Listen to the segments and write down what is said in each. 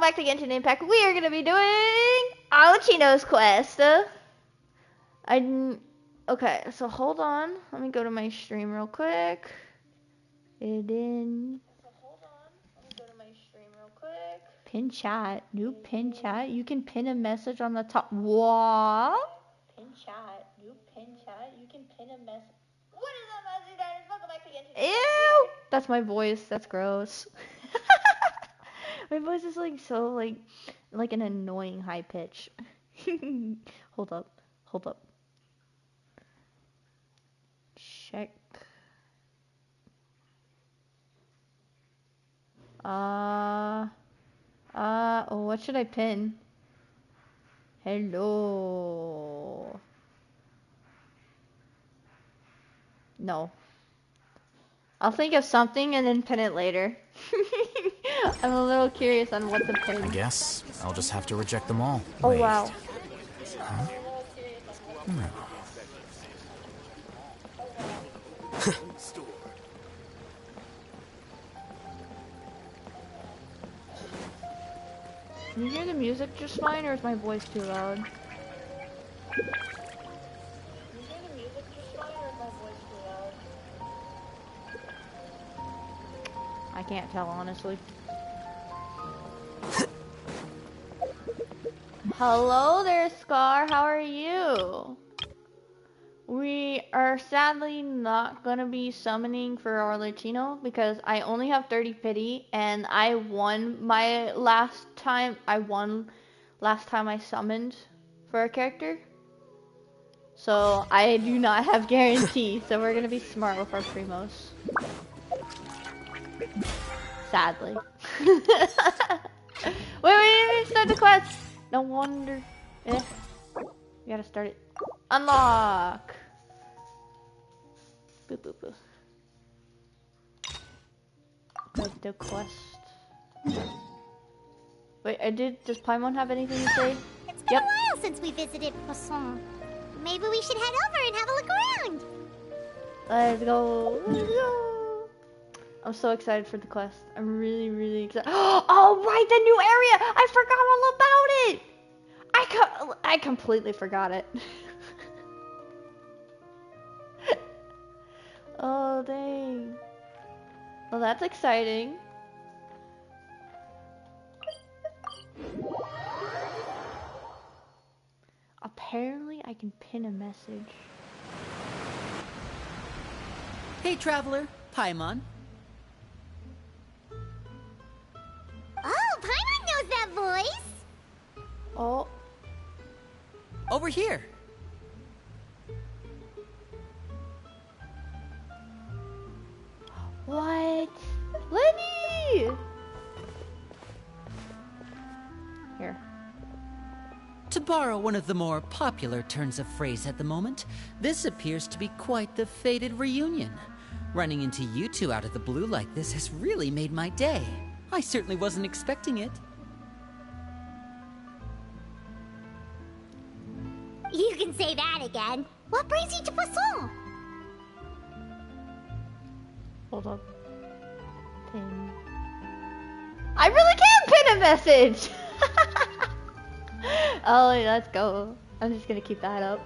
back to Genshin Impact. We are gonna be doing Alchino's quest. Okay, so hold on. Let me go to my stream real quick. Pin chat, new pin chat. You can pin a message on the top. What? Pin chat, new pin chat. You can pin a message. What is up, Mazzy? Welcome back to Genshin. Ew! That's my voice. That's gross. My voice is like so like an annoying high pitch. Hold up. Check. Oh, what should I pin? Hello. No. I'll think of something and then pin it later. I'm a little curious on what to pin. I guess I'll just have to reject them all. Oh, wait. Wow. Huh? No. Can you hear the music just fine, or is my voice too loud? I can't tell, honestly. Hello there, Scar. How are you? We are sadly not gonna be summoning for our Latino because I only have 30 pity, and I won my last time. Last time I summoned for a character. So I do not have guarantee. So we're gonna be smart with our primos. Sadly. wait, start the quest. No wonder. You gotta start it. Unlock. Boop boop boop. Like the quest. Wait, does Paimon have anything to say? It's been a while since we visited Poisson. Maybe we should head over and have a look around. Let's go. I'm so excited for the quest. I'm really excited. Oh, right, the new area! I forgot all about it! I completely forgot it. Oh, dang. Well, that's exciting. Apparently, I can pin a message. Hey, traveler. Paimon. Oh, Paimon knows that voice! Oh. Over here. What? Lenny! Here. To borrow one of the more popular turns of phrase at the moment, this appears to be quite the fated reunion. Running into you two out of the blue like this has really made my day. I certainly wasn't expecting it. You can say that again. What brings you to Poisson? Hold up. Pin. I really can pin a message! Oh, let's go. I'm just gonna keep that up.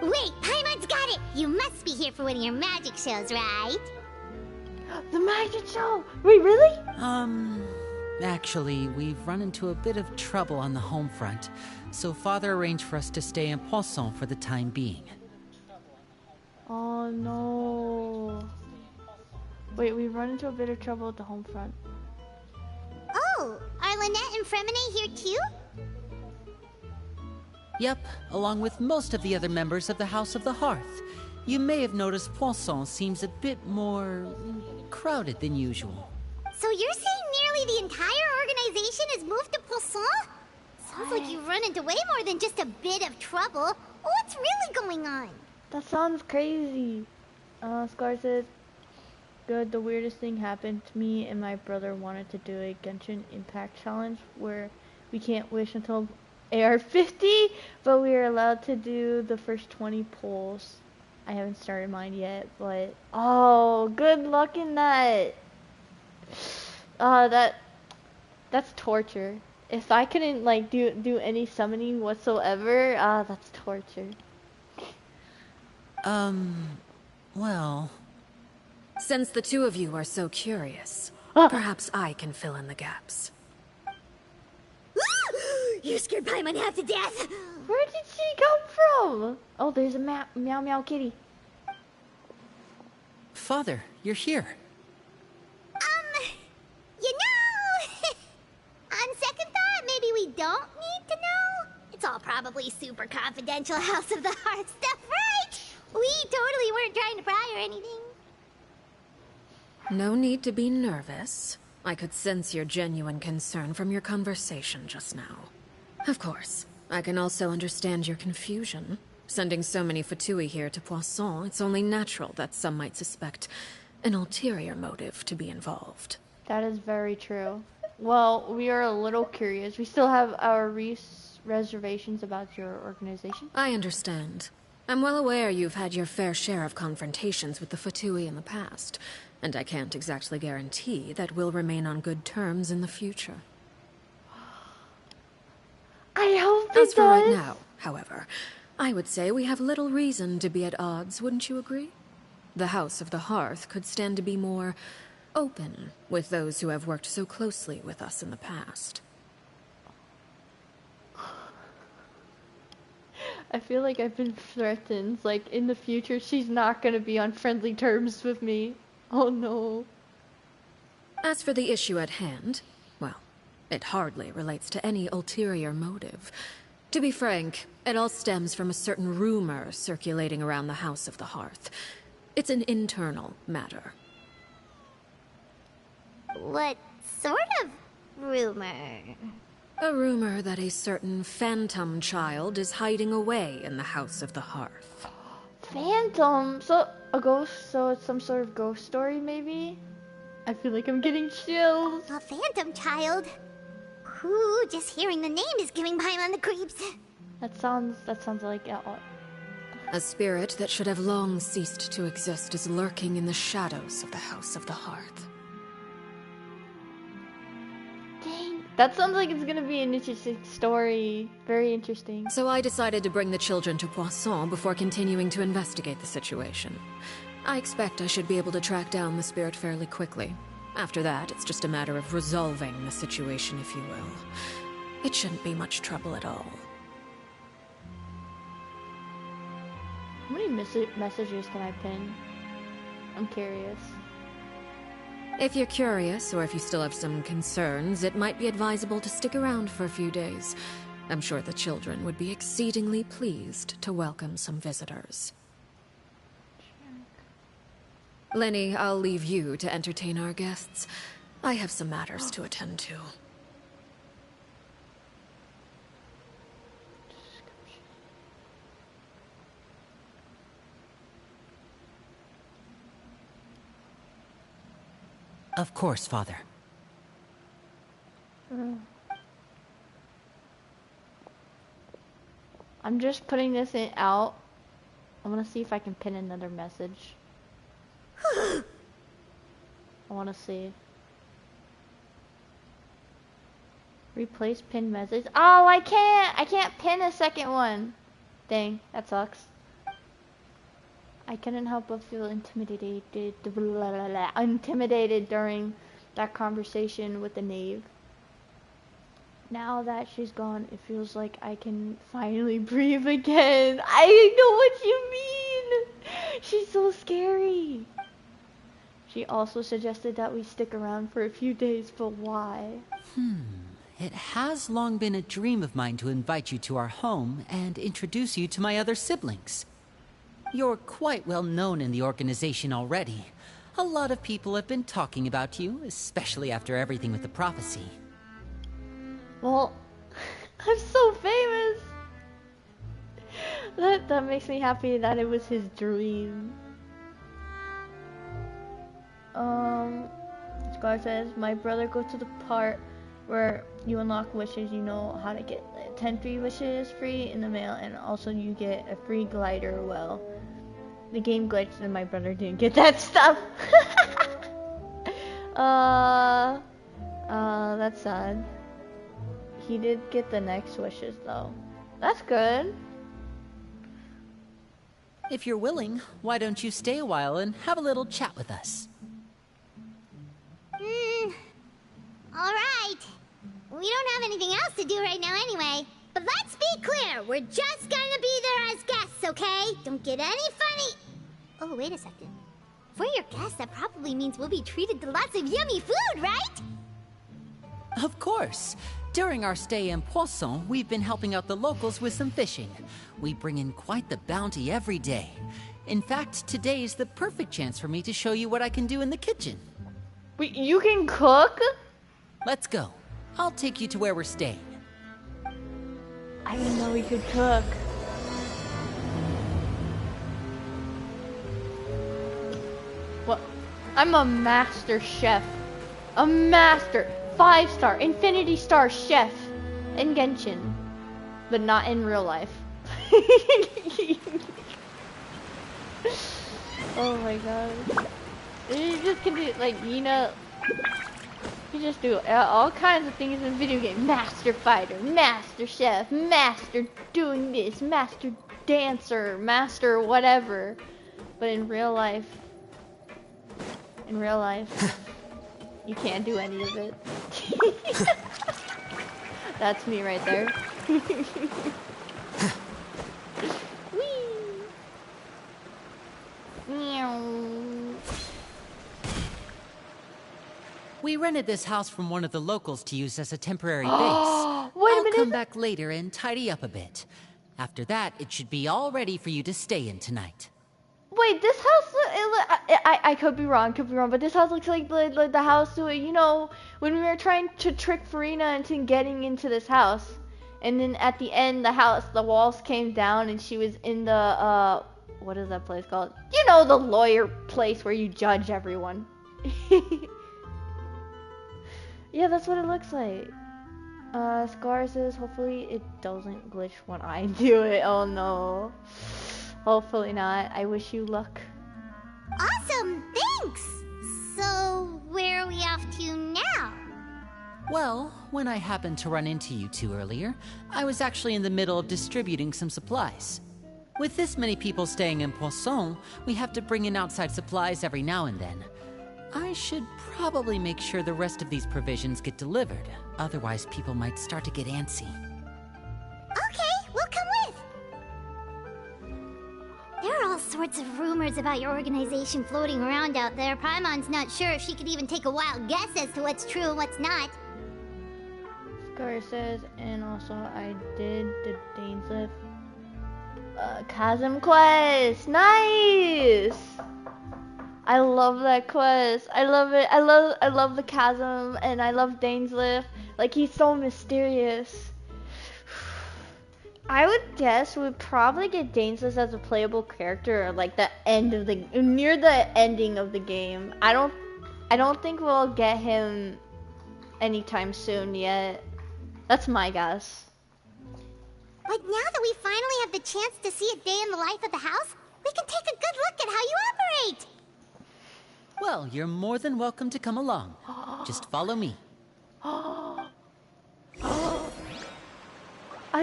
Wait, Paimon's got it! You must be here for one of your magic shows, right? The magic show! Wait, really? Actually, we've run into a bit of trouble on the home front, so Father arranged for us to stay in Poisson for the time being. Oh no. Wait, we run into a bit of trouble at the home front. Oh, are Lynette and Fremine here too? Yep, along with most of the other members of the House of the Hearth. You may have noticed Poisson seems a bit more crowded than usual. So you're saying nearly the entire organization has moved to Poisson? Sounds like you've run into way more than just a bit of trouble. What's really going on? That sounds crazy. Scar says, good, the weirdest thing happened to me and my brother wanted to do a Genshin Impact challenge where we can't wish until AR 50, but we are allowed to do the first 20 pulls. I haven't started mine yet, but oh, good luck in that. That's torture. If I couldn't like do any summoning whatsoever, that's torture. Well... Since the two of you are so curious, perhaps I can fill in the gaps. You scared Paimon half to death! Where did she come from? Oh, there's a meow meow kitty. Father, you're here. You know... On second thought, maybe we don't need to know. It's all probably super confidential House of the Heart stuff, right? We totally weren't trying to pry or anything. No need to be nervous. I could sense your genuine concern from your conversation just now. Of course, I can also understand your confusion. Sending so many Fatui here to Poisson, it's only natural that some might suspect an ulterior motive to be involved. That is very true. Well, we are a little curious. We still have our reservations about your organization. I understand. I'm well aware you've had your fair share of confrontations with the Fatui in the past, and I can't exactly guarantee that we'll remain on good terms in the future. I hope it As for right does. now, however, I would say we have little reason to be at odds, wouldn't you agree? The House of the Hearth could stand to be more open with those who have worked so closely with us in the past. I feel like I've been threatened. Like, in the future, she's not gonna be on friendly terms with me. Oh no. As for the issue at hand, well, it hardly relates to any ulterior motive. To be frank, it all stems from a certain rumor circulating around the House of the Hearth. It's an internal matter. What sort of rumor? A rumor that a certain phantom child is hiding away in the House of the Hearth. Phantom? So, a ghost? So it's some sort of ghost story, maybe? I feel like I'm getting chills. A phantom child? Ooh, just hearing the name is giving Paimon the creeps. That sounds like A spirit that should have long ceased to exist is lurking in the shadows of the House of the Hearth. dang. That sounds like it's gonna be an interesting story. Very interesting. So I decided to bring the children to Poisson before continuing to investigate the situation. I expect I should be able to track down the spirit fairly quickly. After that, it's just a matter of resolving the situation, if you will. It shouldn't be much trouble at all. How many messages can I pin? I'm curious. If you're curious, or if you still have some concerns, it might be advisable to stick around for a few days. I'm sure the children would be exceedingly pleased to welcome some visitors. Lenny, I'll leave you to entertain our guests. I have some matters to attend to. Of course, Father. I'm just putting this out. I want to see if I can pin another message. I want to see. Replace pin message. Oh, I can't pin a second one. Dang, that sucks. I couldn't help but feel intimidated during that conversation with the knave. Now that she's gone, it feels like I can finally breathe again. I know what you mean. She's so scary. She also suggested that we stick around for a few days, but why? It has long been a dream of mine to invite you to our home and introduce you to my other siblings. You're quite well known in the organization already. A lot of people have been talking about you, especially after everything with the prophecy. Well, I'm so famous. That makes me happy that it was his dream. Scar says, my brother goes to the part where you unlock wishes. You know how to get 10 free wishes free in the mail, and also you get a free glider well. The game glitched and my brother didn't get that stuff. That's sad. He did get the next wishes though. That's good. If you're willing, why don't you stay a while and have a little chat with us? Alright. We don't have anything else to do right now anyway. But let's be clear, we're just gonna be there as guests, okay? Don't get any funny. Oh, wait a second. For your guests, that probably means we'll be treated to lots of yummy food, right? Of course. During our stay in Poisson, we've been helping out the locals with some fishing. We bring in quite the bounty every day. In fact, today's the perfect chance for me to show you what I can do in the kitchen. Wait, you can cook? Let's go. I'll take you to where we're staying. I didn't know we could cook. What? I'm a master chef. A master 5-star Infinity Star chef in Genshin, but not in real life. Oh my god. You just can do like, you know, you just do all kinds of things in video game. Master fighter, master chef, master doing this, master dancer, master whatever. But in real life, you can't do any of it. That's me right there. We rented this house from one of the locals to use as a temporary base. Wait a minute. I'll come back later and tidy up a bit. After that, it should be all ready for you to stay in tonight. Wait, this house, I could be wrong, but this house looks like the house, you know, when we were trying to trick Farina into getting into this house. And then at the end, the walls came down and she was in the, what is that place called? You know, the lawyer place where you judge everyone. Yeah, that's what it looks like. Scar says, hopefully it doesn't glitch when I do it. Oh no. Hopefully not. I wish you luck. Awesome, thanks! So, where are we off to now? Well, when I happened to run into you two earlier, I was actually in the middle of distributing some supplies. With this many people staying in Poisson, we have to bring in outside supplies every now and then. I should probably make sure the rest of these provisions get delivered. Otherwise, people might start to get antsy. Okay, we'll come with. There are all sorts of rumors about your organization floating around out there. Paimon's not sure if she could even take a wild guess as to what's true and what's not. Scar says, and also I did the Dainsliff Chasm quest. Nice! I love that quest. I love it. I love the Chasm, and I love Dainsliff. Like, he's so mysterious. I would guess we'd probably get Dainsliff as a playable character like the end of the near the ending of the game. I don't think we'll get him anytime soon yet. That's my guess. But now that we finally have the chance to see a day in the life of the house, we can take a good look at how you operate. Well, you're more than welcome to come along. Just follow me. I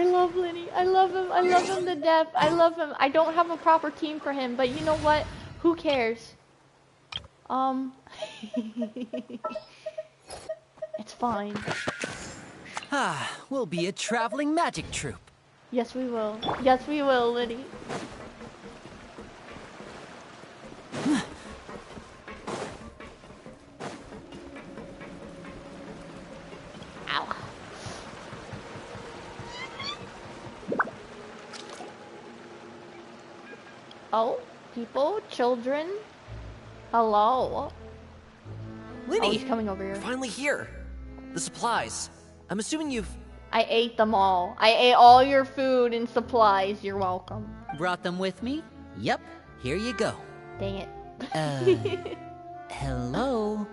love Lenny. I love him. I love him to death. I love him. I don't have a proper team for him, but you know what? Who cares? It's fine. We'll be a traveling magic troupe. Yes, we will. Yes, we will, Lenny. Ow. Oh, people, children, hello. Lenny, Oh, he's coming over here. you're finally here. The supplies. I'm assuming you've... I ate them all. I ate all your food and supplies. You're welcome. Brought them with me? Yep, here you go. Dang it. Hello?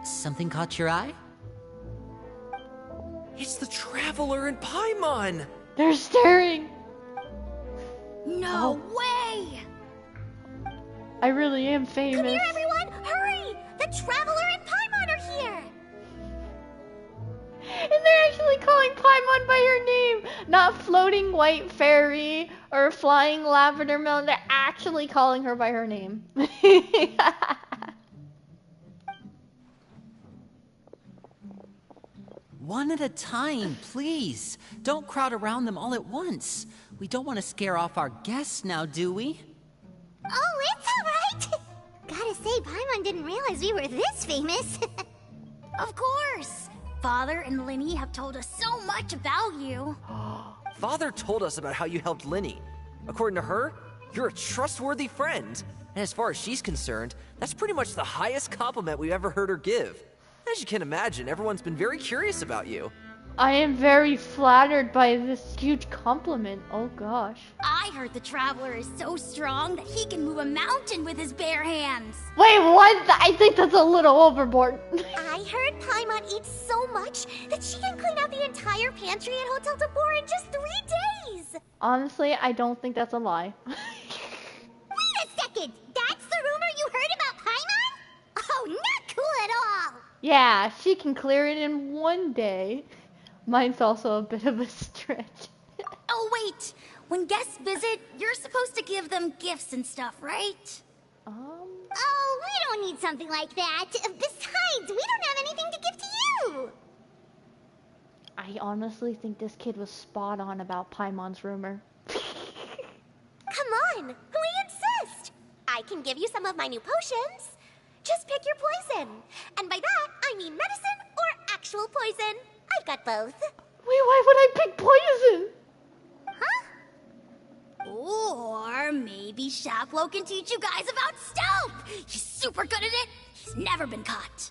Something caught your eye? It's the Traveler and Paimon! They're staring. No way! I really am famous. Come here, everyone! Hurry! The Traveler and Paimon are here! And they're actually calling Paimon by her name, not floating white fairy or flying lavender melon. They're actually calling her by her name. One at a time, please. Don't crowd around them all at once. We don't want to scare off our guests now, do we? Oh, it's alright! Gotta say, Paimon didn't realize we were this famous. Of course! Father and Linny have told us so much about you. Father told us about how you helped Linny. According to her, you're a trustworthy friend. And as far as she's concerned, that's pretty much the highest compliment we've ever heard her give. As you can imagine, everyone's been very curious about you. I am very flattered by this huge compliment. Oh gosh. I heard the Traveler is so strong that he can move a mountain with his bare hands. Wait, what? I think that's a little overboard. I heard Paimon eats so much that she can clean out the entire pantry at Hotel Tabor in just 3 days! Honestly, I don't think that's a lie. Wait a second! That's the rumor you heard about Paimon? Oh, not cool at all! Yeah, she can clear it in 1 day. Mine's also a bit of a stretch. Oh, wait! When guests visit, you're supposed to give them gifts and stuff, right? Oh, we don't need something like that. Besides, we don't have anything to give to you! I honestly think this kid was spot on about Paimon's rumor. Come on, we insist! I can give you some of my new potions. Just pick your poison. And by that, I mean medicine or actual poison. I've got both. Wait, why would I pick poison? Huh? Or maybe Shaplo can teach you guys about stealth! He's super good at it! He's never been caught!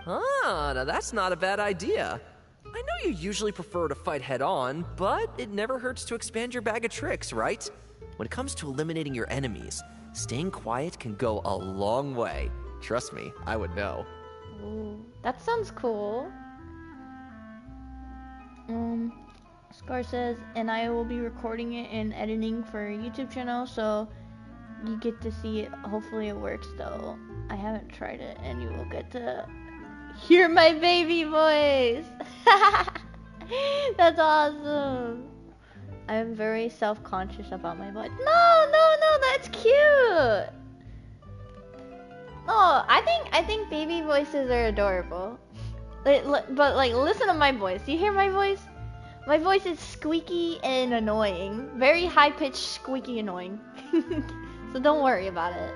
Ah, now that's not a bad idea. I know you usually prefer to fight head-on, but it never hurts to expand your bag of tricks, right? When it comes to eliminating your enemies, staying quiet can go a long way. Trust me, I would know. Ooh, that sounds cool. Scar says, and I will be recording it and editing for a YouTube channel, so you get to see it. Hopefully it works though. I haven't tried it, and you will get to hear my baby voice. That's awesome. I'm very self-conscious about my voice. No, that's cute. Oh, I think baby voices are adorable. But like, listen to my voice. You hear my voice? My voice is squeaky and annoying. Very high-pitched, squeaky annoying. So don't worry about it.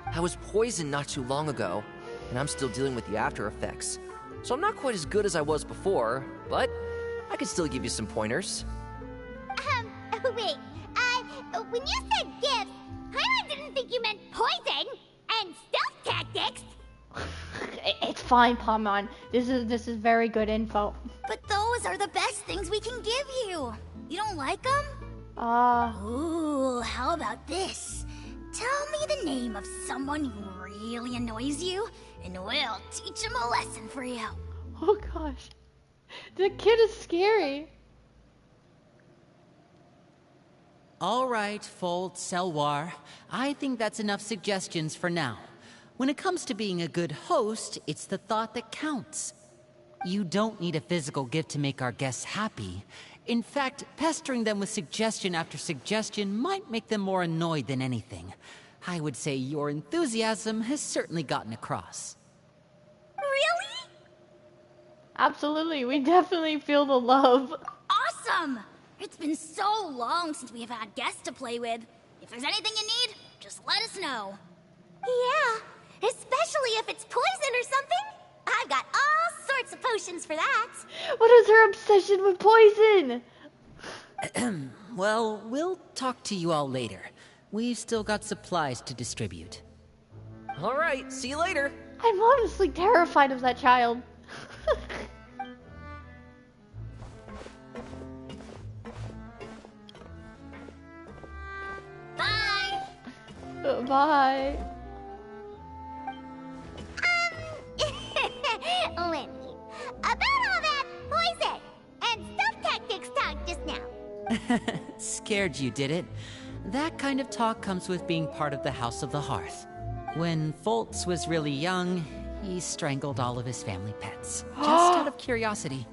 I was poisoned not too long ago, and I'm still dealing with the after effects. So I'm not quite as good as I was before, but I can still give you some pointers. Wait, when you said gifts, Paimon didn't think you meant poison and stealth tactics. It's fine, Paimon. This is very good info. But those are the best things we can give you! You don't like them? Ooh, how about this? Tell me the name of someone who really annoys you, and we'll teach him a lesson for you. Oh gosh. The kid is scary. All right, Fold Selwar. I think that's enough suggestions for now. When it comes to being a good host, it's the thought that counts. You don't need a physical gift to make our guests happy. In fact, pestering them with suggestion after suggestion might make them more annoyed than anything. I would say your enthusiasm has certainly gotten across. Really? Absolutely, we definitely feel the love. Awesome! It's been so long since we've had guests to play with. If there's anything you need, just let us know. Yeah, especially if it's poison or something. I've got all sorts of potions for that. What is her obsession with poison? Well, we'll talk to you all later. We've still got supplies to distribute. All right, see you later. I'm honestly terrified of that child. Bye. Bye. Lenny, about all that poison and stealth tactics talk just now. Scared you, did it? That kind of talk comes with being part of the House of the Hearth. When Foltz was really young, he strangled all of his family pets. Just out of curiosity.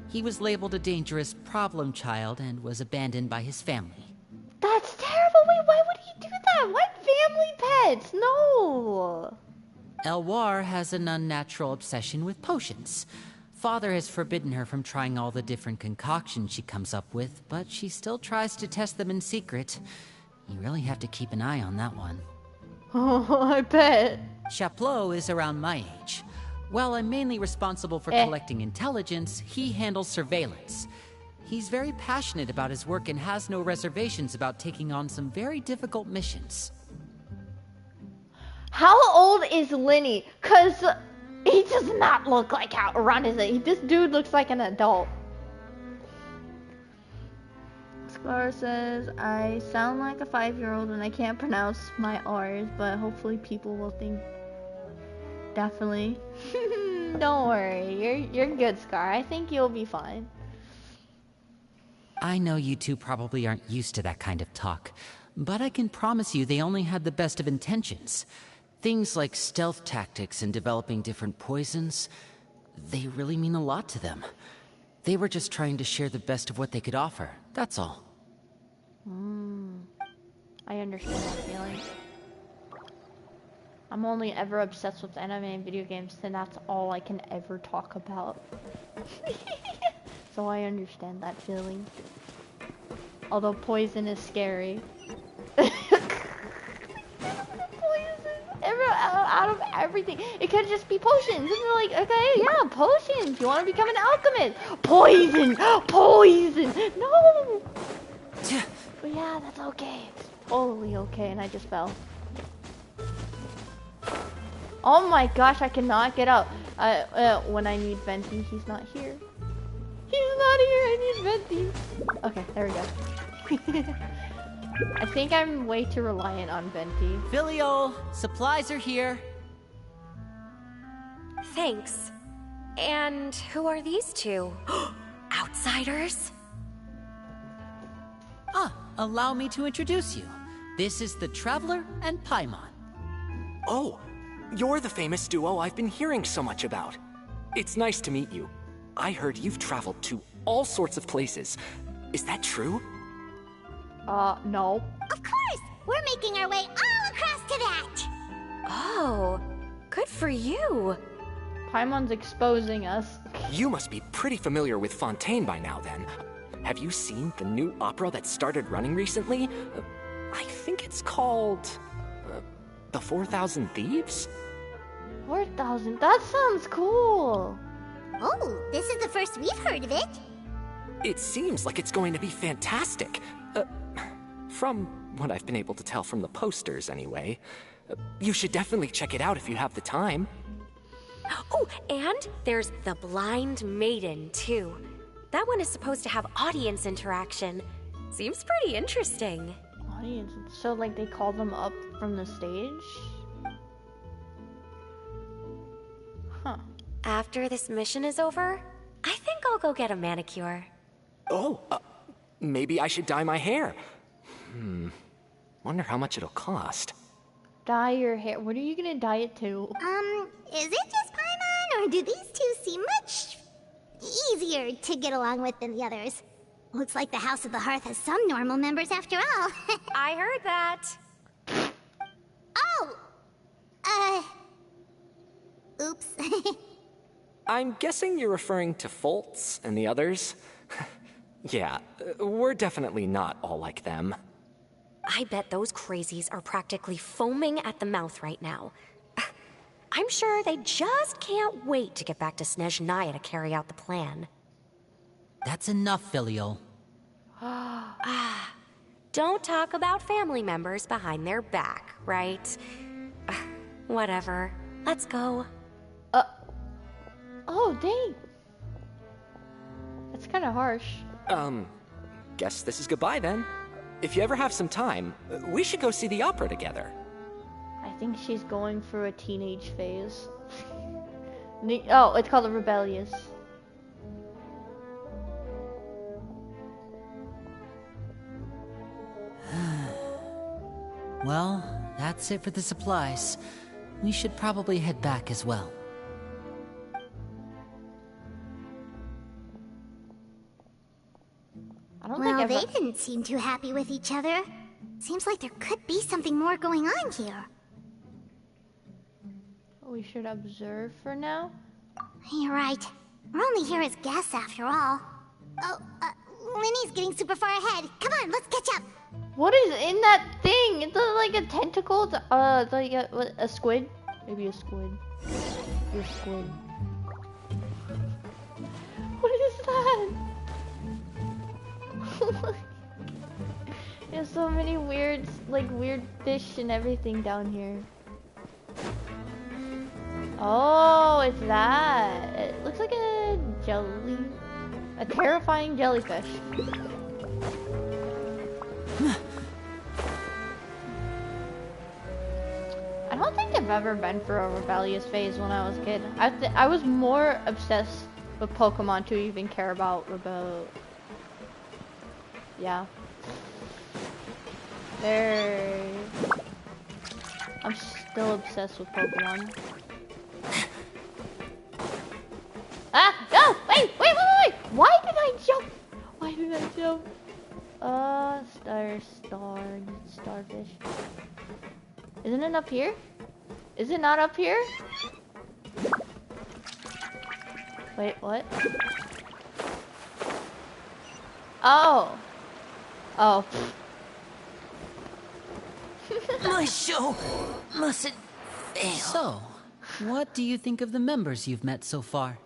He was labeled a dangerous problem child and was abandoned by his family. That's terrible. Wait, why would he do that? What family pets? No. Elwar has an unnatural obsession with potions. Father has forbidden her from trying all the different concoctions she comes up with, but she still tries to test them in secret. You really have to keep an eye on that one. Oh, I bet. Chaplot is around my age. While I'm mainly responsible for collecting intelligence, he handles surveillance. He's very passionate about his work and has no reservations about taking on some very difficult missions. How old is Lenny? Cause he does not look like how around his age. This dude looks like an adult. Scar says, I sound like a 5-year-old and I can't pronounce my R's, but hopefully people will think. Definitely. Don't worry, you're good, Scar. I think you'll be fine. I know you two probably aren't used to that kind of talk, but I can promise you they only had the best of intentions. Things like stealth tactics and developing different poisons, they really mean a lot to them. They were just trying to share the best of what they could offer, that's all. I understand that feeling. I'm only ever obsessed with anime and video games, and that's all I can ever talk about. So I understand that feeling. Although poison is scary. Out of everything, it could just be potions. And you're like, okay, yeah, potions. You want to become an alchemist? Poison, poison. No. But yeah, that's okay. It's totally okay. And I just fell. Oh my gosh, I cannot get up. When I need Venti, he's not here. He's not here. I need Venti. Okay, there we go. I think I'm way too reliant on Venti. Filial, supplies are here. Thanks. And who are these two? Outsiders? Allow me to introduce you. This is the Traveler and Paimon. Oh, you're the famous duo I've been hearing so much about. It's nice to meet you. I heard you've traveled to all sorts of places. Is that true? No. Of course! We're making our way all across to that! Oh, good for you. Paimon's exposing us. You must be pretty familiar with Fontaine by now, then. Have you seen the new opera that started running recently? I think it's called... The 4,000 Thieves? 4,000? That sounds cool! Oh, this is the first we've heard of it. It seems like it's going to be fantastic. From what I've been able to tell from the posters, anyway. You should definitely check it out if you have the time. Oh, and there's The Blind Maiden, too. That one is supposed to have audience interaction. Seems pretty interesting. Audience? So, like, they call them up from the stage? Huh. After this mission is over, I think I'll go get a manicure. Oh, maybe I should dye my hair. Wonder how much it'll cost. Dye your hair? What are you gonna dye it to? Is it just Paimon, or do these two seem much easier to get along with than the others? Looks like the House of the Hearth has some normal members after all. I heard that. Oh! Oops. I'm guessing you're referring to Foltz and the others? Yeah, we're definitely not all like them. I bet those crazies are practically foaming at the mouth right now. I'm sure they just can't wait to get back to Snezhnaya to carry out the plan. That's enough, Filial. Don't talk about family members behind their back, right? Whatever. Let's go. Oh, dang. That's kind of harsh. Guess this is goodbye then. If you ever have some time, we should go see the opera together. I think she's going through a teenage phase. Oh, it's called the Rebellious. Well, that's it for the supplies. We should probably head back as well. I don't Well, think they didn't seem too happy with each other. Seems like there could be something more going on here. we should observe for now. You're right. We're only here as guests after all. Oh, Linny's getting super far ahead. Come on, let's catch up. What is in that thing? It's like a tentacle. It's like a squid. Maybe a squid. Your squid. What is that? There's so many weird fish and everything down here. Oh, it's that. It looks like a terrifying jellyfish. I don't think I've ever been for a rebellious phase when I was a kid. I was more obsessed with Pokemon to even care about yeah. I'm still obsessed with Pokemon. Ah! No! Wait! Why did I jump? Starfish. Isn't it up here? Is it not up here? Wait, what? Oh. My show mustn't fail. So, what do you think of the members you've met so far?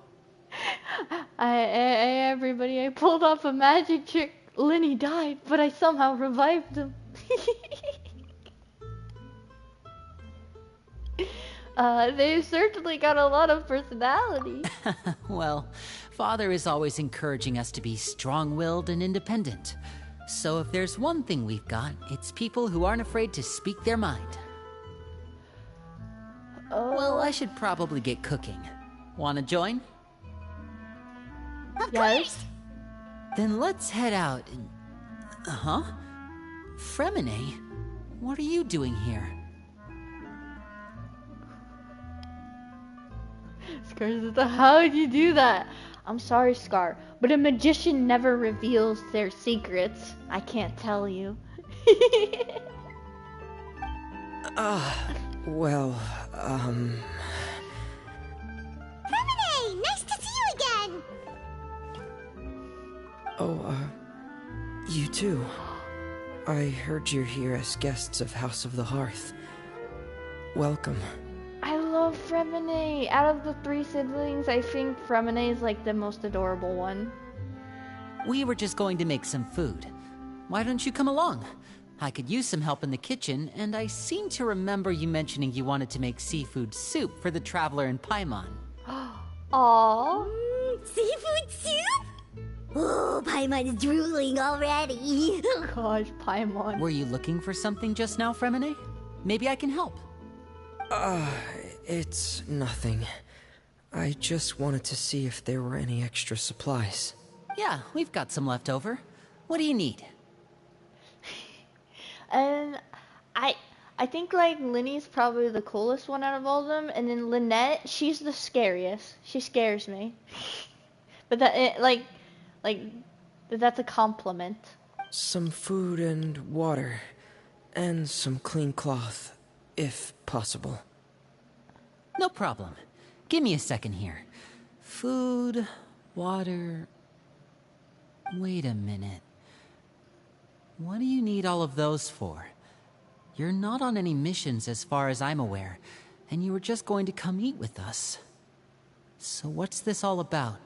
Everybody, I pulled off a magic trick. Linny died, but I somehow revived him. They've certainly got a lot of personality. Well, Father is always encouraging us to be strong-willed and independent. So if there's one thing we've got, it's people who aren't afraid to speak their mind. Well, I should probably get cooking. Wanna join? Of course! Then let's head out and... Fremine? What are you doing here? Scar says, how'd you do that? I'm sorry, Scar, but a magician never reveals their secrets. I can't tell you. Fremine! Nice to see you again! You too. I heard you're here as guests of House of the Hearth. Welcome. I love Fremine. Out of the 3 siblings, I think Fremine is like the most adorable one. We were just going to make some food. Why don't you come along? I could use some help in the kitchen, and I seem to remember you mentioning you wanted to make seafood soup for the traveler in Paimon. Aww. Seafood soup? Oh, Paimon's drooling already. Gosh, Paimon. Were you looking for something just now, Fremine? Maybe I can help. It's nothing. I just wanted to see if there were any extra supplies. Yeah, we've got some left over. What do you need? And I think like Linny's probably the coolest one out of all of them, and then Lynette, she's the scariest. She scares me. But that's a compliment. Some food and water, and some clean cloth, if possible. No problem. Give me a second here. Food, water... Wait a minute. What do you need all of those for? You're not on any missions as far as I'm aware, and you were just going to come eat with us. So what's this all about?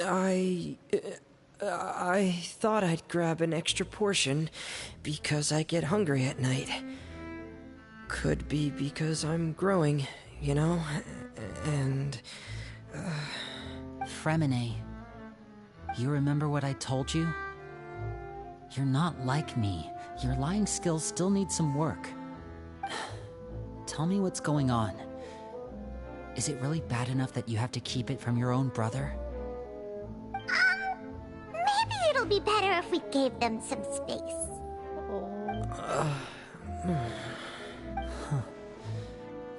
I thought I'd grab an extra portion because I get hungry at night. Could be because I'm growing, you know, and... Fremine, you remember what I told you? You're not like me. Your lying skills still need some work. Tell me what's going on. Is it really bad enough that you have to keep it from your own brother? Maybe it'll be better if we gave them some space. Huh.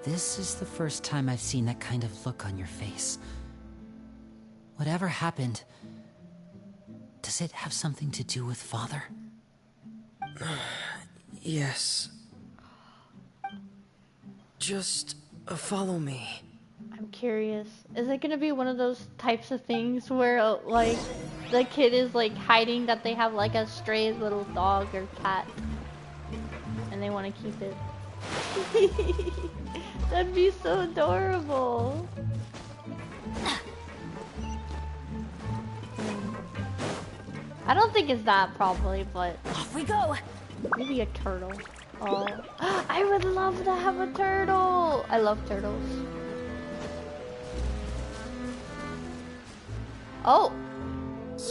This is the first time I've seen that kind of look on your face. Whatever happened, does it have something to do with Father? Yes. Just follow me. I'm curious. Is it gonna be one of those types of things where, like, the kid is, like, hiding that they have, like, a stray little dog or cat? And they want to keep it? That'd be so adorable. I don't think it's that, probably, but... Off we go! Maybe a turtle. Oh, I would love to have a turtle! I love turtles. Oh!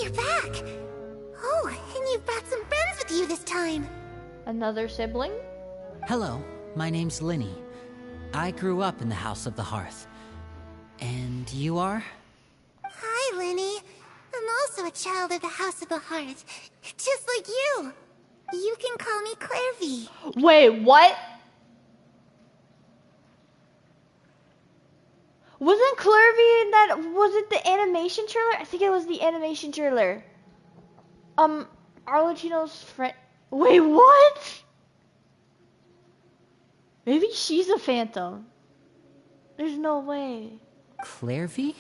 You're back! Oh, and you've brought some friends with you this time! Another sibling? Hello, my name's Linny. I grew up in the House of the Hearth. And you are? Hi, Linny. I'm also a child of the House of the Hearth, just like you. You can call me Clairvy. Wait, what? Wasn't Clairvy in that? Was it the animation trailer? I think it was the animation trailer. Arlecchino's friend. Wait, what? Maybe she's a phantom. There's no way. Clairvy?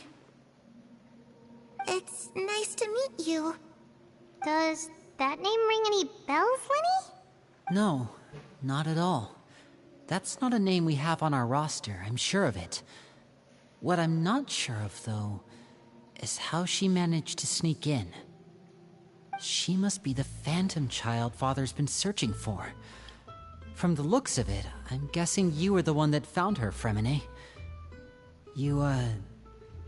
It's nice to meet you. Does that name ring any bells, Linny? No, not at all. That's not a name we have on our roster, I'm sure of it. What I'm not sure of, though, is how she managed to sneak in. She must be the phantom child Father's been searching for. From the looks of it, I'm guessing you were the one that found her, Fremine. You,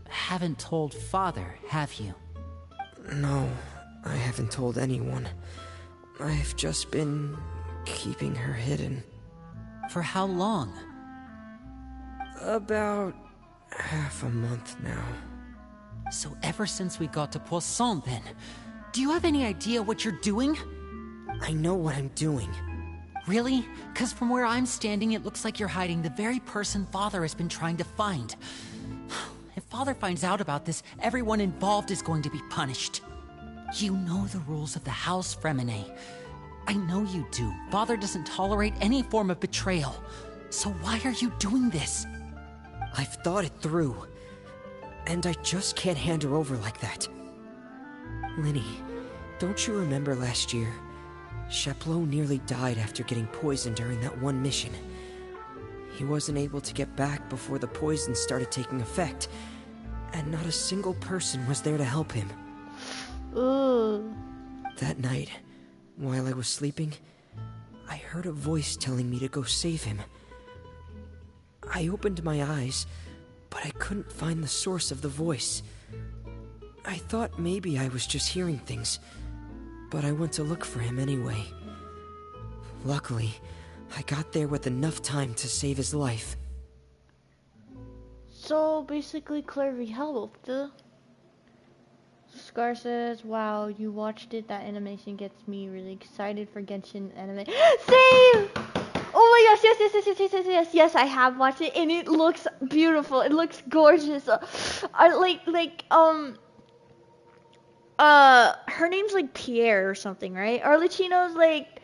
haven't told Father, have you? No, I haven't told anyone. I've just been keeping her hidden. For how long? About half a month now. So ever since we got to Poisson, then, do you have any idea what you're doing? I know what I'm doing. Really? Because from where I'm standing, it looks like you're hiding the very person Father has been trying to find. If Father finds out about this, everyone involved is going to be punished. You know the rules of the house, Fremine. I know you do. Father doesn't tolerate any form of betrayal. So why are you doing this? I've thought it through. And I just can't hand her over like that. Linny, don't you remember last year? Chapleau nearly died after getting poisoned during that one mission. He wasn't able to get back before the poison started taking effect, and not a single person was there to help him. Ooh. That night, while I was sleeping, I heard a voice telling me to go save him. I opened my eyes, but I couldn't find the source of the voice. I thought maybe I was just hearing things, but I went to look for him anyway. Luckily, I got there with enough time to save his life. So basically, Clairvy helped. Scar says, "Wow, you watched it. That animation gets me really excited for Genshin anime." Same. Oh my gosh! Yes. I have watched it, and it looks beautiful. It looks gorgeous. Her name's like Pierre or something, right? Arlecchino's like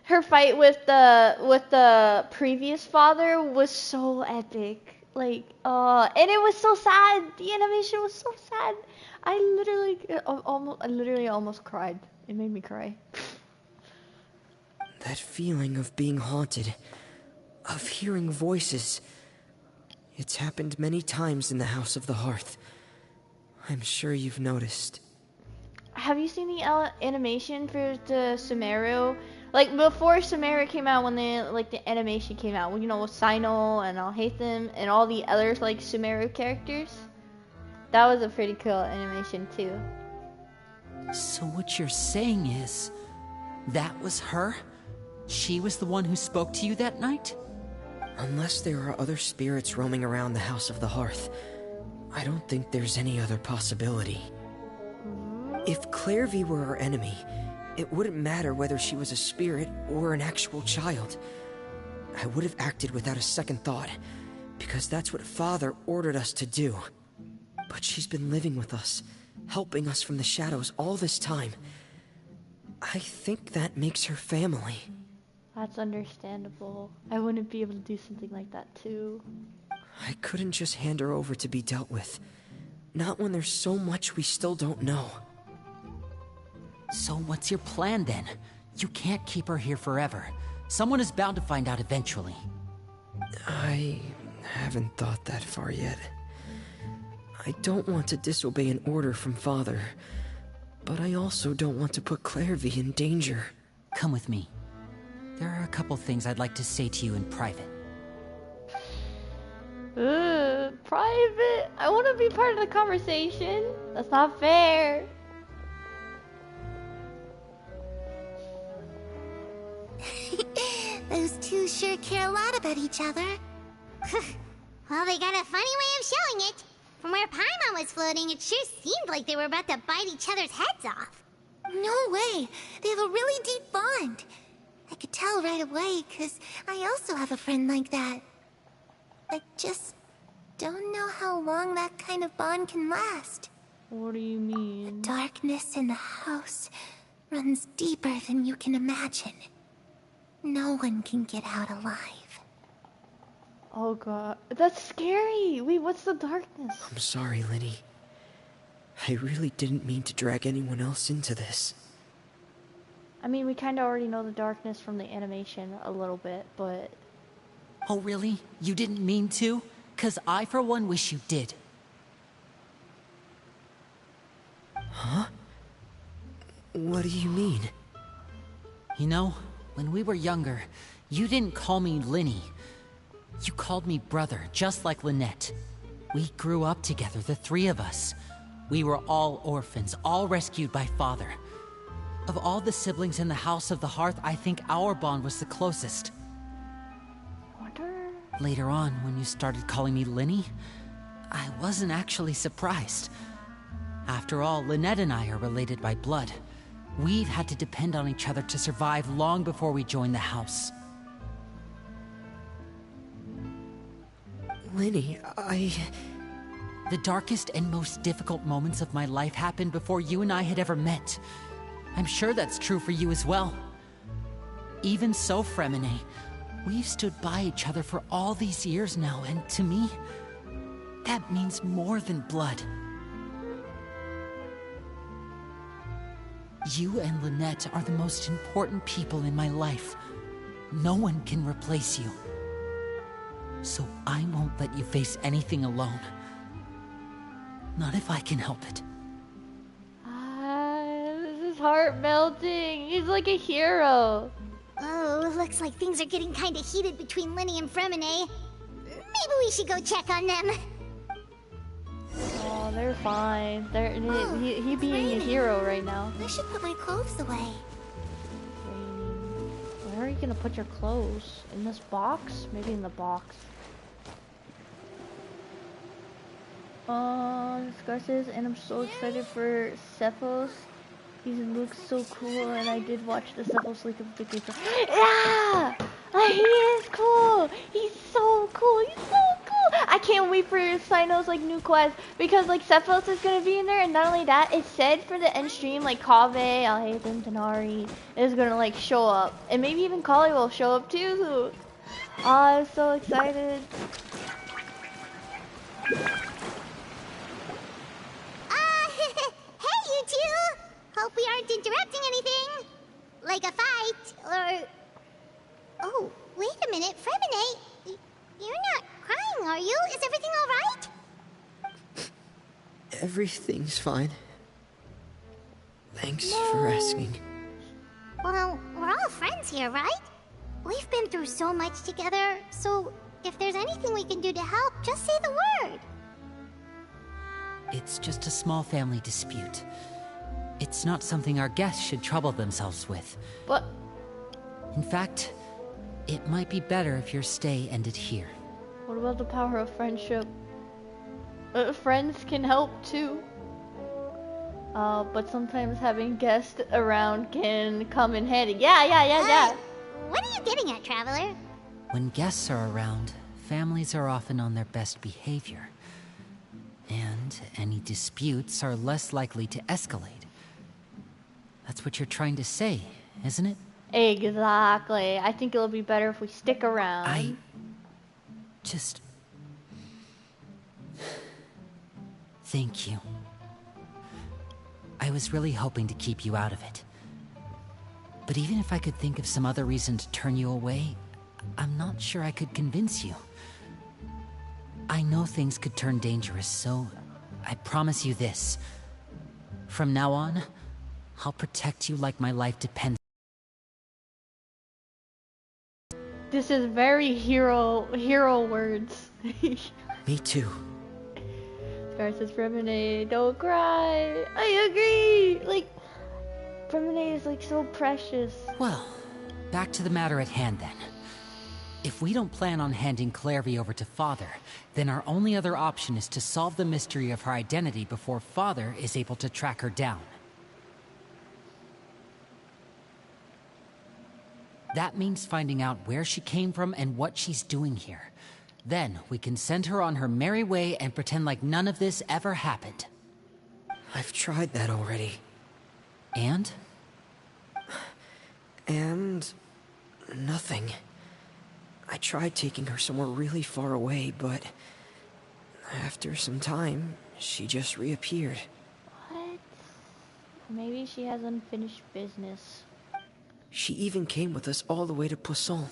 her fight with the previous Father was so epic. Like, and it was so sad. The animation was so sad. I literally almost cried. It made me cry. That feeling of being haunted, of hearing voices. It's happened many times in the House of the Hearth. I'm sure you've noticed. Have you seen the animation for the Sumeru? Like, before Sumeru came out, when the animation came out, you know, with Sino and Alhaitham and all the others, like, Sumeru characters? That was a pretty cool animation, too. So what you're saying is, that was her? She was the one who spoke to you that night? Unless there are other spirits roaming around the House of the Hearth, I don't think there's any other possibility. If Clairvy were our enemy, It wouldn't matter whether she was a spirit or an actual child. I would have acted without a second thought, because that's what Father ordered us to do. But she's been living with us, helping us from the shadows all this time. I think that makes her family. That's understandable. I wouldn't be able to do something like that too. I couldn't just hand her over to be dealt with. Not when there's so much we still don't know. So what's your plan then? You can't keep her here forever. Someone is bound to find out eventually. I haven't thought that far yet. I don't want to disobey an order from Father, but I also don't want to put Clairvy in danger. Come with me. There are a couple things I'd like to say to you in private. Private? I want to be part of the conversation. That's not fair. Those two sure care a lot about each other. Well, they got a funny way of showing it. From where Paimon was floating, it sure seemed like they were about to bite each other's heads off. No way! They have a really deep bond. I could tell right away, 'cause I also have a friend like that. I just don't know how long that kind of bond can last. What do you mean? The darkness in the house runs deeper than you can imagine. No one can get out alive. Oh god, that's scary. Wait, what's the darkness? I'm sorry, Linny. I really didn't mean to drag anyone else into this. I mean, we kind of already know the darkness from the animation a little bit, but... Oh really? You didn't mean to? 'Cause I for one wish you did. Huh? What do you mean? You know, when we were younger, you didn't call me Linny. You called me brother, just like Lynette. We grew up together, the three of us. We were all orphans, all rescued by Father. Of all the siblings in the House of the Hearth, I think our bond was the closest. Later on, when you started calling me Linny, I wasn't actually surprised. After all, Lynette and I are related by blood. We've had to depend on each other to survive long before we joined the house. Linny, The darkest and most difficult moments of my life happened before you and I had ever met. I'm sure that's true for you as well. Even so, Fremine, we've stood by each other for all these years now, and to me, that means more than blood. You and Lynette are the most important people in my life. No one can replace you. So I won't let you face anything alone. Not if I can help it. This is heart melting. He's like a hero. Oh, looks like things are getting kinda heated between Linny and Fremine. Maybe we should go check on them. Oh, they're fine. He being a hero right now. I should put my clothes away. Where are you gonna put your clothes? In this box? Maybe in the box. Scar says, and I'm so excited for Cephos. He looks so cool, and I did watch the Cephos leak of the game. Yeah! He is cool! He's so cool! He's so cool! I can't wait for Sino's like new quest, because like Cephos is gonna be in there, and not only that, it said for the end stream like Kaveh, Alhaitham, Tanari is gonna like show up, and maybe even Kali will show up too. Oh, I'm so excited. Hey, you two! Hope we aren't interrupting anything. Like a fight, or... Oh, wait a minute, Fremine. You're not crying, are you? Is everything alright? Everything's fine. Thanks for asking. Well, we're all friends here, right? We've been through so much together, so if there's anything we can do to help, just say the word. It's just a small family dispute. It's not something our guests should trouble themselves with. But... In fact, it might be better if your stay ended here. What about the power of friendship? Friends can help too. But sometimes having guests around can come in handy. Yeah. What are you getting at, Traveler? When guests are around, families are often on their best behavior. And any disputes are less likely to escalate. That's what you're trying to say, isn't it? Exactly. I think it'll be better if we stick around. I just... Thank you. I was really hoping to keep you out of it. But even if I could think of some other reason to turn you away, I'm not sure I could convince you. I know things could turn dangerous, so I promise you this. From now on, I'll protect you like my life depends. This is very hero words. Me too. Scar says, Remine, don't cry. I agree. Like, Remine is like so precious. Well, back to the matter at hand then. If we don't plan on handing Clairvy over to Father, then our only other option is to solve the mystery of her identity before Father is able to track her down. That means finding out where she came from and what she's doing here. Then we can send her on her merry way and pretend like none of this ever happened. I've tried that already. And? And... nothing. I tried taking her somewhere really far away, but... after some time, she just reappeared. What? Maybe she has unfinished business. She even came with us all the way to Poisson.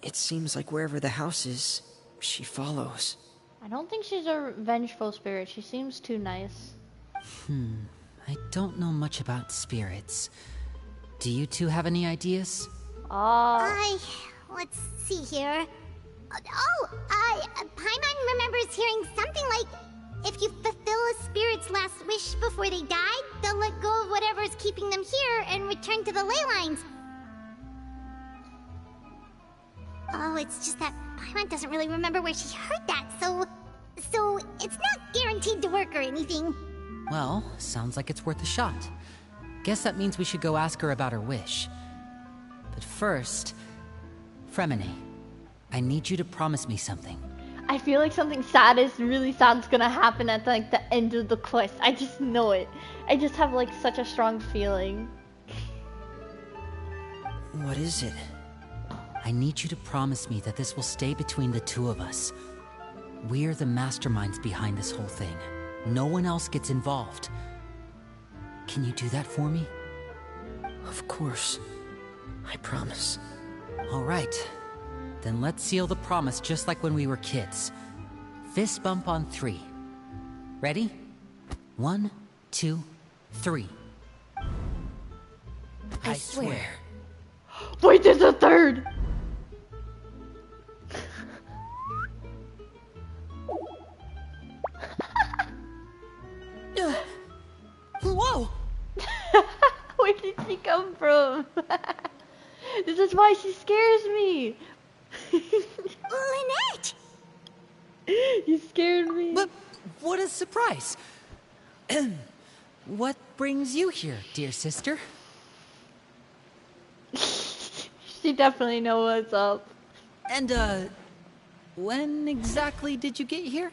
It seems like wherever the house is, she follows. I don't think she's a vengeful spirit. She seems too nice. I don't know much about spirits. Do you two have any ideas? Let's see here. Paimon remembers hearing something like, if you fulfill a spirit's last wish before they died, they'll let go of whatever's keeping them here and return to the ley lines. Oh, it's just that Paimon doesn't really remember where she heard that, so it's not guaranteed to work or anything. Well, sounds like it's worth a shot. Guess that means we should go ask her about her wish. But first, Fremine, I need you to promise me something. I feel like something really sad's gonna happen at like the end of the quest. I just know it. I just have like such a strong feeling. What is it? I need you to promise me that this will stay between the two of us. We're the masterminds behind this whole thing. No one else gets involved. Can you do that for me? Of course. I promise. All right. Then let's seal the promise just like when we were kids. Fist bump on 3. Ready? 1, 2, 3. I swear. Wait, there's a third! Whoa! Where did she come from? This is why she scares me. Lynette! You scared me. But what a surprise! What brings you here, dear sister? She definitely knows what's up. And, when exactly did you get here?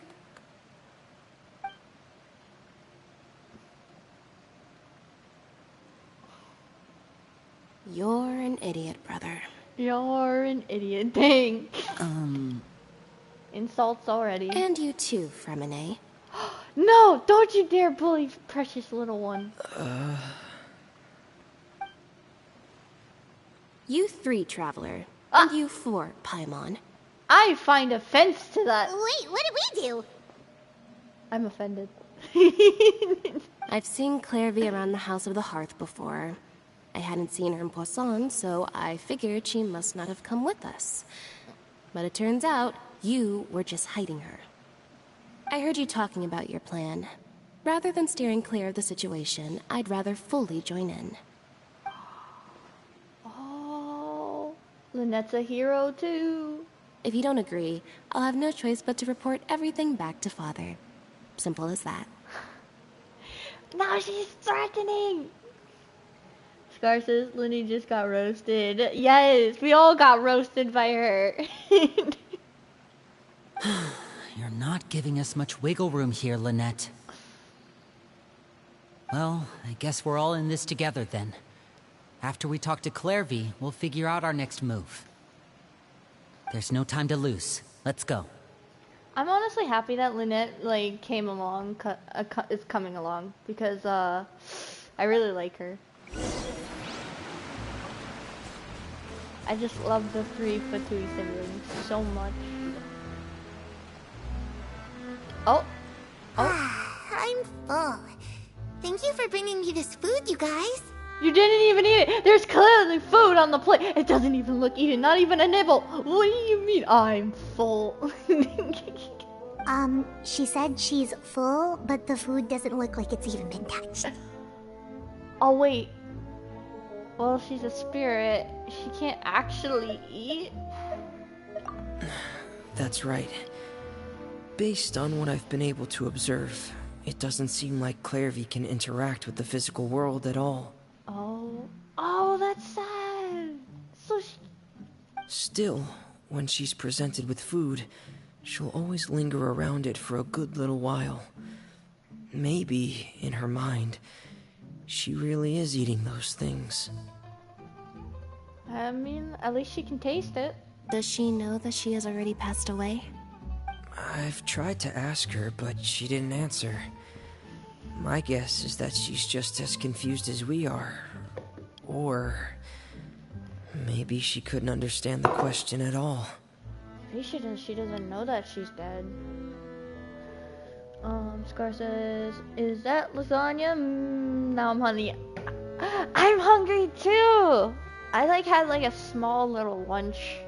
You're an idiot, brother. You're an idiot. Dang. Insults already. And you too, Fremine. No, don't you dare bully precious little one. You 3, Traveler. And you 4, Paimon. I find offense to that. Wait, what did we do? I'm offended. I've seen Clairvy around the House of the Hearth before. I hadn't seen her in Poisson, so I figured she must not have come with us. But it turns out, you were just hiding her. I heard you talking about your plan. Rather than steering clear of the situation, I'd rather fully join in. Oh, Lynette's a hero too. If you don't agree, I'll have no choice but to report everything back to Father. Simple as that. Now she's threatening. Scar says Linny just got roasted. Yes, we all got roasted by her. You're not giving us much wiggle room here, Lynette. Well, I guess we're all in this together then. After we talk to Clairvy, we'll figure out our next move. There's no time to lose. Let's go. I'm honestly happy that Lynette like came along, is coming along because I really like her. I just love the 3 Fatui siblings so much. Oh. I'm full. Thank you for bringing me this food, you guys. You didn't even eat it. There's clearly food on the plate. It doesn't even look eaten. Not even a nibble. What do you mean I'm full? She said she's full, but the food doesn't look like it's even been touched. Oh, wait. Well, she's a spirit. She can't actually eat? That's right. Based on what I've been able to observe, it doesn't seem like Clairvy can interact with the physical world at all. Oh, that's sad. So Still, when she's presented with food, she'll always linger around it for a good little while. Maybe, in her mind, she really is eating those things. I mean, at least she can taste it. Does she know that she has already passed away? I've tried to ask her, but she didn't answer. My guess is that she's just as confused as we are. Or maybe she couldn't understand the question at all. Maybe she doesn't know that she's dead. Scar says, is that lasagna? Now I'm hungry. I'm hungry too! I had a small little lunch.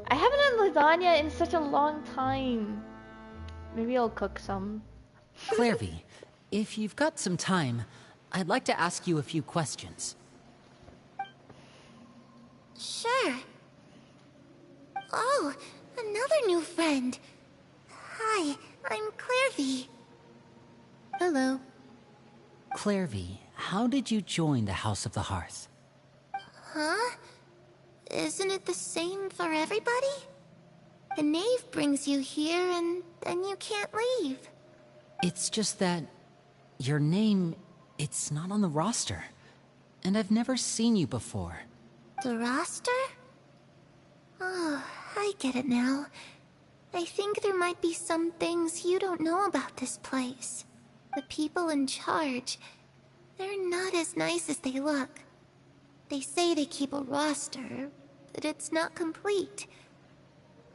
I haven't had lasagna in such a long time. Maybe I'll cook some. Clairvy, if you've got some time, I'd like to ask you a few questions. Sure. Oh, another new friend. Hi, I'm Clairvy. Hello. Clairvy, how did you join the House of the Hearth? Huh? Isn't it the same for everybody? The knave brings you here and then you can't leave. It's just that your name, it's not on the roster. And I've never seen you before. The roster? Oh, I get it now. I think there might be some things you don't know about this place. The people in charge, they're not as nice as they look. They say they keep a roster, but it's not complete.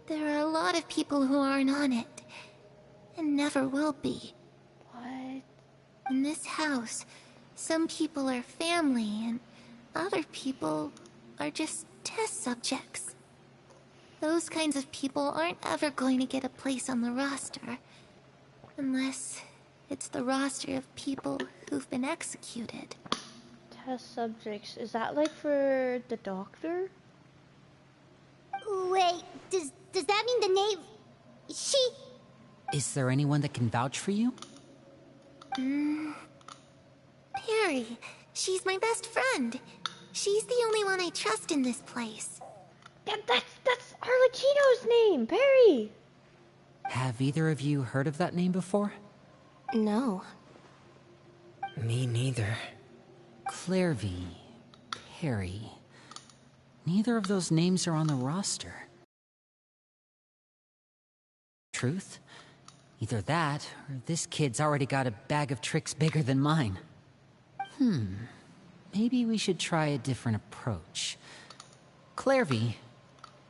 There are a lot of people who aren't on it, and never will be. What? In this house, some people are family, and other people are just test subjects. Those kinds of people aren't ever going to get a place on the roster, unless it's the roster of people who've been executed. Test subjects. Is that like for the doctor? Wait, does that mean the knave... She... Is there anyone that can vouch for you? Perry. She's my best friend. She's the only one I trust in this place. That's Arlecchino's name, Perry! Have either of you heard of that name before? No. Me neither. Clairvy, Perry. Neither of those names are on the roster. Truth? Either that, or this kid's already got a bag of tricks bigger than mine. Maybe we should try a different approach. Clairvy,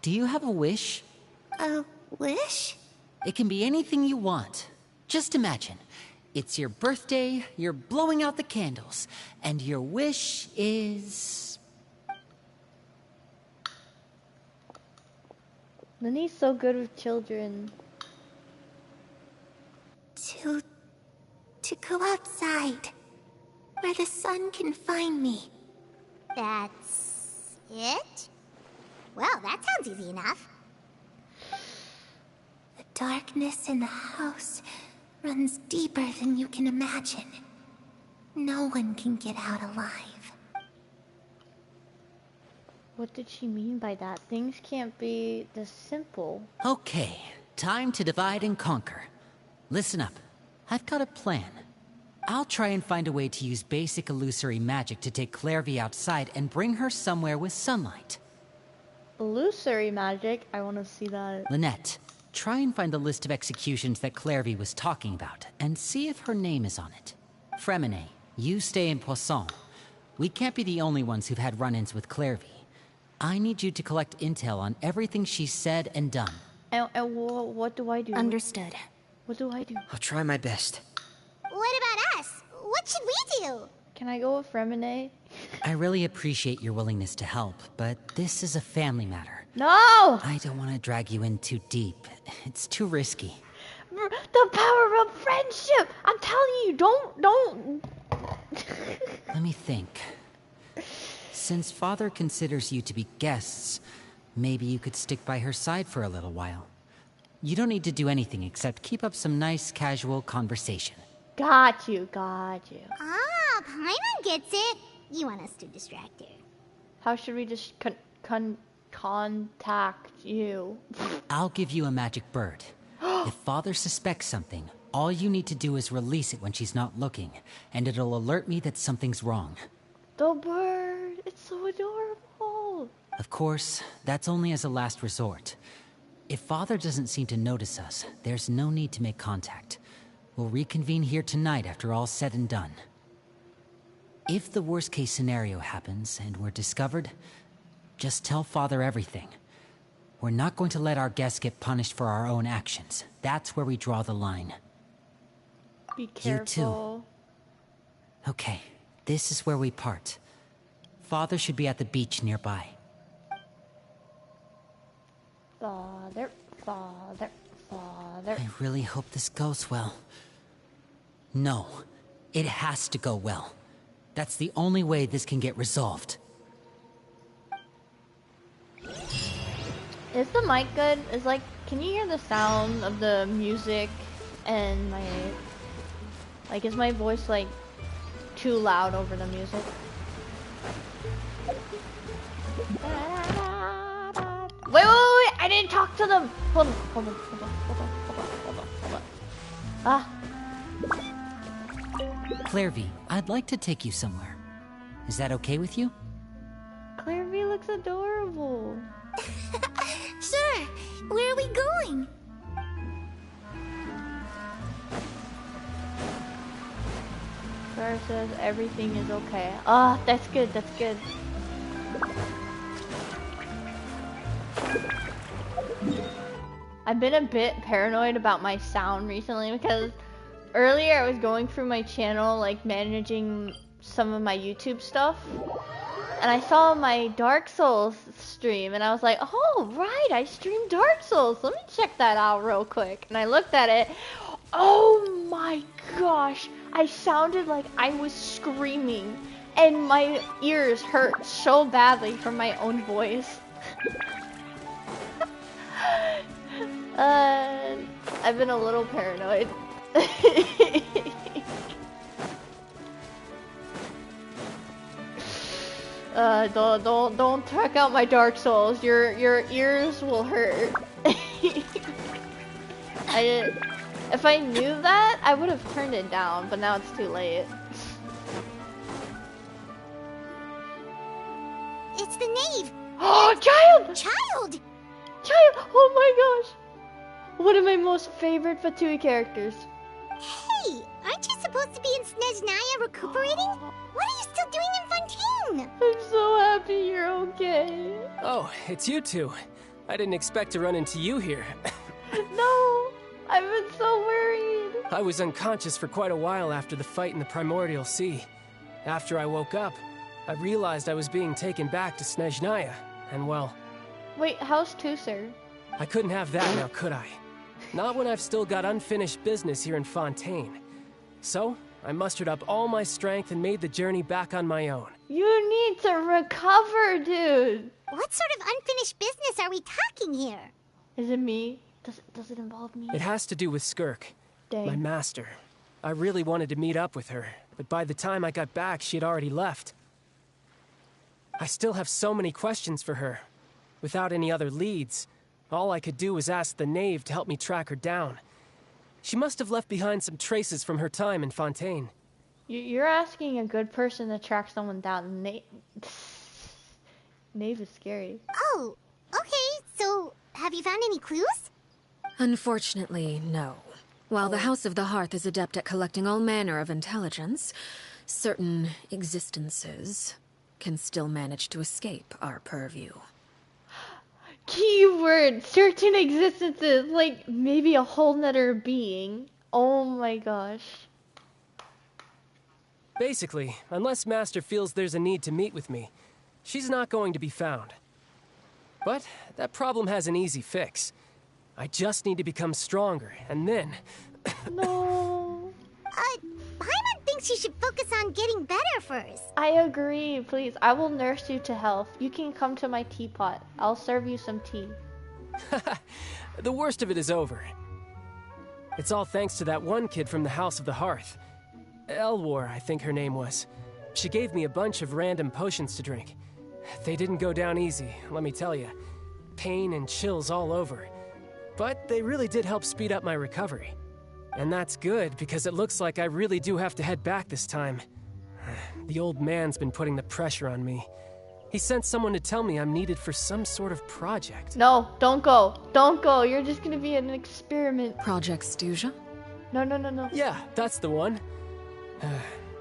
do you have a wish? A wish? It can be anything you want. Just imagine. It's your birthday, you're blowing out the candles, and your wish is... Linny's so good with children. To go outside, where the sun can find me. That's... it? Well, that sounds easy enough. The darkness in the house runs deeper than you can imagine. No one can get out alive. What did she mean by that? Things can't be this simple. Okay, time to divide and conquer. Listen up. I've got a plan. I'll try and find a way to use basic illusory magic to take Clairvy outside and bring her somewhere with sunlight. Illusory magic? I want to see that. Lynette, try and find the list of executions that Clairvy was talking about, and see if her name is on it. Fremine, you stay in Poisson. We can't be the only ones who've had run-ins with Clairvy. I need you to collect intel on everything she's said and done. And what do I do? Understood. What do I do? I'll try my best. What about us? What should we do? Can I go with Fremine? I really appreciate your willingness to help, but this is a family matter. No! I don't want to drag you in too deep. It's too risky. The power of friendship! I'm telling you, don't... Let me think. Since Father considers you to be guests, maybe you could stick by her side for a little while. You don't need to do anything except keep up some nice, casual conversation. Got you. Ah, Paimon gets it. You want us to distract her. How should we just contact you? I'll give you a magic bird. If Father suspects something, all you need to do is release it when she's not looking, and it'll alert me that something's wrong. The bird! It's so adorable! Of course, that's only as a last resort. If Father doesn't seem to notice us, there's no need to make contact. We'll reconvene here tonight after all's said and done. If the worst-case scenario happens and we're discovered, just tell Father everything. We're not going to let our guests get punished for our own actions. That's where we draw the line. Be careful. You too. Okay, this is where we part. Father should be at the beach nearby. Father. I really hope this goes well. No, it has to go well. That's the only way this can get resolved. Is the mic good? Can you hear the sound of the music and is my voice too loud over the music? Wait, I didn't talk to them! Hold on. Ah. Clairvy, I'd like to take you somewhere. Is that okay with you? Clairvy looks adorable. Sure. Where are we going? Sarah says everything is okay. Ah, that's good. I've been a bit paranoid about my sound recently because earlier I was going through my channel, managing some of my YouTube stuff, and I saw my Dark Souls stream, and I was like, oh, right, I stream Dark Souls. Let me check that out real quick. And I looked at it. Oh my gosh, I sounded like I was screaming, and my ears hurt so badly from my own voice. I've been a little paranoid. Don't check out my Dark Souls. Your ears will hurt. If I knew that, I would have turned it down, but now it's too late. It's the knave. Oh, child! Child! Oh my gosh! One of my most favorite Fatui characters. Hey, aren't you supposed to be in Snezhnaya recuperating? What are you still doing in Fontaine? I'm so happy you're okay. Oh, it's you two. I didn't expect to run into you here. No, I've been so worried. I was unconscious for quite a while after the fight in the Primordial Sea. After I woke up, I realized I was being taken back to Snezhnaya, and well... Wait, how's Tusser? I couldn't have that now, could I? Not when I've still got unfinished business here in Fontaine. So, I mustered up all my strength and made the journey back on my own. You need to recover, dude! What sort of unfinished business are we talking here? Is it me? Does it involve me? It has to do with Skirk. Dang. My master. I really wanted to meet up with her, but by the time I got back, she had already left. I still have so many questions for her. Without any other leads, all I could do was ask the knave to help me track her down. She must have left behind some traces from her time in Fontaine. You're asking a good person to track someone down. Knave is scary. Oh, okay, so have you found any clues? Unfortunately, no. While the House of the Hearth is adept at collecting all manner of intelligence, certain existences can still manage to escape our purview. Keyword, certain existences, like maybe a whole nother being. Oh my gosh. Basically, unless Master feels there's a need to meet with me, she's not going to be found. But that problem has an easy fix. I just need to become stronger, and then... No. Paimon thinks you should focus on getting better first. I agree, please. I will nurse you to health. You can come to my teapot. I'll serve you some tea. The worst of it is over. It's all thanks to that one kid from the House of the Hearth. Elwar, I think her name was. She gave me a bunch of random potions to drink. They didn't go down easy, let me tell you. Pain and chills all over. But they really did help speed up my recovery. And that's good, because it looks like I really do have to head back this time. The old man's been putting the pressure on me. He sent someone to tell me I'm needed for some sort of project. No, don't go. Don't go. You're just gonna be an experiment. Project Stuja? No. Yeah, that's the one.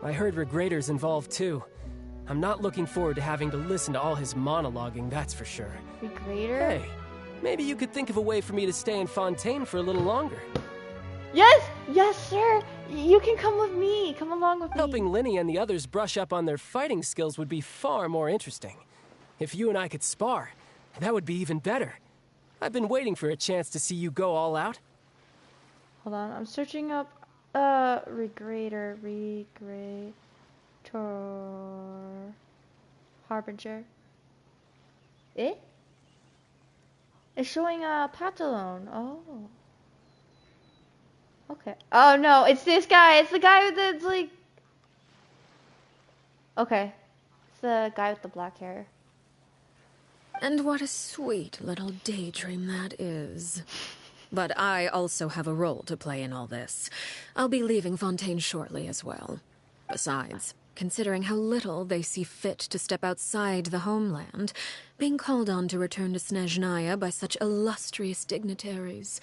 I heard Regrader's involved too. I'm not looking forward to having to listen to all his monologuing, that's for sure. Regrader? Hey, maybe you could think of a way for me to stay in Fontaine for a little longer. Yes, sir. You can come with me. Come along with me. Helping Linny and the others brush up on their fighting skills would be far more interesting. If you and I could spar, that would be even better. I've been waiting for a chance to see you go all out. Hold on, I'm searching up Regrader, Harbinger. It's showing a Patalon. Oh. Okay. Oh no, it's this guy. It's the guy that's like... Okay. It's the guy with the black hair. And what a sweet little daydream that is. But I also have a role to play in all this. I'll be leaving Fontaine shortly as well. Besides, considering how little they see fit to step outside the homeland, being called on to return to Snezhnaya by such illustrious dignitaries...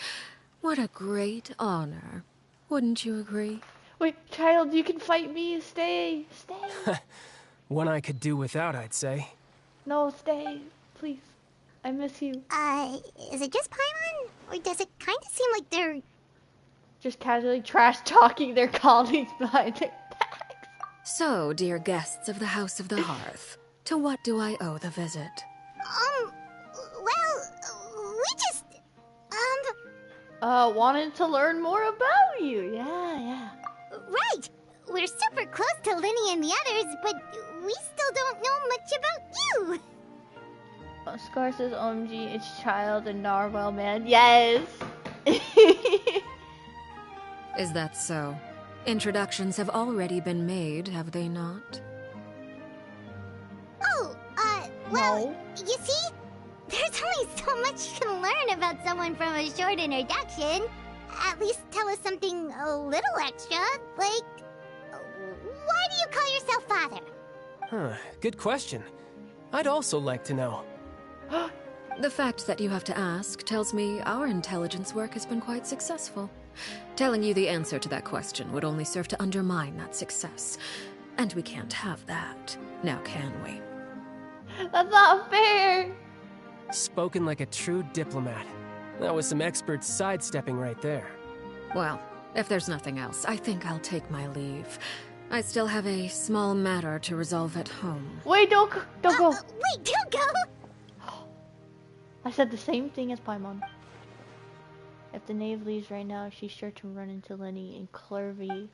What a great honor. Wouldn't you agree? Wait, child, you can fight me. Stay. One I could do without, I'd say. No, stay. Please. I miss you. Is it just Paimon? Or does it kind of seem like they're... just casually trash-talking their colleagues behind their backs? So, dear guests of the House of the Hearth, to what do I owe the visit? Well, we just... wanted to learn more about you. Yeah. Right! We're super close to Linny and the others, but we still don't know much about you! Scar says, OMG, it's Child and Narwhal, man. Yes! Is that so? Introductions have already been made, have they not? Oh, well, you see? There's only so much you can learn about someone from a short introduction. At least tell us something a little extra, like... Why do you call yourself father? Good question. I'd also like to know. The fact that you have to ask tells me our intelligence work has been quite successful. Telling you the answer to that question would only serve to undermine that success. And we can't have that, now can we? That's not fair! Spoken like a true diplomat. That was some expert sidestepping right there. Well, if there's nothing else, I think I'll take my leave. I still have a small matter to resolve at home. Wait, don't go! Wait, don't go! I said the same thing as Paimon. If the knave leaves right now, she's sure to run into Linny and Clervy.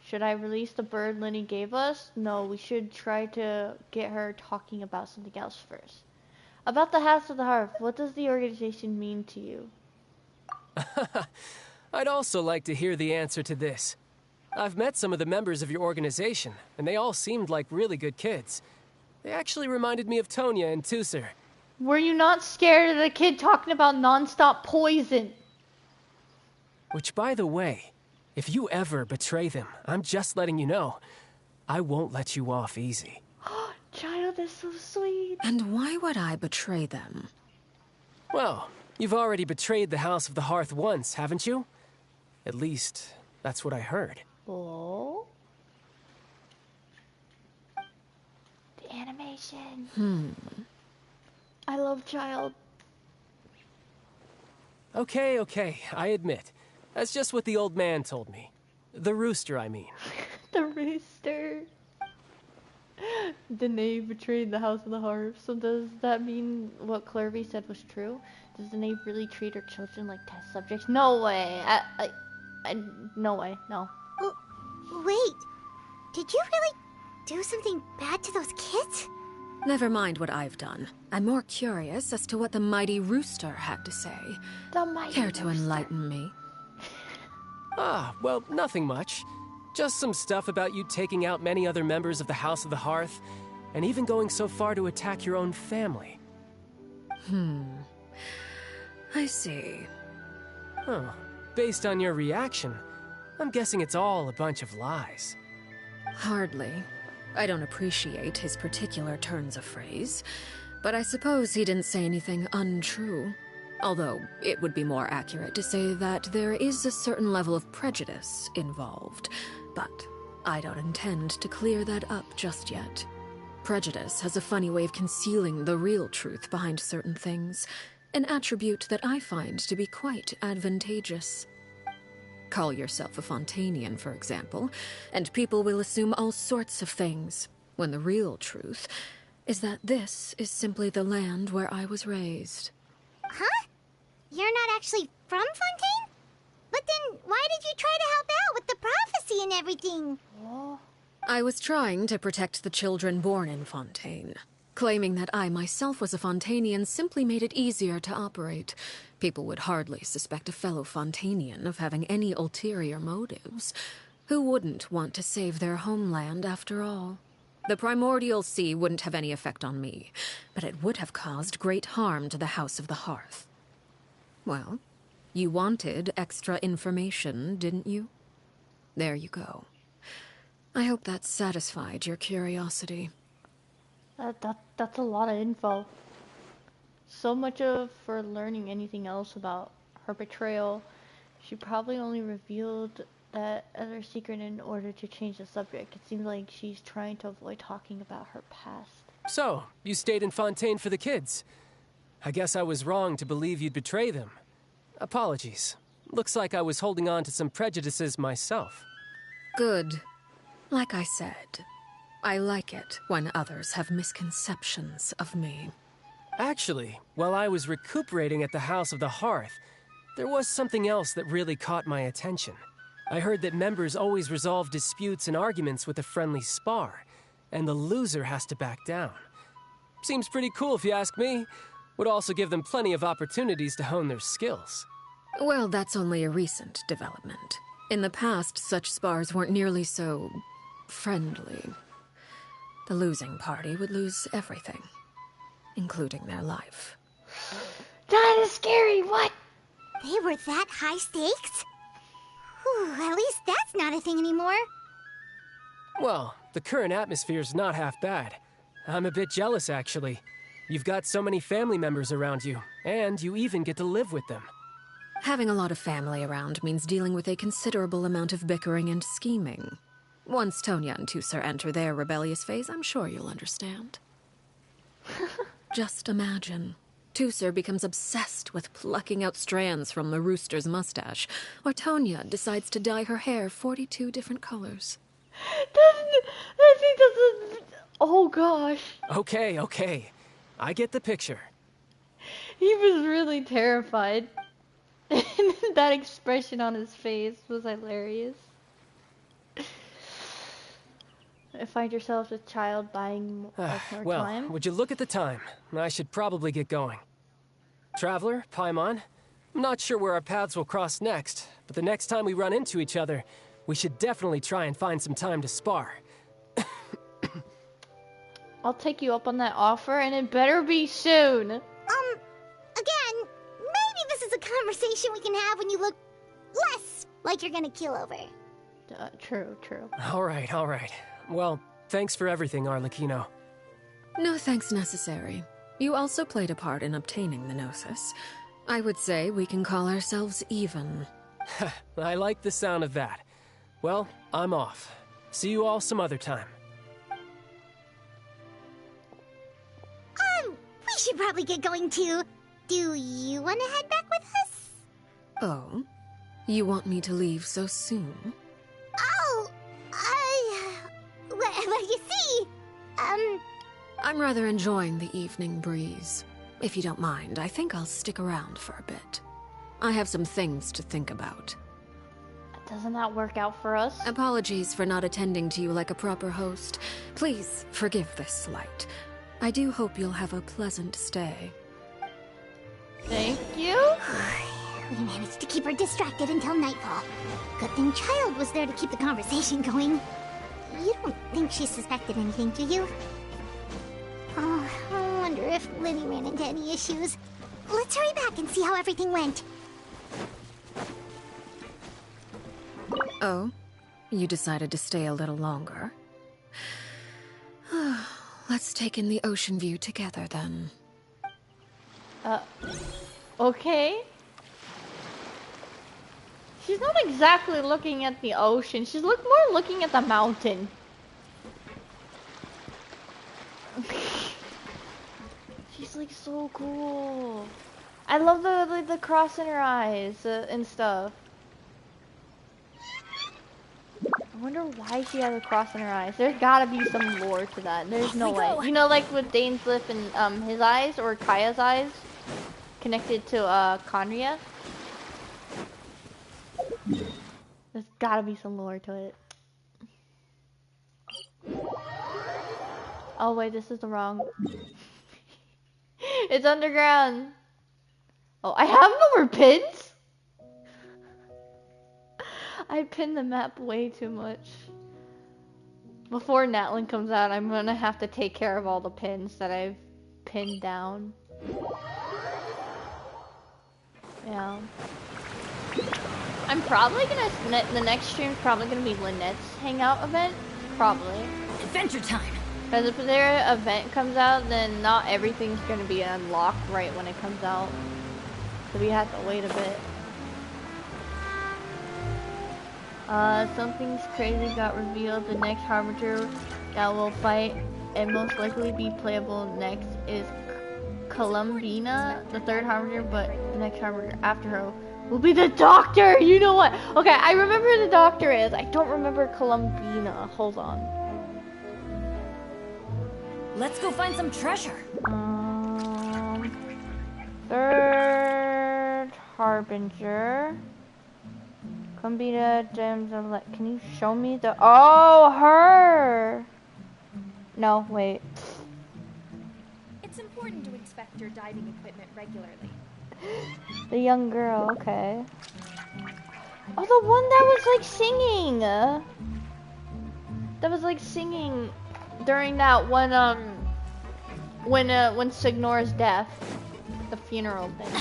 Should I release the bird Linny gave us? No, we should try to get her talking about something else first. About the House of the Hearth, what does the organization mean to you? I'd also like to hear the answer to this. I've met some of the members of your organization, and they all seemed like really good kids. They actually reminded me of Tonya and Tusser. Were you not scared of the kid talking about non-stop poison? Which, by the way, if you ever betray them, I'm just letting you know, I won't let you off easy. Child is so sweet. And why would I betray them? Well, you've already betrayed the House of the Hearth once, haven't you? At least, that's what I heard. Oh. The animation. I love Child. Okay, I admit. That's just what the old man told me. The rooster, I mean. The rooster. Danae betrayed the House of the Hearth. So does that mean what Clervy said was true? Does Danae really treat her children like test subjects? No way. No way. No. Wait. Did you really do something bad to those kids? Never mind what I've done. I'm more curious as to what the mighty rooster had to say. The mighty Care to enlighten me? Well, nothing much. Just some stuff about you taking out many other members of the House of the Hearth, and even going so far to attack your own family. I see. Oh, based on your reaction, I'm guessing it's all a bunch of lies. Hardly. I don't appreciate his particular turns of phrase, but I suppose he didn't say anything untrue. Although, it would be more accurate to say that there is a certain level of prejudice involved. But I don't intend to clear that up just yet. Prejudice has a funny way of concealing the real truth behind certain things, an attribute that I find to be quite advantageous. Call yourself a Fontainian, for example, and people will assume all sorts of things, when the real truth is that this is simply the land where I was raised. Huh? You're not actually from Fontaine? But then why did you try to help out with the prophecy and everything? I was trying to protect the children born in Fontaine. Claiming that I myself was a Fontainian simply made it easier to operate. People would hardly suspect a fellow Fontainian of having any ulterior motives. Who wouldn't want to save their homeland after all? The primordial sea wouldn't have any effect on me, but it would have caused great harm to the House of the Hearth. Well, you wanted extra information, didn't you? There you go. I hope that satisfied your curiosity. That's a lot of info. So much for learning anything else about her betrayal. She probably only revealed that other secret in order to change the subject. It seems like she's trying to avoid talking about her past. So, you stayed in Fontaine for the kids. I guess I was wrong to believe you'd betray them. Apologies. Looks like I was holding on to some prejudices myself. Good. Like I said, I like it when others have misconceptions of me. Actually, while I was recuperating at the House of the Hearth, there was something else that really caught my attention. I heard that members always resolve disputes and arguments with a friendly spar, and the loser has to back down. Seems pretty cool if you ask me. Would also give them plenty of opportunities to hone their skills. Well, that's only a recent development. In the past, such spars weren't nearly so friendly. The losing party would lose everything, including their life. That is scary, what? They were that high stakes? Whew, at least that's not a thing anymore. Well, the current atmosphere's not half bad. I'm a bit jealous, actually. You've got so many family members around you, and you even get to live with them. Having a lot of family around means dealing with a considerable amount of bickering and scheming. Once Tonya and Tusser enter their rebellious phase, I'm sure you'll understand. Just imagine. Tusser becomes obsessed with plucking out strands from the rooster's mustache, or Tonya decides to dye her hair 42 different colors. Oh gosh. Okay. I get the picture. He was really terrified. That expression on his face was hilarious. Find yourself a child buying more well, time. Would you look at the time? I should probably get going. Traveler, Paimon, I'm not sure where our paths will cross next, but the next time we run into each other, we should definitely try and find some time to spar. I'll take you up on that offer, and it better be soon. Again, maybe this is a conversation we can have when you look less like you're gonna keel over. True. All right. Well, thanks for everything, Arlecchino. No thanks necessary. You also played a part in obtaining the Gnosis. I would say we can call ourselves even. I like the sound of that. Well, I'm off. See you all some other time. We should probably get going too. Do you want to head back with us? Oh? You want me to leave so soon? Oh, well, you see, I'm rather enjoying the evening breeze. If you don't mind, I think I'll stick around for a bit. I have some things to think about. Doesn't that work out for us? Apologies for not attending to you like a proper host. Please forgive this slight. I do hope you'll have a pleasant stay. Thank you. We managed to keep her distracted until nightfall. Good thing Child was there to keep the conversation going. You don't think she suspected anything, do you? Oh, I wonder if Liddy ran into any issues. Let's hurry back and see how everything went. Oh? You decided to stay a little longer? Let's take in the ocean view together, then. Okay. She's not exactly looking at the ocean. She's more looking at the mountain. She's like so cool. I love the cross in her eyes and stuff. I wonder why she has a cross in her eyes. There's gotta be some lore to that. There's no way. You know, like with Dane's lip and his eyes, or Kaya's eyes, connected to Conria. There's gotta be some lore to it. Oh wait, this is the wrong. It's underground. Oh, I have no more pins? I pinned the map way too much. Before Natlin comes out, I'm gonna have to take care of all the pins that I've pinned down. Yeah. I'm probably gonna, the next stream's probably gonna be Lynette's hangout event. Probably. Adventure time! Because if their event comes out, then not everything's gonna be unlocked right when it comes out. So we have to wait a bit. Something's crazy got revealed. The next Harbinger that will fight and most likely be playable next is Columbina, the third Harbinger, but the next Harbinger after her will be the Doctor! You know what? Okay, I remember who the Doctor is. I don't remember Columbina. Hold on. Let's go find some treasure. Third Harbinger. Columbina gems of like. Can you show me the? Oh, her. No, wait. It's important to inspect your diving equipment regularly. The young girl. Okay. Oh, the one that was like singing. That was like singing during that one when Signor's death, the funeral thing.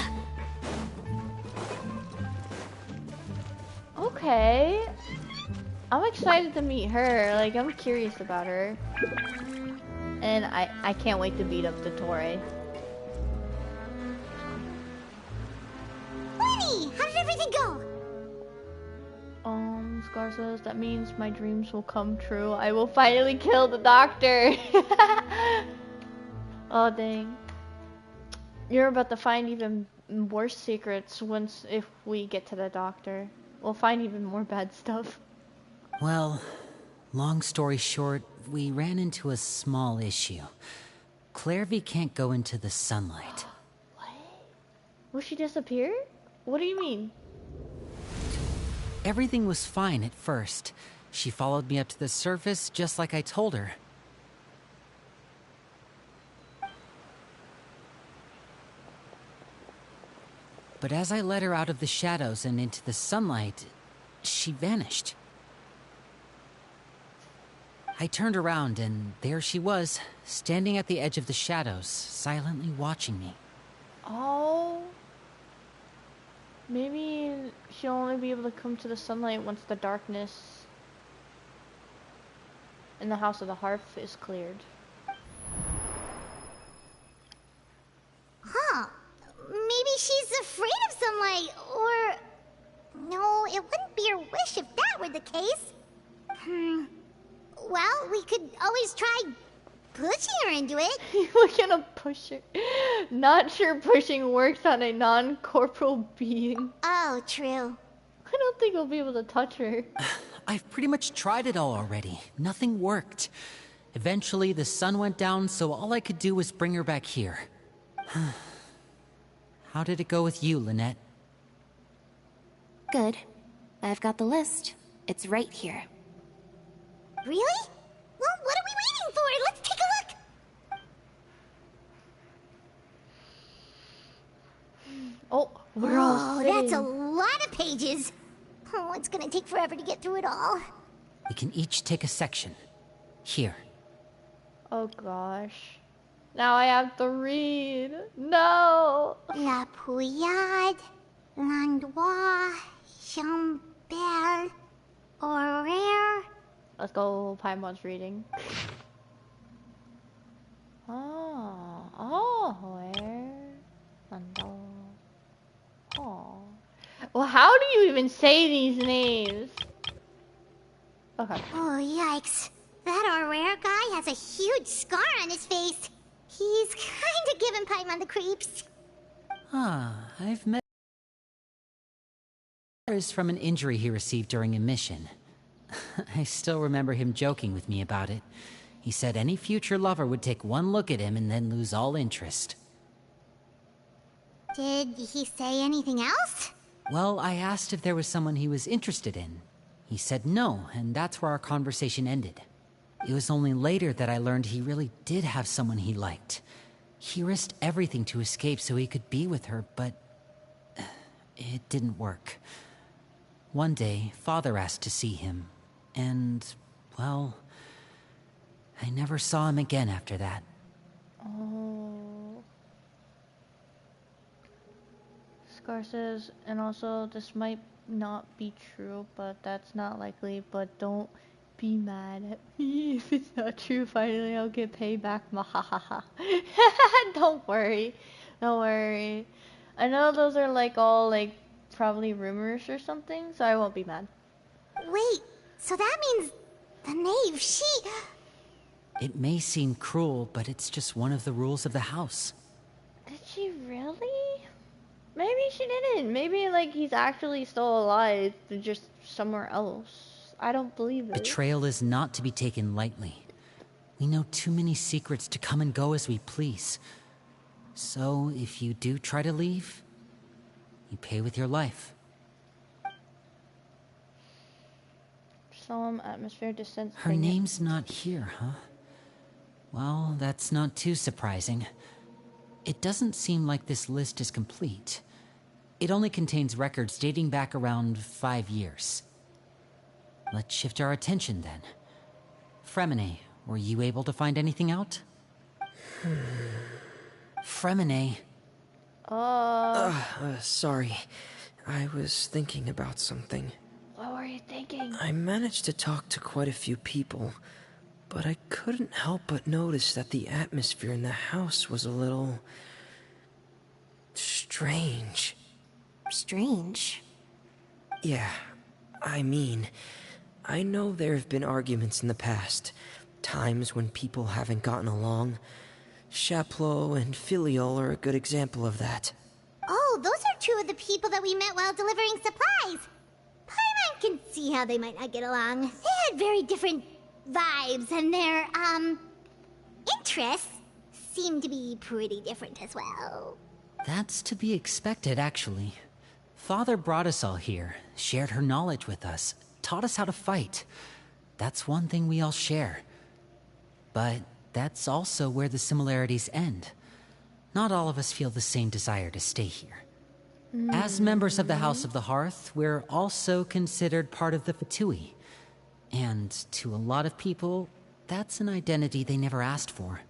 Okay. I'm excited to meet her. Like, I'm curious about her. And I can't wait to beat up the Torre. Lenny, how did everything go? Scar says, that means my dreams will come true. I will finally kill the Doctor. Oh, dang. You're about to find even worse secrets if we get to the Doctor. We'll find even more bad stuff. Well, long story short, we ran into a small issue. Clairvy can't go into the sunlight. What? Will she disappear? What do you mean? Everything was fine at first. She followed me up to the surface just like I told her. but as I led her out of the shadows and into the sunlight, she vanished. I turned around, and there she was, standing at the edge of the shadows, silently watching me. Oh. Maybe she'll only be able to come to the sunlight once the darkness in the House of the Hearth is cleared. Huh. Maybe she's afraid of sunlight, or... No, it wouldn't be her wish if that were the case. Well, we could always try pushing her into it. We're gonna push her. Not sure pushing works on a non-corporal being. Oh, true. I don't think we'll be able to touch her. I've pretty much tried it all already. Nothing worked. Eventually, the sun went down, so all I could do was bring her back here. How did it go with you, Lynette? Good. I've got the list. It's right here. Really? Well, what are we waiting for? Let's take a look. Oh, we're all sitting. That's a lot of pages. Oh, it's gonna take forever to get through it all. We can each take a section. Here. Oh gosh. Now I have to read. No. La Pouillade, L'Endroit, Chambel, Horaire. Let's go Paimon's reading. Oh, where? Oh. Well, how do you even say these names? Okay. Oh, yikes. That Horaire guy has a huge scar on his face. He's kinda giving Paimon the creeps. I've met from an injury he received during a mission. I still remember him joking with me about it. He said any future lover would take one look at him and then lose all interest. Did he say anything else? Well, I asked if there was someone he was interested in. He said no, and that's where our conversation ended. It was only later that I learned he really did have someone he liked. He risked everything to escape so he could be with her, but it didn't work. One day, Father asked to see him, and, well, I never saw him again after that. Oh. Scar says, and also this might not be true, but that's not likely, but don't be mad at me if it's not true. Finally, I'll get paid back. Mahahaha. Don't worry. Don't worry. I know those are like all like probably rumors or something, so I won't be mad. Wait, so that means the knave, she... It may seem cruel, but it's just one of the rules of the house. Did she really? Maybe she didn't. Maybe like he's actually still alive, just somewhere else. I don't believe it. Betrayal is not to be taken lightly. We know too many secrets to come and go as we please. So if you do try to leave, you pay with your life. Solemn atmosphere descends. Her name's not here, huh? Well, that's not too surprising. It doesn't seem like this list is complete. It only contains records dating back around 5 years. Let's shift our attention then. Fremine, were you able to find anything out? Fremine. Sorry. I was thinking about something. What were you thinking? I managed to talk to quite a few people, but I couldn't help but notice that the atmosphere in the house was a little... strange. Strange? Yeah, I mean, I know there have been arguments in the past, times when people haven't gotten along. Chaplot and Filiol are a good example of that. Oh, those are two of the people that we met while delivering supplies. Paimon can see how they might not get along. They had very different vibes, and their, interests seem to be pretty different as well. That's to be expected, actually. Father brought us all here, shared her knowledge with us, taught us how to fight. That's one thing we all share. But that's also where the similarities end. Not all of us feel the same desire to stay here. As members of the House of the Hearth, we're also considered part of the Fatui. And to a lot of people, that's an identity they never asked for.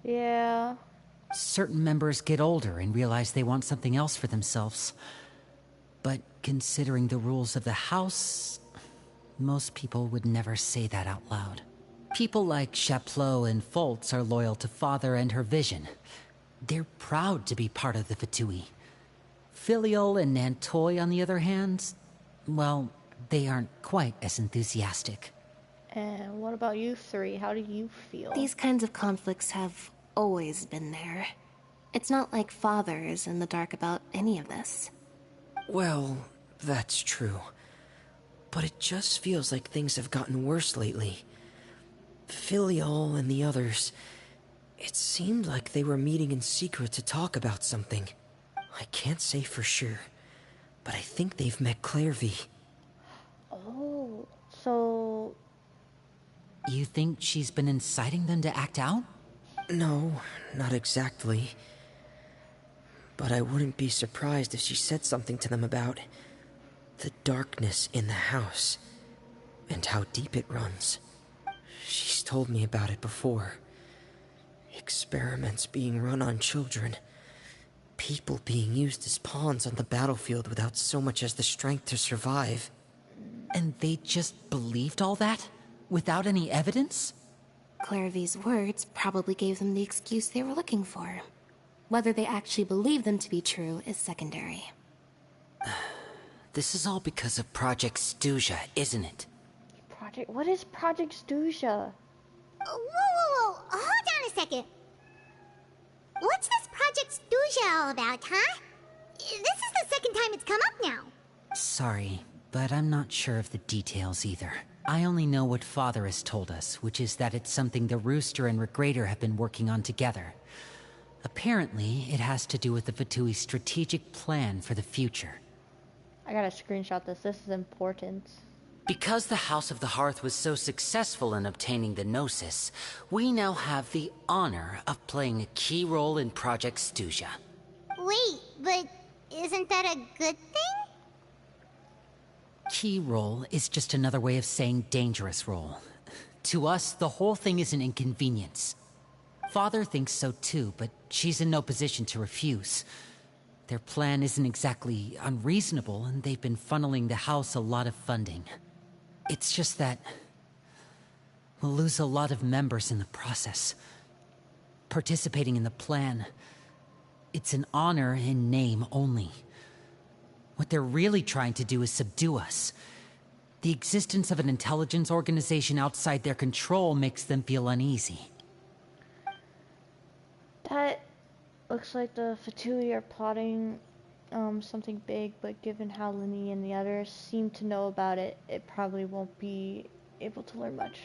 Yeah. Certain members get older and realize they want something else for themselves. But considering the rules of the House, most people would never say that out loud. People like Chaplot and Foltz are loyal to Father and her vision. They're proud to be part of the Fatui. Filial and Nantoy, on the other hand, well, they aren't quite as enthusiastic. And what about you three? How do you feel? These kinds of conflicts have always been there. It's not like Father is in the dark about any of this. Well, that's true. But it just feels like things have gotten worse lately. Filial and the others, it seemed like they were meeting in secret to talk about something. I can't say for sure, but I think they've met Clairvy. Oh, so... You think she's been inciting them to act out? No, not exactly. But I wouldn't be surprised if she said something to them about the darkness in the house and how deep it runs. She's told me about it before. Experiments being run on children. People being used as pawns on the battlefield without so much as the strength to survive. And they just believed all that? Without any evidence? Clairvy's words probably gave them the excuse they were looking for. Whether they actually believe them to be true is secondary. This is all because of Project Stuja, isn't it? What is Project Stuja? Whoa. Hold on a second. What's this Project Stuja all about, huh? This is the second time it's come up now. Sorry, but I'm not sure of the details either. I only know what Father has told us, which is that it's something the Rooster and Regrator have been working on together. Apparently, it has to do with the Fatui's strategic plan for the future. I gotta screenshot this. This is important. Because the House of the Hearth was so successful in obtaining the Gnosis, we now have the honor of playing a key role in Project Stuja. Wait, but isn't that a good thing? Key role is just another way of saying dangerous role. To us, the whole thing is an inconvenience. Father thinks so too, but she's in no position to refuse. Their plan isn't exactly unreasonable, and they've been funneling the house a lot of funding. It's just that we'll lose a lot of members in the process. Participating in the plan, it's an honor in name only. What they're really trying to do is subdue us. The existence of an intelligence organization outside their control makes them feel uneasy. That looks like the Fatui are plotting something big, but given how Linny and the others seem to know about it, it probably won't be able to learn much.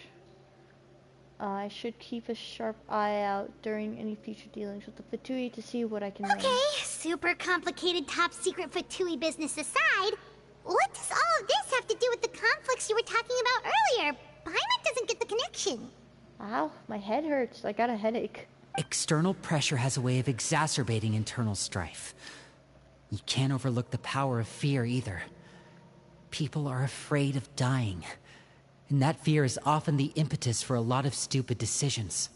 I should keep a sharp eye out during any future dealings with the Fatui to see what I can learn. Okay, super complicated top secret Fatui business aside, what does all of this have to do with the conflicts you were talking about earlier? Paimon doesn't get the connection. Ow, my head hurts. I got a headache. External pressure has a way of exacerbating internal strife. You can't overlook the power of fear either. People are afraid of dying, and that fear is often the impetus for a lot of stupid decisions.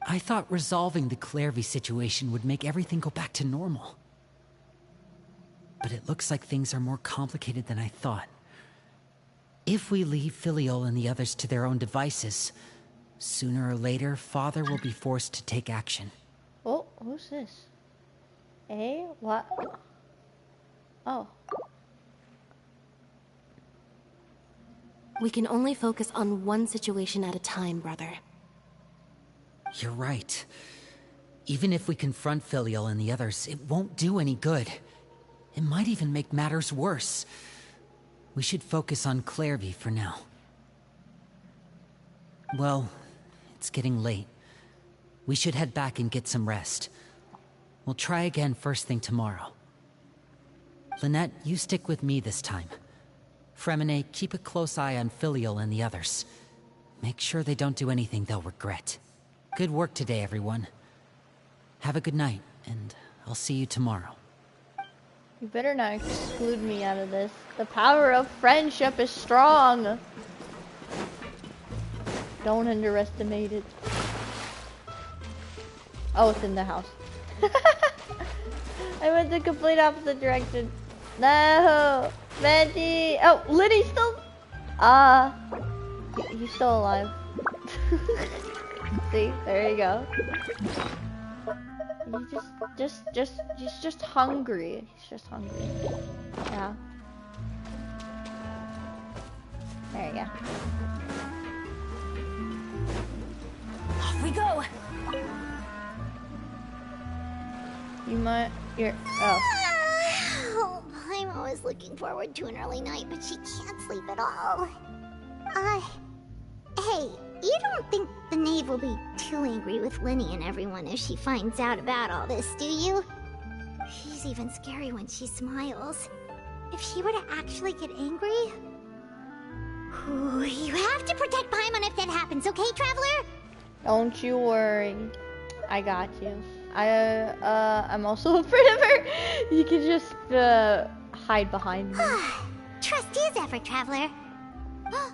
I thought resolving the Clairvy situation would make everything go back to normal. But it looks like things are more complicated than I thought. If we leave Filial and the others to their own devices, sooner or later, Father will be forced to take action. Oh, who's this? What? Oh. We can only focus on one situation at a time, brother. You're right. Even if we confront Filial and the others, it won't do any good. It might even make matters worse. We should focus on Clairvy for now. Well, it's getting late. We should head back and get some rest. We'll try again first thing tomorrow. Lynette, you stick with me this time. Fremine, keep a close eye on Filial and the others. Make sure they don't do anything they'll regret. Good work today, everyone. Have a good night, and I'll see you tomorrow. You better not exclude me out of this. The power of friendship is strong. Don't underestimate it. Oh, it's in the house. I went the complete opposite direction. No! Benji! Oh, Liddy's still... he's still alive. See? There you go. He's just hungry. He's just hungry. Yeah. There you go. Off we go! You're... Oh, I'm always looking forward to an early night, but she can't sleep at all. Hey, you don't think the knave will be too angry with Linny and everyone if she finds out about all this, do you? She's even scary when she smiles. If she were to actually get angry... Ooh, you have to protect Paimon if that happens, okay, Traveler? Don't you worry. I got you. I'm also afraid of her. You can just, hide behind me. Trust is ever, Traveler. Look!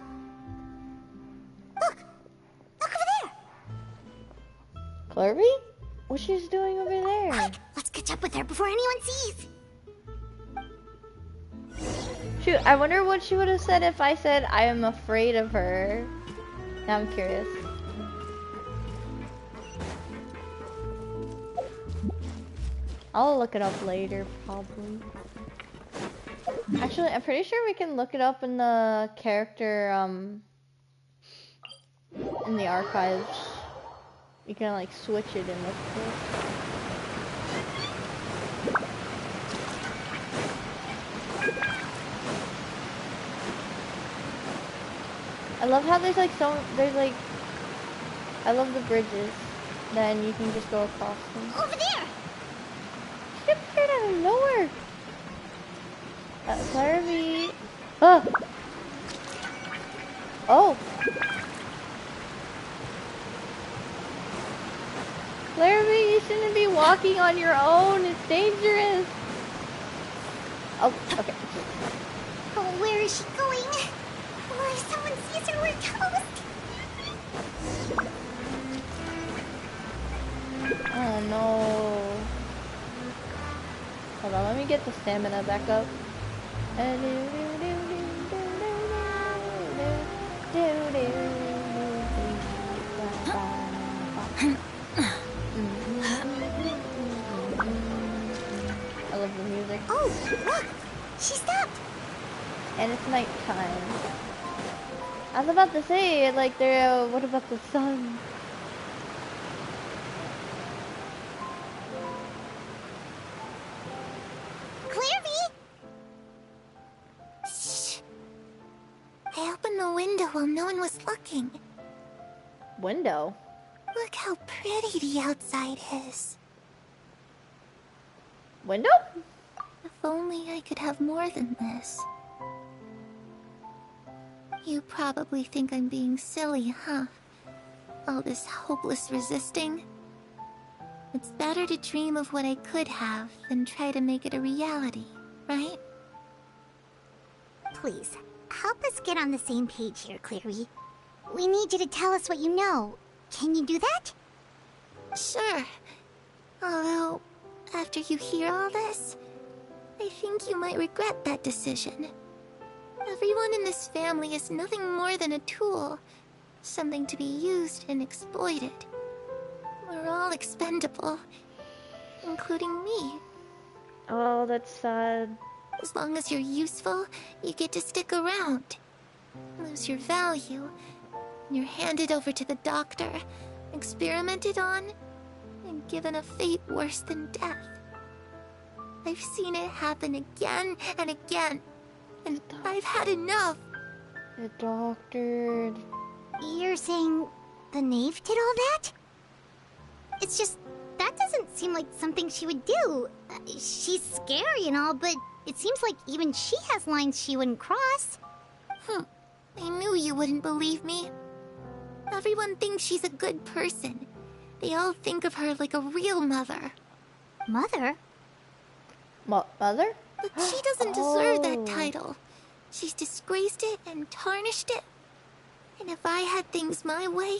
Look over there! Clarby? What she's doing over there? Quick, let's catch up with her before anyone sees. Shoot, I wonder what she would have said if I said I am afraid of her. Now I'm curious. I'll look it up later, probably. Actually, I'm pretty sure we can look it up in the character, in the archives. You can, like, switch it and look for it. I love how there's, like, I love the bridges. Then you can just go across them. Over there! She appeared out of nowhere! Clarby! Oh! Oh! Clarby, you shouldn't be walking on your own. It's dangerous. Oh, okay. Oh, where is she going? Oh, if someone sees her, we're toast. Oh no. Hold on, let me get the stamina back up. I love the music. Oh, look! She stopped! And it's nighttime. I was about to say, like, what about the sun? Clarby! Shh. I opened the window while no one was looking. Window? Look how pretty the outside is. Window? If only I could have more than this. You probably think I'm being silly, huh? All this hopeless resisting. It's better to dream of what I could have than try to make it a reality, right? Please, help us get on the same page here, Clary. We need you to tell us what you know. Can you do that? Sure. Although, after you hear all this, I think you might regret that decision. Everyone in this family is nothing more than a tool. Something to be used and exploited. We're all expendable. Including me. Oh, that's sad. As long as you're useful, you get to stick around. Lose your value. You're handed over to the doctor, experimented on, and given a fate worse than death. I've seen it happen again and again, and I've had enough. The doctor... You're saying the knave did all that? It's just, that doesn't seem like something she would do. She's scary and all, but it seems like even she has lines she wouldn't cross. I knew you wouldn't believe me. Everyone thinks she's a good person. They all think of her like a real mother. Mother? Mother? But she doesn't deserve that title. She's disgraced it and tarnished it. And if I had things my way,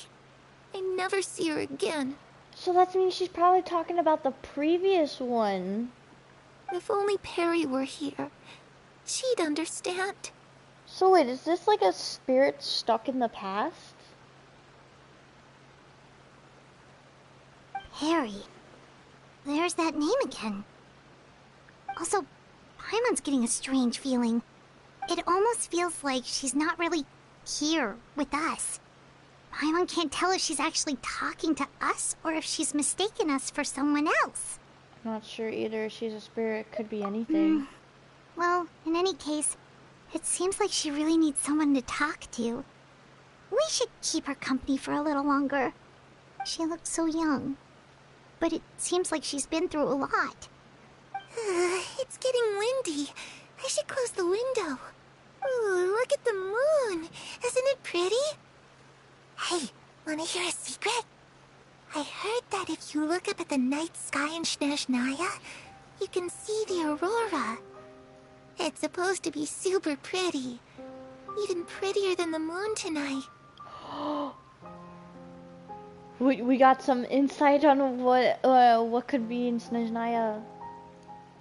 I'd never see her again. So that means she's probably talking about the previous one. If only Perry were here, she'd understand. So wait, is this like a spirit stuck in the past? Perry. There's that name again. Also, Paimon's getting a strange feeling. It almost feels like she's not really here with us. Paimon can't tell if she's actually talking to us or if she's mistaken us for someone else. I'm not sure either. She's a spirit. Could be anything. Well, in any case, it seems like she really needs someone to talk to. We should keep her company for a little longer. She looks so young. But it seems like she's been through a lot. It's getting windy. I should close the window. Ooh, look at the moon. Isn't it pretty? Hey, wanna hear a secret? I heard that if you look up at the night sky in Snezhnaya, you can see the aurora. It's supposed to be super pretty. Even prettier than the moon tonight. We got some insight on what could be in Snezhnaya.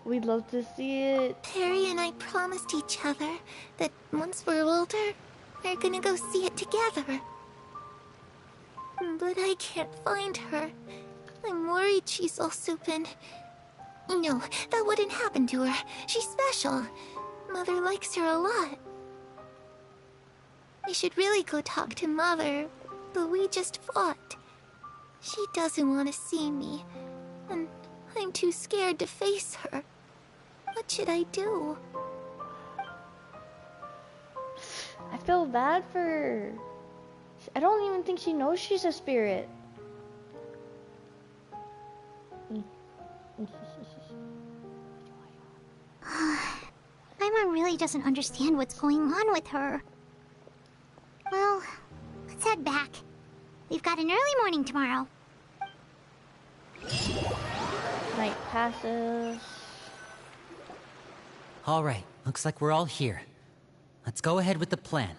We'd love to see it. Perry and I promised each other that once we're older, we're gonna go see it together. But I can't find her. I'm worried she's also been... No, that wouldn't happen to her. She's special. Mother likes her a lot. We should really go talk to Mother, but we just fought. She doesn't want to see me, and I'm too scared to face her. What should I do? I feel bad for her. I don't even think she knows she's a spirit. Paimon really doesn't understand what's going on with her. Well, let's head back. We've got an early morning tomorrow. Night passes. Alright, looks like we're all here. Let's go ahead with the plan.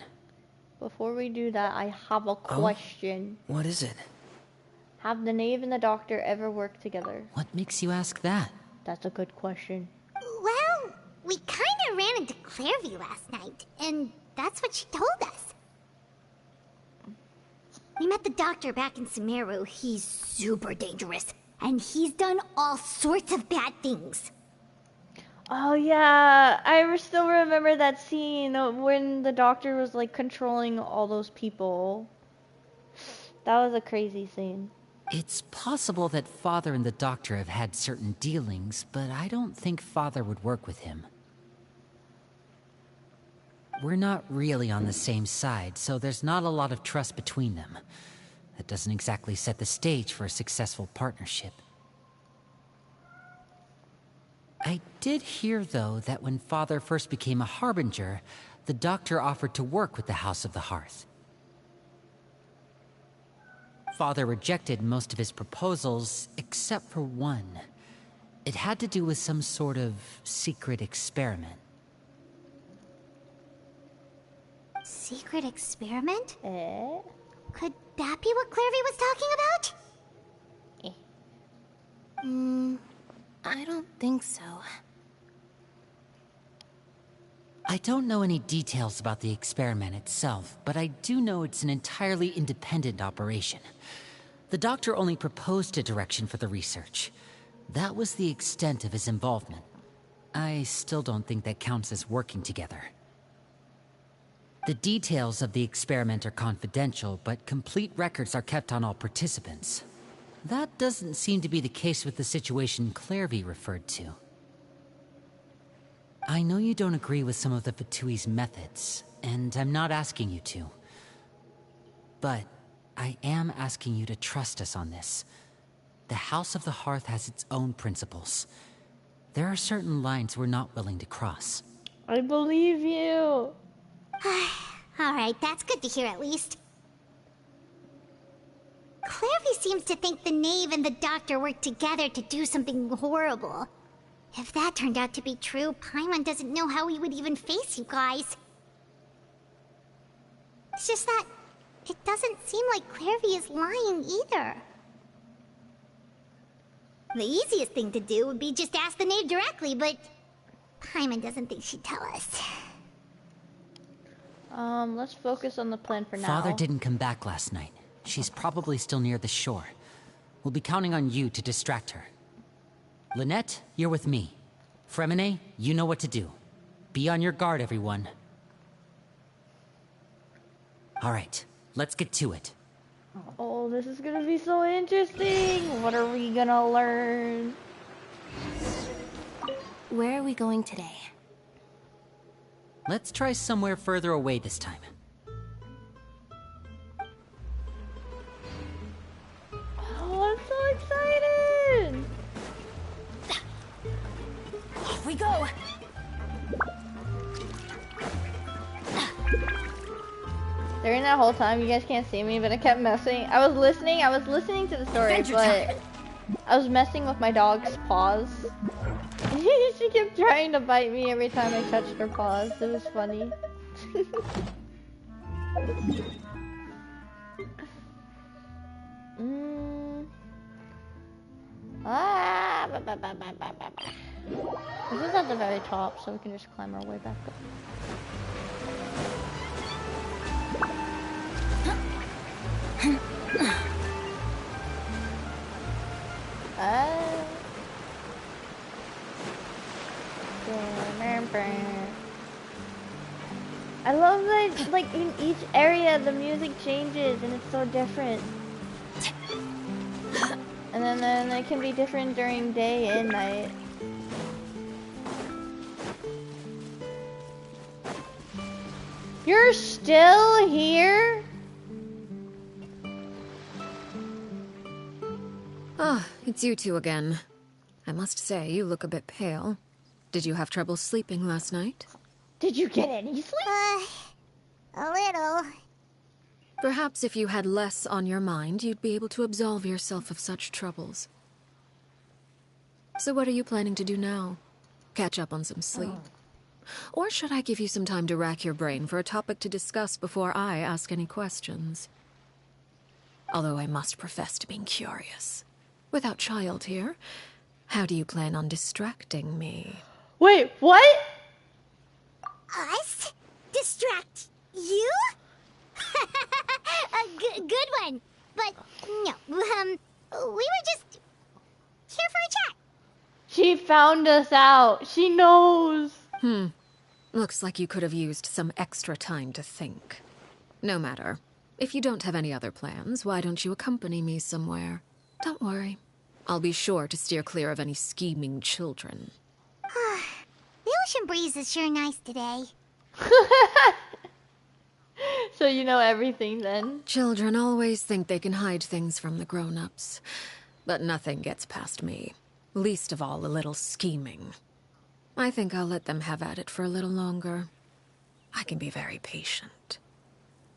Before we do that, I have a question. What is it? Have the knave and the doctor ever worked together? What makes you ask that? That's a good question. Well, we kinda ran into Clairvy last night, and that's what she told us. We met the doctor back in Sumeru. He's super dangerous, and he's done all sorts of bad things. Oh yeah, I still remember that scene when the doctor was like controlling all those people. That was a crazy scene. It's possible that Father and the Doctor have had certain dealings, but I don't think Father would work with him. We're not really on the same side, so there's not a lot of trust between them. That doesn't exactly set the stage for a successful partnership. I did hear, though, that when Father first became a Harbinger, the Doctor offered to work with the House of the Hearth. Father rejected most of his proposals, except for one. It had to do with some sort of secret experiment. Secret experiment? Eh? Could that be what Clairvy was talking about? I don't think so. I don't know any details about the experiment itself, but I do know it's an entirely independent operation. The Doctor only proposed a direction for the research. That was the extent of his involvement. I still don't think that counts as working together. The details of the experiment are confidential, but complete records are kept on all participants. That doesn't seem to be the case with the situation Clairvy referred to. I know you don't agree with some of the Fatui's methods, and I'm not asking you to. But I am asking you to trust us on this. The House of the Hearth has its own principles. There are certain lines we're not willing to cross. I believe you. Alright, that's good to hear at least. Clairvy seems to think the knave and the doctor worked together to do something horrible. If that turned out to be true, Paimon doesn't know how he would even face you guys. It's just that it doesn't seem like Clairvy is lying either. The easiest thing to do would be just ask the knave directly, but Paimon doesn't think she'd tell us. Let's focus on the plan for now. Father didn't come back last night. She's probably still near the shore. We'll be counting on you to distract her. Lynette, you're with me. Fremine, you know what to do. Be on your guard, everyone. Alright, let's get to it. Oh, this is gonna be so interesting! What are we gonna learn? Where are we going today? Let's try somewhere further away this time. Oh, I'm so excited! Off we go! During that whole time, you guys can't see me, but I kept messing. I was listening to the story, but I was messing with my dog's paws. She kept trying to bite me every time I touched her paws. It was funny. This is at the very top, so we can just climb our way back up. I love that, like, in each area the music changes and it's so different. And then it can be different during day and night. You're still here? Ah, it's you two again. I must say, you look a bit pale. Did you have trouble sleeping last night? Did you get any sleep? A little. Perhaps if you had less on your mind, you'd be able to absolve yourself of such troubles. So what are you planning to do now? Catch up on some sleep? Or should I give you some time to rack your brain for a topic to discuss before I ask any questions? Although I must profess to being curious. Without child here, how do you plan on distracting me? Wait, what? Us? Distract you? A good one. But no, we were just here for a chat. She found us out. She knows. Looks like you could have used some extra time to think. No matter. If you don't have any other plans, why don't you accompany me somewhere? Don't worry. I'll be sure to steer clear of any scheming children. The ocean breeze is sure nice today. So you know everything then? Children always think they can hide things from the grown-ups. But nothing gets past me. Least of all a little scheming. I think I'll let them have at it for a little longer. I can be very patient.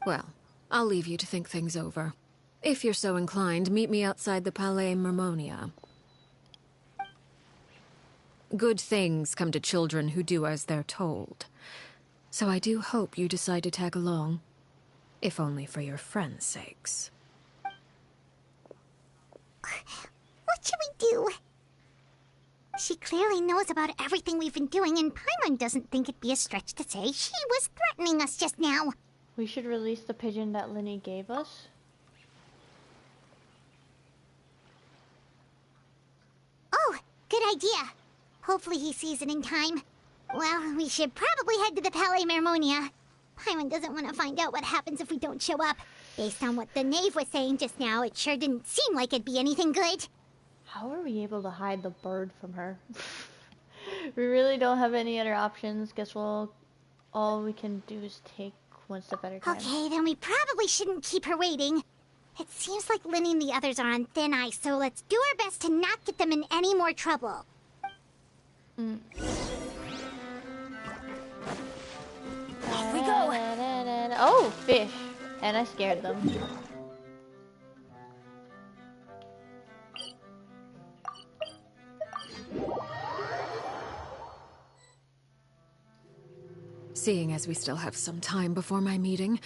Well, I'll leave you to think things over. If you're so inclined, meet me outside the Palais Mermonia. Good things come to children who do as they're told. So I do hope you decide to tag along. If only for your friends' sakes. What should we do? She clearly knows about everything we've been doing, and Paimon doesn't think it'd be a stretch to say she was threatening us just now. We should release the pigeon that Linny gave us. Oh, good idea. Hopefully he sees it in time. Well, we should probably head to the Palais Mermonia. Paimon doesn't want to find out what happens if we don't show up. Based on what the knave was saying just now, it sure didn't seem like it'd be anything good. How are we able to hide the bird from her? We really don't have any other options. Guess all we can do is take one step at a time. Okay, then we probably shouldn't keep her waiting. It seems like Linny and the others are on thin ice, so let's do our best to not get them in any more trouble. Off we go! Oh, fish. And I scared them. Seeing as we still have some time before my meeting,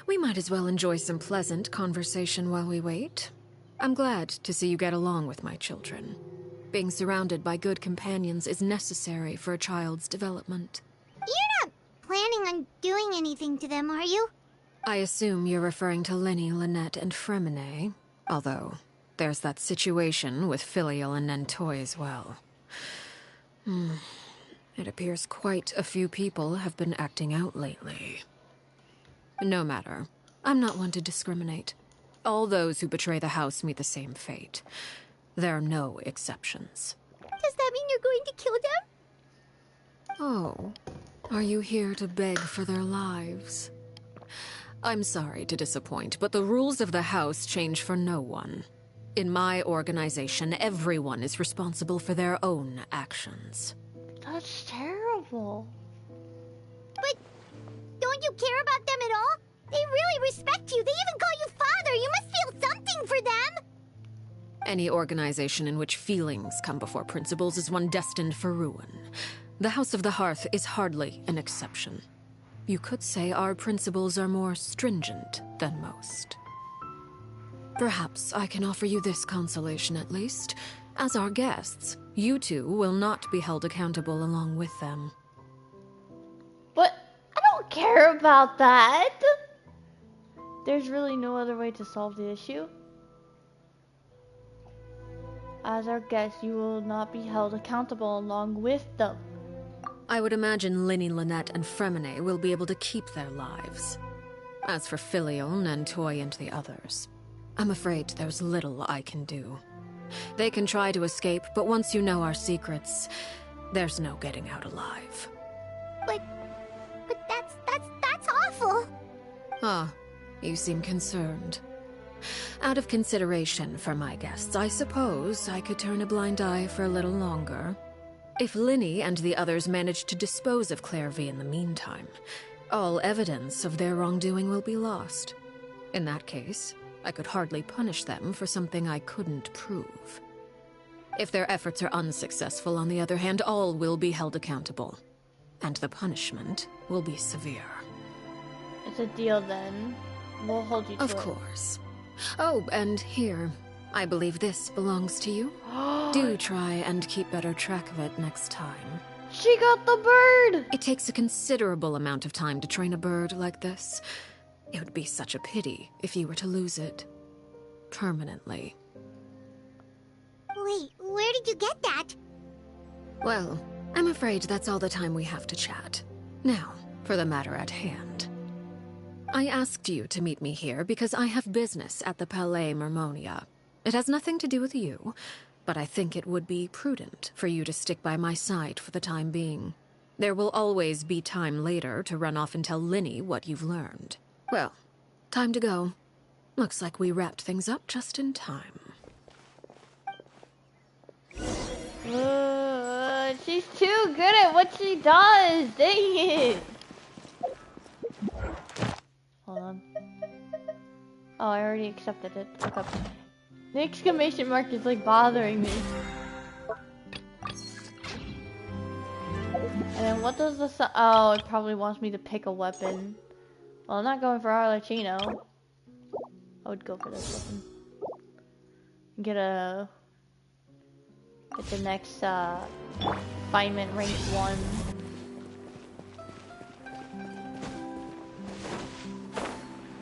we might as well enjoy some pleasant conversation while we wait. I'm glad to see you get along with my children. Being surrounded by good companions is necessary for a child's development. You're not planning on doing anything to them, are you? I assume you're referring to Lenny, Lynette, and Fremine, although there's that situation with Filial and Nentoy as well. It appears quite a few people have been acting out lately. No matter. I'm not one to discriminate. All those who betray the house meet the same fate. There are no exceptions. Does that mean you're going to kill them? Oh, are you here to beg for their lives? I'm sorry to disappoint, but the rules of the house change for no one. In my organization, everyone is responsible for their own actions. That's terrible. But don't you care about them at all? They really respect you. They even call you father. You must feel something for them. Any organization in which feelings come before principles is one destined for ruin. The House of the Hearth is hardly an exception. You could say our principles are more stringent than most. Perhaps I can offer you this consolation at least. As our guests, you two will not be held accountable along with them. But I don't care about that. There's really no other way to solve the issue. As our guests, you will not be held accountable along with them. I would imagine Linny, Lynette, and Fremine will be able to keep their lives. As for Filial, Nentoy, and the others, I'm afraid there's little I can do. They can try to escape, but once you know our secrets, there's no getting out alive. But that's awful. Ah, you seem concerned. Out of consideration for my guests, I suppose I could turn a blind eye for a little longer. If Linny and the others manage to dispose of Clairvy in the meantime, all evidence of their wrongdoing will be lost. In that case, I could hardly punish them for something I couldn't prove. If their efforts are unsuccessful, on the other hand, all will be held accountable. And the punishment will be severe. It's a deal then. We'll hold you to it. Of course. Oh, and here. I believe this belongs to you. Do try and keep better track of it next time. She got the bird! It takes a considerable amount of time to train a bird like this. It would be such a pity if you were to lose it. Permanently. Wait, where did you get that? Well, I'm afraid that's all the time we have to chat. Now, for the matter at hand. I asked you to meet me here because I have business at the Palais Mermonia. It has nothing to do with you, but I think it would be prudent for you to stick by my side for the time being. There will always be time later to run off and tell Linny what you've learned. Well, time to go. Looks like we wrapped things up just in time. She's too good at what she does. Dang it. Hold on. Oh, I already accepted it. Okay. The exclamation mark is like bothering me. And then what does the oh, it probably wants me to pick a weapon. Well, I'm not going for Arlecchino. I would go for this weapon. Get the next refinement rank 1.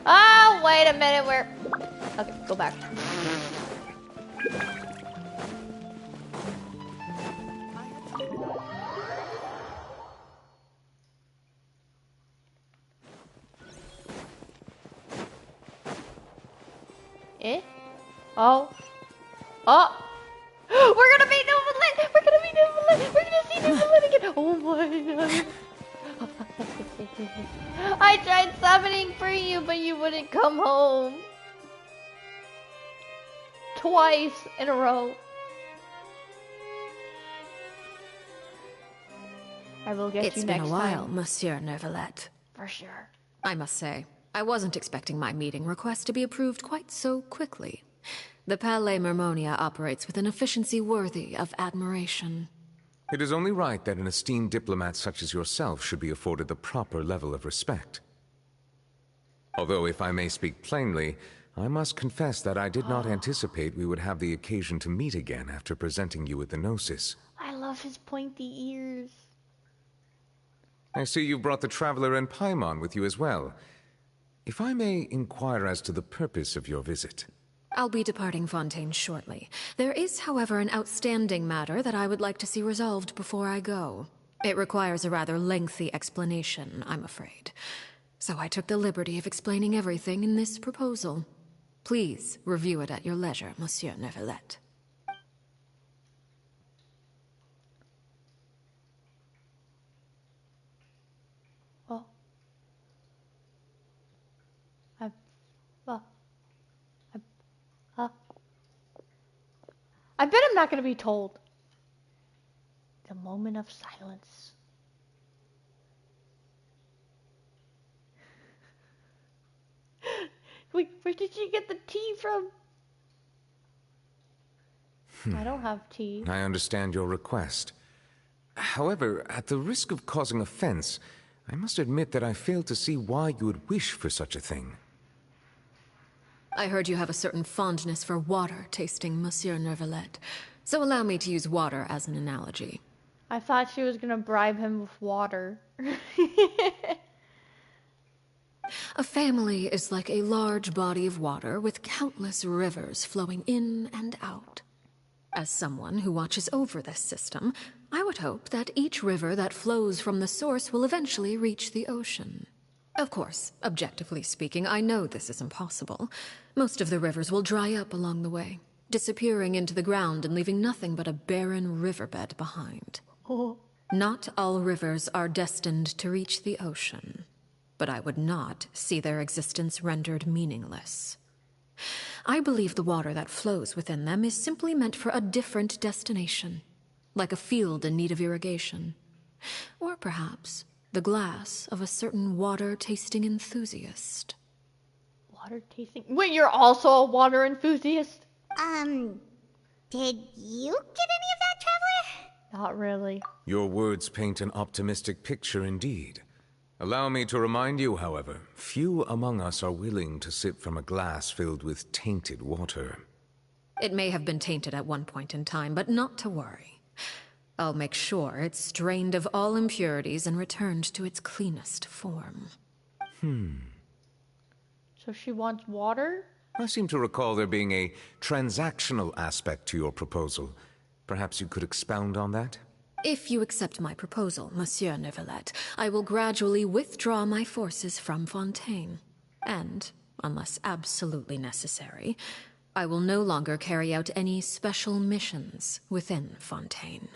Oh, wait a minute, okay, go back. Eh? Oh. Oh! We're gonna meet Newfoundland! We're gonna meet Newfoundland! We're gonna see Newfoundland again! Oh my god. I tried summoning for you, but you wouldn't come home. Twice in a row. I will get you next time. It's been a while, Monsieur Neuvillette. For sure. I must say, I wasn't expecting my meeting request to be approved quite so quickly. The Palais Mermonia operates with an efficiency worthy of admiration. It is only right that an esteemed diplomat such as yourself should be afforded the proper level of respect. Although, if I may speak plainly, I must confess that I did not anticipate we would have the occasion to meet again after presenting you with the Gnosis. I love his pointy ears. I see you've brought the Traveler and Paimon with you as well. If I may inquire as to the purpose of your visit. I'll be departing Fontaine shortly. There is, however, an outstanding matter that I would like to see resolved before I go. It requires a rather lengthy explanation, I'm afraid. So I took the liberty of explaining everything in this proposal. Please review it at your leisure, Monsieur Neuvillette. I bet I'm not going to be told. The moment of silence. Wait, where did you get the tea from? I don't have tea. I understand your request. However, at the risk of causing offense, I must admit that I fail to see why you would wish for such a thing. I heard you have a certain fondness for water tasting, Monsieur Neuvillette, so allow me to use water as an analogy. I thought she was gonna bribe him with water. A family is like a large body of water with countless rivers flowing in and out. As someone who watches over this system, I would hope that each river that flows from the source will eventually reach the ocean. Of course, objectively speaking, I know this is impossible. Most of the rivers will dry up along the way, disappearing into the ground and leaving nothing but a barren riverbed behind. Oh. Not all rivers are destined to reach the ocean, but I would not see their existence rendered meaningless. I believe the water that flows within them is simply meant for a different destination, like a field in need of irrigation. Or perhaps the glass of a certain water-tasting enthusiast. Water-tasting? Wait, you're also a water enthusiast? Did you get any of that, Traveler? Not really. Your words paint an optimistic picture indeed. Allow me to remind you, however, few among us are willing to sip from a glass filled with tainted water. It may have been tainted at one point in time, but not to worry. I'll make sure it's strained of all impurities and returned to its cleanest form. So she wants water? I seem to recall there being a transactional aspect to your proposal. Perhaps you could expound on that? If you accept my proposal, Monsieur Neuvillette, I will gradually withdraw my forces from Fontaine. And, unless absolutely necessary, I will no longer carry out any special missions within Fontaine.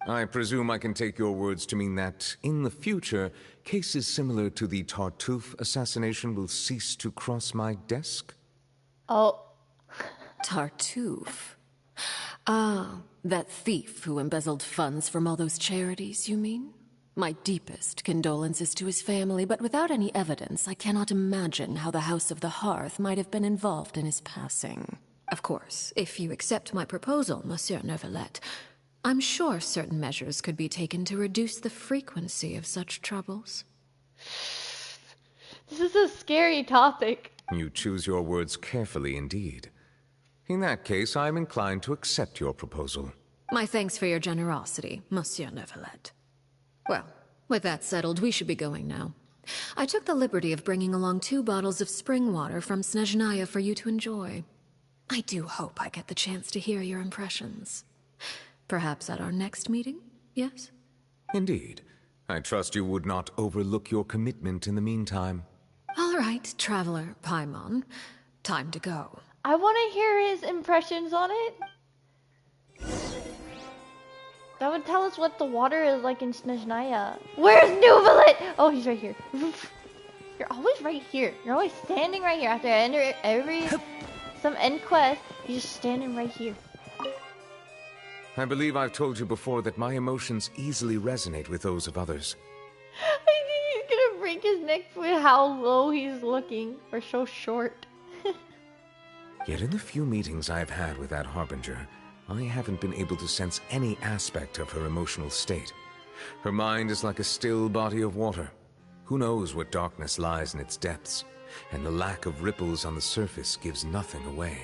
I presume I can take your words to mean that, in the future, cases similar to the Tartuffe assassination will cease to cross my desk? Oh. Tartuffe? Ah, that thief who embezzled funds from all those charities, you mean? My deepest condolences to his family, but without any evidence, I cannot imagine how the House of the Hearth might have been involved in his passing. Of course, if you accept my proposal, Monsieur Neuvillette, I'm sure certain measures could be taken to reduce the frequency of such troubles. This is a scary topic. You choose your words carefully indeed. In that case, I am inclined to accept your proposal. My thanks for your generosity, Monsieur Neuvillette. Well, with that settled, we should be going now. I took the liberty of bringing along 2 bottles of spring water from Snezhnaya for you to enjoy. I do hope I get the chance to hear your impressions. Perhaps at our next meeting, yes? Indeed. I trust you would not overlook your commitment in the meantime. All right, Traveler Paimon. Time to go. I want to hear his impressions on it. That would tell us what the water is like in Snezhnaya. Where's Neuvillette? Oh, he's right here. You're always right here. You're always standing right here. After I enter some end quest, you're just standing right here. I believe I've told you before that my emotions easily resonate with those of others. I think he's gonna break his neck with how low he's looking, or so short. Yet in the few meetings I've had with that Harbinger, I haven't been able to sense any aspect of her emotional state. Her mind is like a still body of water. Who knows what darkness lies in its depths, and the lack of ripples on the surface gives nothing away.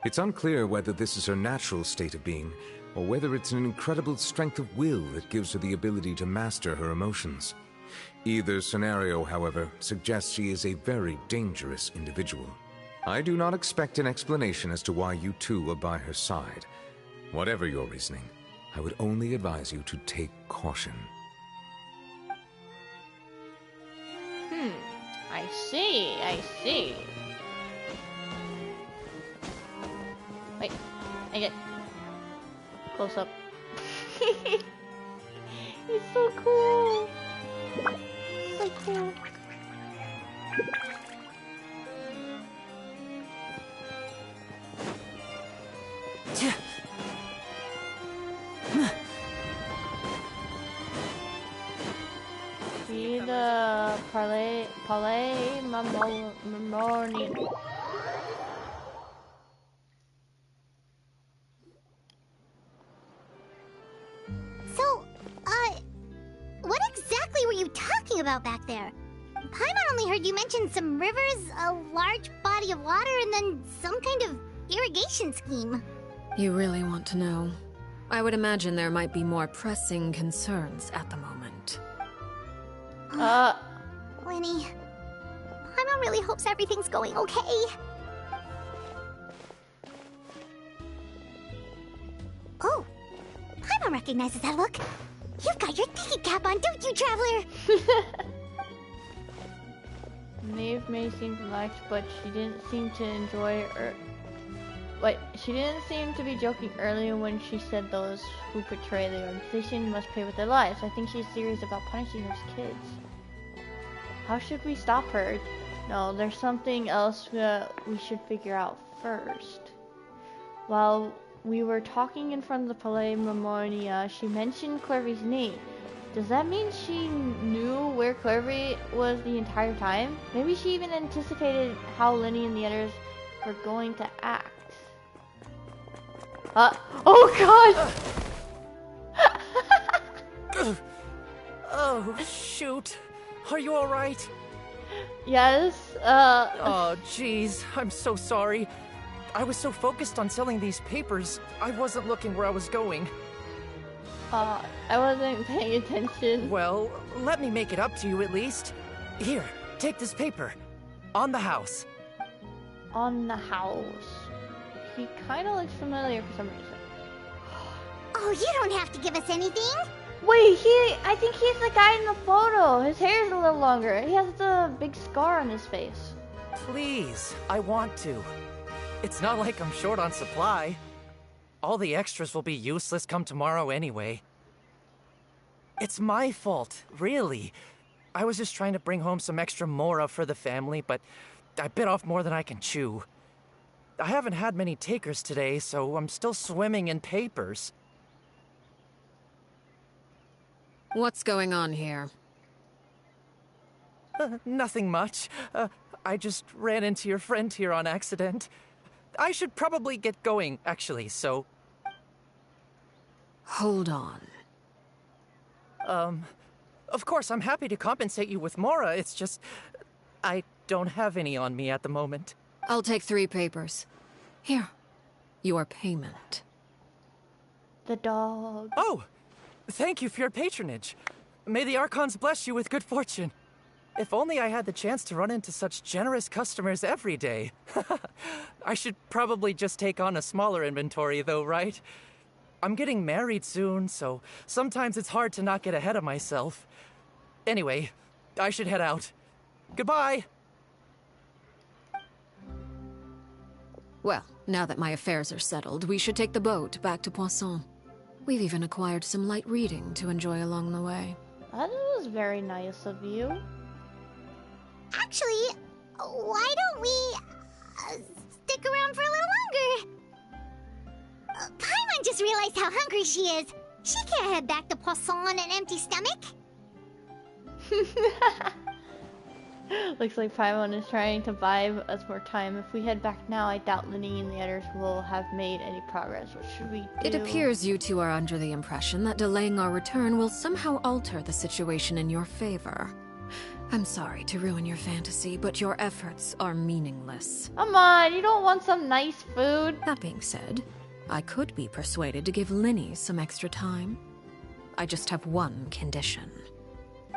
It's unclear whether this is her natural state of being, or whether it's an incredible strength of will that gives her the ability to master her emotions. Either scenario, however, suggests she is a very dangerous individual. I do not expect an explanation as to why you two are by her side. Whatever your reasoning, I would only advise you to take caution. I see, I see. Wait, I get close up. He's so cool. So cool. See the Palais Memorial. So, what exactly were you talking about back there? Paimon only heard you mention some rivers, a large body of water, and then some kind of irrigation scheme. You really want to know? I would imagine there might be more pressing concerns at the moment. Winnie, Paimon really hopes everything's going okay. Oh, Paimon recognizes that look. You've got your tiki cap on, don't you, Traveler? Maeve may seem relaxed, but she didn't seem to enjoy she didn't seem to be joking earlier when she said those who betray the organization must pay with their lives. I think she's serious about punishing those kids. How should we stop her? No, there's something else we should figure out first. While we were talking in front of the Palais Memorial, she mentioned Clervy's name. Does that mean she knew where Clervy was the entire time? Maybe she even anticipated how Lenny and the others were going to act. Oh god! Oh, shoot. Are you alright? Yes, Oh, jeez. I'm so sorry. I was so focused on selling these papers, I wasn't looking where I was going. I wasn't paying attention. Well, let me make it up to you at least. Here, take this paper. On the house. On the house. He kind of looks familiar for some reason. Oh, you don't have to give us anything. Wait, I think he's the guy in the photo. His hair is a little longer. He has the big scar on his face. Please, I want to. It's not like I'm short on supply. All the extras will be useless come tomorrow anyway. It's my fault, really. I was just trying to bring home some extra mora for the family, but I bit off more than I can chew. I haven't had many takers today, so I'm still swimming in papers. What's going on here? Nothing much. I just ran into your friend here on accident. I should probably get going, actually, so... Hold on. Of course, I'm happy to compensate you with mora, it's just... I don't have any on me at the moment. I'll take 3 papers. Here. Your payment. The dog. Oh! Thank you for your patronage. May the Archons bless you with good fortune. If only I had the chance to run into such generous customers every day. I should probably just take on a smaller inventory though, right? I'm getting married soon, so sometimes it's hard to not get ahead of myself. Anyway, I should head out. Goodbye! Well, now that my affairs are settled, we should take the boat back to Poisson. We've even acquired some light reading to enjoy along the way. That was very nice of you. Actually, why don't we stick around for a little longer? Paimon just realized how hungry she is. She can't head back to Poisson on an empty stomach. Looks like Paimon is trying to buy us more time. If we head back now, I doubt Linny and the others will have made any progress. What should we do? It appears you two are under the impression that delaying our return will somehow alter the situation in your favor. I'm sorry to ruin your fantasy, but your efforts are meaningless. Come on, you don't want some nice food? That being said, I could be persuaded to give Linny some extra time. I just have one condition.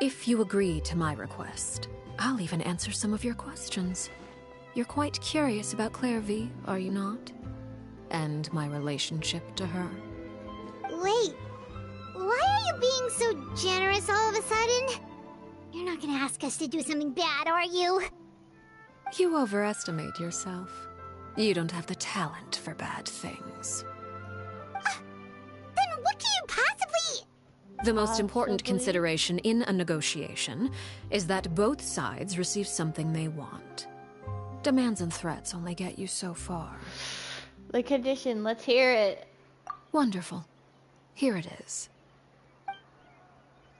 If you agree to my request, I'll even answer some of your questions. You're quite curious about Clairvy, are you not? And my relationship to her. Wait, why are you being so generous all of a sudden? You're not gonna ask us to do something bad, are you? You overestimate yourself. You don't have the talent for bad things. Then what can you possibly... The most important consideration in a negotiation is that both sides receive something they want. Demands and threats only get you so far. The condition, let's hear it. Wonderful. Here it is.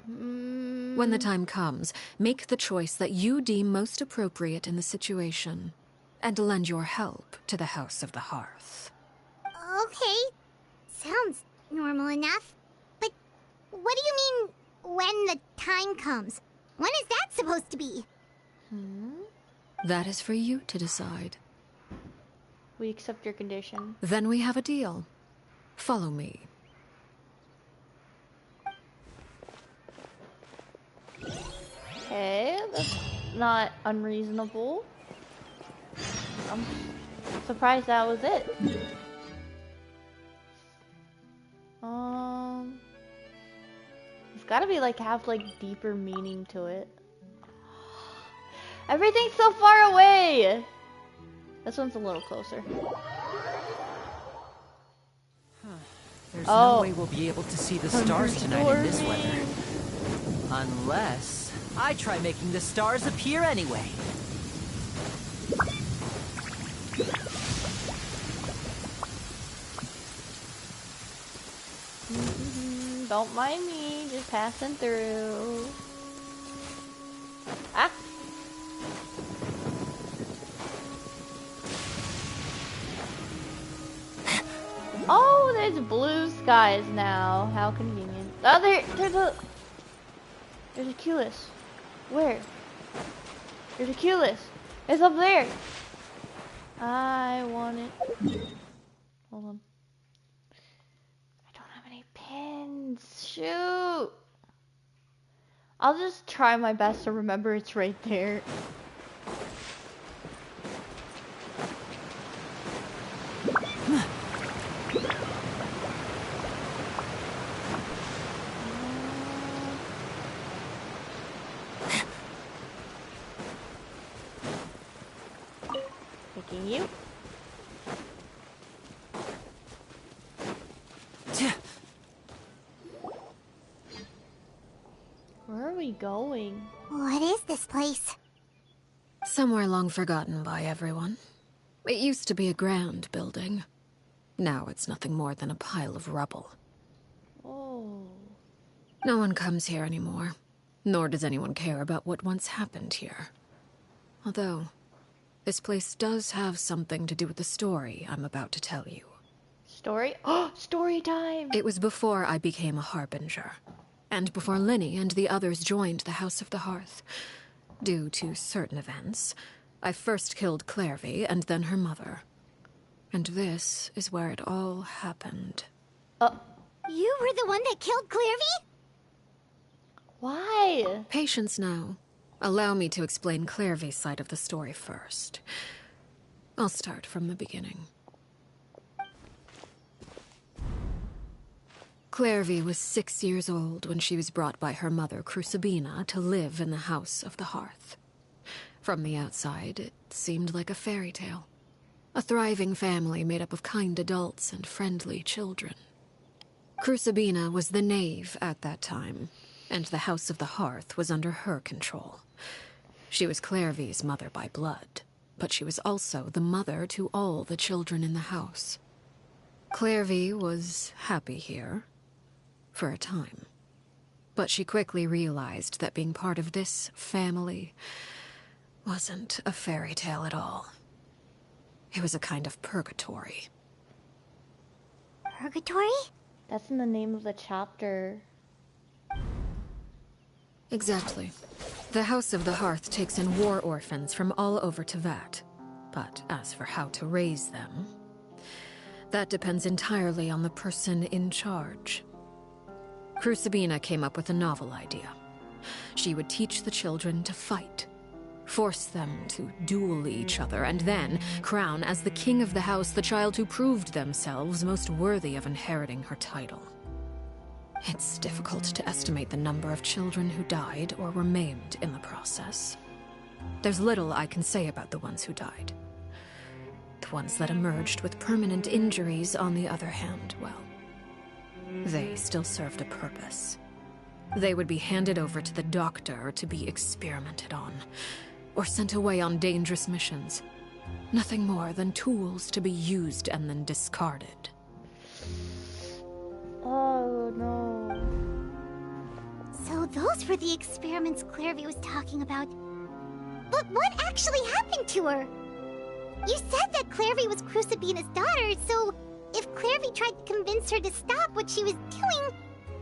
When the time comes, make the choice that you deem most appropriate in the situation, and lend your help to the House of the Hearth. Okay, sounds normal enough. But what do you mean, when the time comes? When is that supposed to be? That is for you to decide. We accept your condition. Then we have a deal. Follow me. Okay, that's not unreasonable. I'm surprised that was it. It's gotta be like have like deeper meaning to it. Everything's so far away. This one's a little closer. There's no way we'll be able to see the stars tonight in this weather. Unless I try making the stars appear anyway. Don't mind me, just passing through. Ah! Oh, there's blue skies now. How convenient. Oh, there's a Culus. Where? There's a Culus. It's up there. I want it. Hold on. I don't have any pins. Shoot. I'll just try my best to remember it's right there. Taking you. Where are we going? What is this place? Somewhere long forgotten by everyone. It used to be a grand building. Now it's nothing more than a pile of rubble. Oh. No one comes here anymore, nor does anyone care about what once happened here. Although, this place does have something to do with the story I'm about to tell you. Story? Oh, story time! It was before I became a Harbinger, and before Linny and the others joined the House of the Hearth. Due to certain events, I first killed Clairvy and then her mother. And this is where it all happened. You were the one that killed Clairvy? Why? Patience now. Allow me to explain Clairvy's side of the story first. I'll start from the beginning. Clairvy was 6 years old when she was brought by her mother, Crucibina, to live in the House of the Hearth. From the outside, it seemed like a fairy tale. A thriving family made up of kind adults and friendly children. Crucibina was the knave at that time, and the House of the Hearth was under her control. She was Clairvy's mother by blood, but she was also the mother to all the children in the house. Clairvy was happy here, for a time. But she quickly realized that being part of this family wasn't a fairy tale at all. It was a kind of purgatory. Purgatory? That's in the name of the chapter. Exactly. The House of the Hearth takes in war orphans from all over Teyvat. But as for how to raise them, that depends entirely on the person in charge. Crucibina came up with a novel idea. She would teach the children to fight, force them to duel each other, and then crown as the king of the house the child who proved themselves most worthy of inheriting her title. It's difficult to estimate the number of children who died or were maimed in the process. There's little I can say about the ones who died. The ones that emerged with permanent injuries, on the other hand, well, they still served a purpose. They would be handed over to the doctor to be experimented on, or sent away on dangerous missions. Nothing more than tools to be used and then discarded. Oh no. So those were the experiments Clairvy was talking about. But what actually happened to her? You said that Clairvy was Crucibina's daughter, so if Clairvy tried to convince her to stop what she was doing,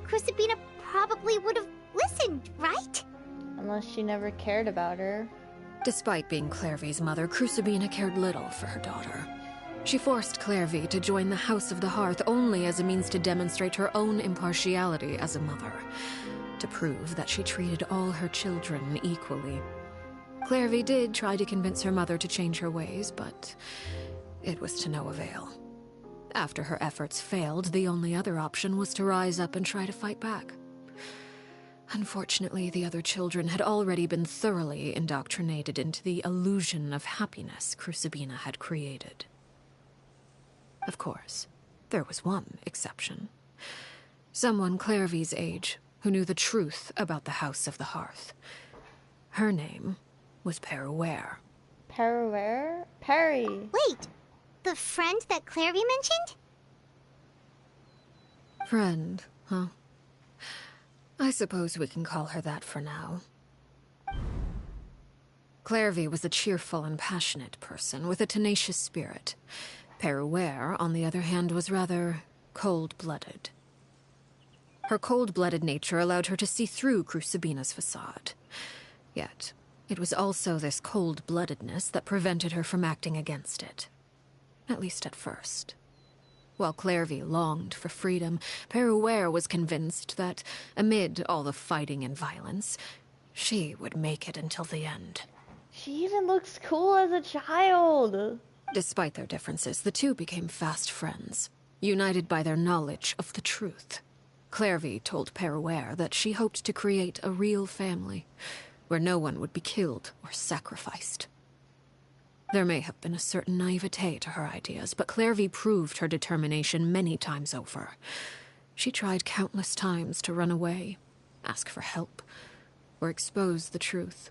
Crucibina probably would have listened, right? Unless she never cared about her. Despite being Clairvy's mother, Crucibina cared little for her daughter. She forced Clairvy to join the House of the Hearth only as a means to demonstrate her own impartiality as a mother, to prove that she treated all her children equally. Clairvy did try to convince her mother to change her ways, but it was to no avail. After her efforts failed, the only other option was to rise up and try to fight back. Unfortunately, the other children had already been thoroughly indoctrinated into the illusion of happiness Crucibina had created. Of course, there was one exception. Someone Clairvy's age who knew the truth about the House of the Hearth. Her name was Purgatorius. Purgatorius? Perry. Wait, the friend that Clairvy mentioned? Friend, huh? I suppose we can call her that for now. Clairvy was a cheerful and passionate person with a tenacious spirit. Purgatorius, on the other hand, was rather cold-blooded. Her cold-blooded nature allowed her to see through Crucibina's facade. Yet, it was also this cold-bloodedness that prevented her from acting against it. At least at first. While Clairvy longed for freedom, Purgatorius was convinced that, amid all the fighting and violence, she would make it until the end. She even looks cool as a child. Despite their differences, the two became fast friends, united by their knowledge of the truth. Clairvy told Purgatorius that she hoped to create a real family, where no one would be killed or sacrificed. There may have been a certain naivete to her ideas, but Clairvy proved her determination many times over. She tried countless times to run away, ask for help, or expose the truth.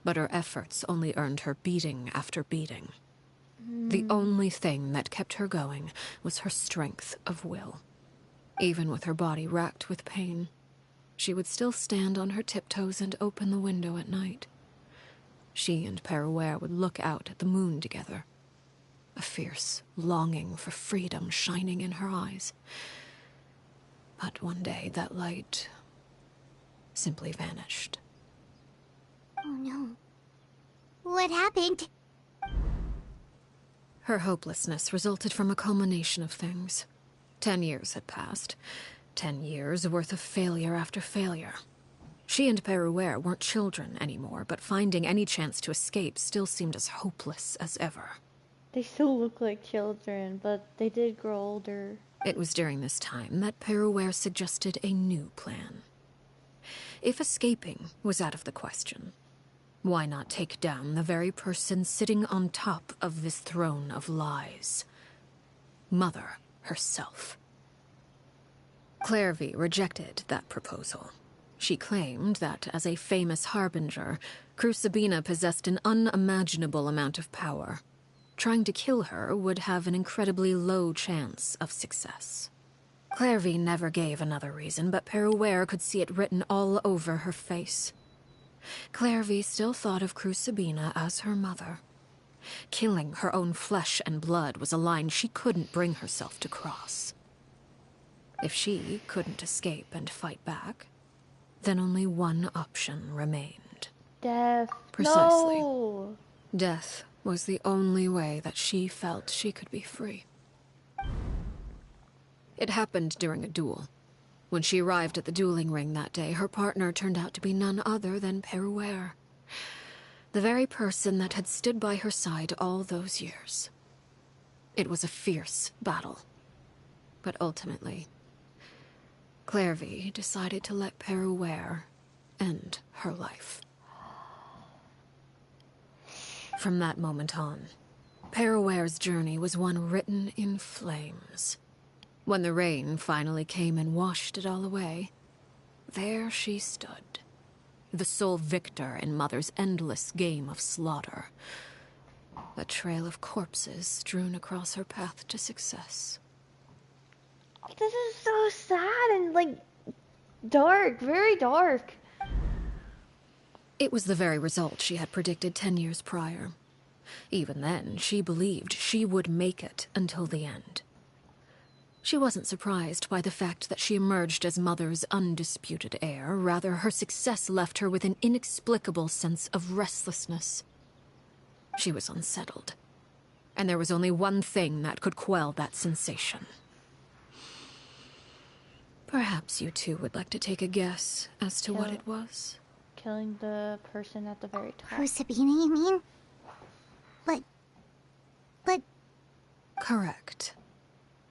But her efforts only earned her beating after beating. The only thing that kept her going was her strength of will. Even with her body racked with pain, she would still stand on her tiptoes and open the window at night. She and Purgatorius would look out at the moon together, a fierce longing for freedom shining in her eyes. But one day that light simply vanished. Oh no. What happened? Her hopelessness resulted from a culmination of things. 10 years had passed. 10 years worth of failure after failure. She and Purgatorius weren't children anymore, but finding any chance to escape still seemed as hopeless as ever. They still look like children, but they did grow older. It was during this time that Purgatorius suggested a new plan. If escaping was out of the question, why not take down the very person sitting on top of this throne of lies? Mother herself. Clairvy rejected that proposal. She claimed that, as a famous harbinger, Crucibina possessed an unimaginable amount of power. Trying to kill her would have an incredibly low chance of success. Clairvy never gave another reason, but Purgatorius could see it written all over her face. Clairvy still thought of Crucibina as her mother. Killing her own flesh and blood was a line she couldn't bring herself to cross. If she couldn't escape and fight back, then only one option remained. Death. Precisely. No. Death was the only way that she felt she could be free. It happened during a duel. When she arrived at the dueling ring that day, her partner turned out to be none other than Purgatorius, the very person that had stood by her side all those years. It was a fierce battle. But ultimately, Clairvy decided to let Purgatorius end her life. From that moment on, Purgatorius' journey was one written in flames. When the rain finally came and washed it all away, there she stood, the sole victor in Mother's endless game of slaughter. A trail of corpses strewn across her path to success. This is so sad and, like, dark, very dark. It was the very result she had predicted 10 years prior. Even then, she believed she would make it until the end. She wasn't surprised by the fact that she emerged as Mother's undisputed heir. Rather, her success left her with an inexplicable sense of restlessness. She was unsettled, and there was only one thing that could quell that sensation. Perhaps you two would like to take a guess as to what it was? Killing the person at the very top. Crucibina, you mean? But... Correct.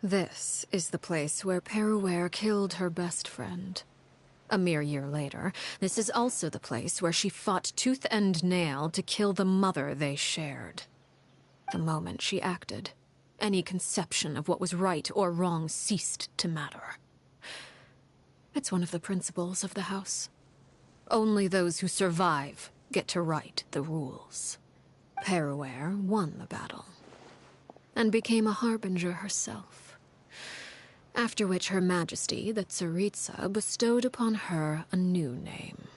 This is the place where Purgatorius killed her best friend. A mere year later, this is also the place where she fought tooth and nail to kill the mother they shared. The moment she acted, any conception of what was right or wrong ceased to matter. It's one of the principles of the house. Only those who survive get to write the rules. Purgatorius won the battle, and became a harbinger herself. After which Her Majesty, the Tsaritsa, bestowed upon her a new name.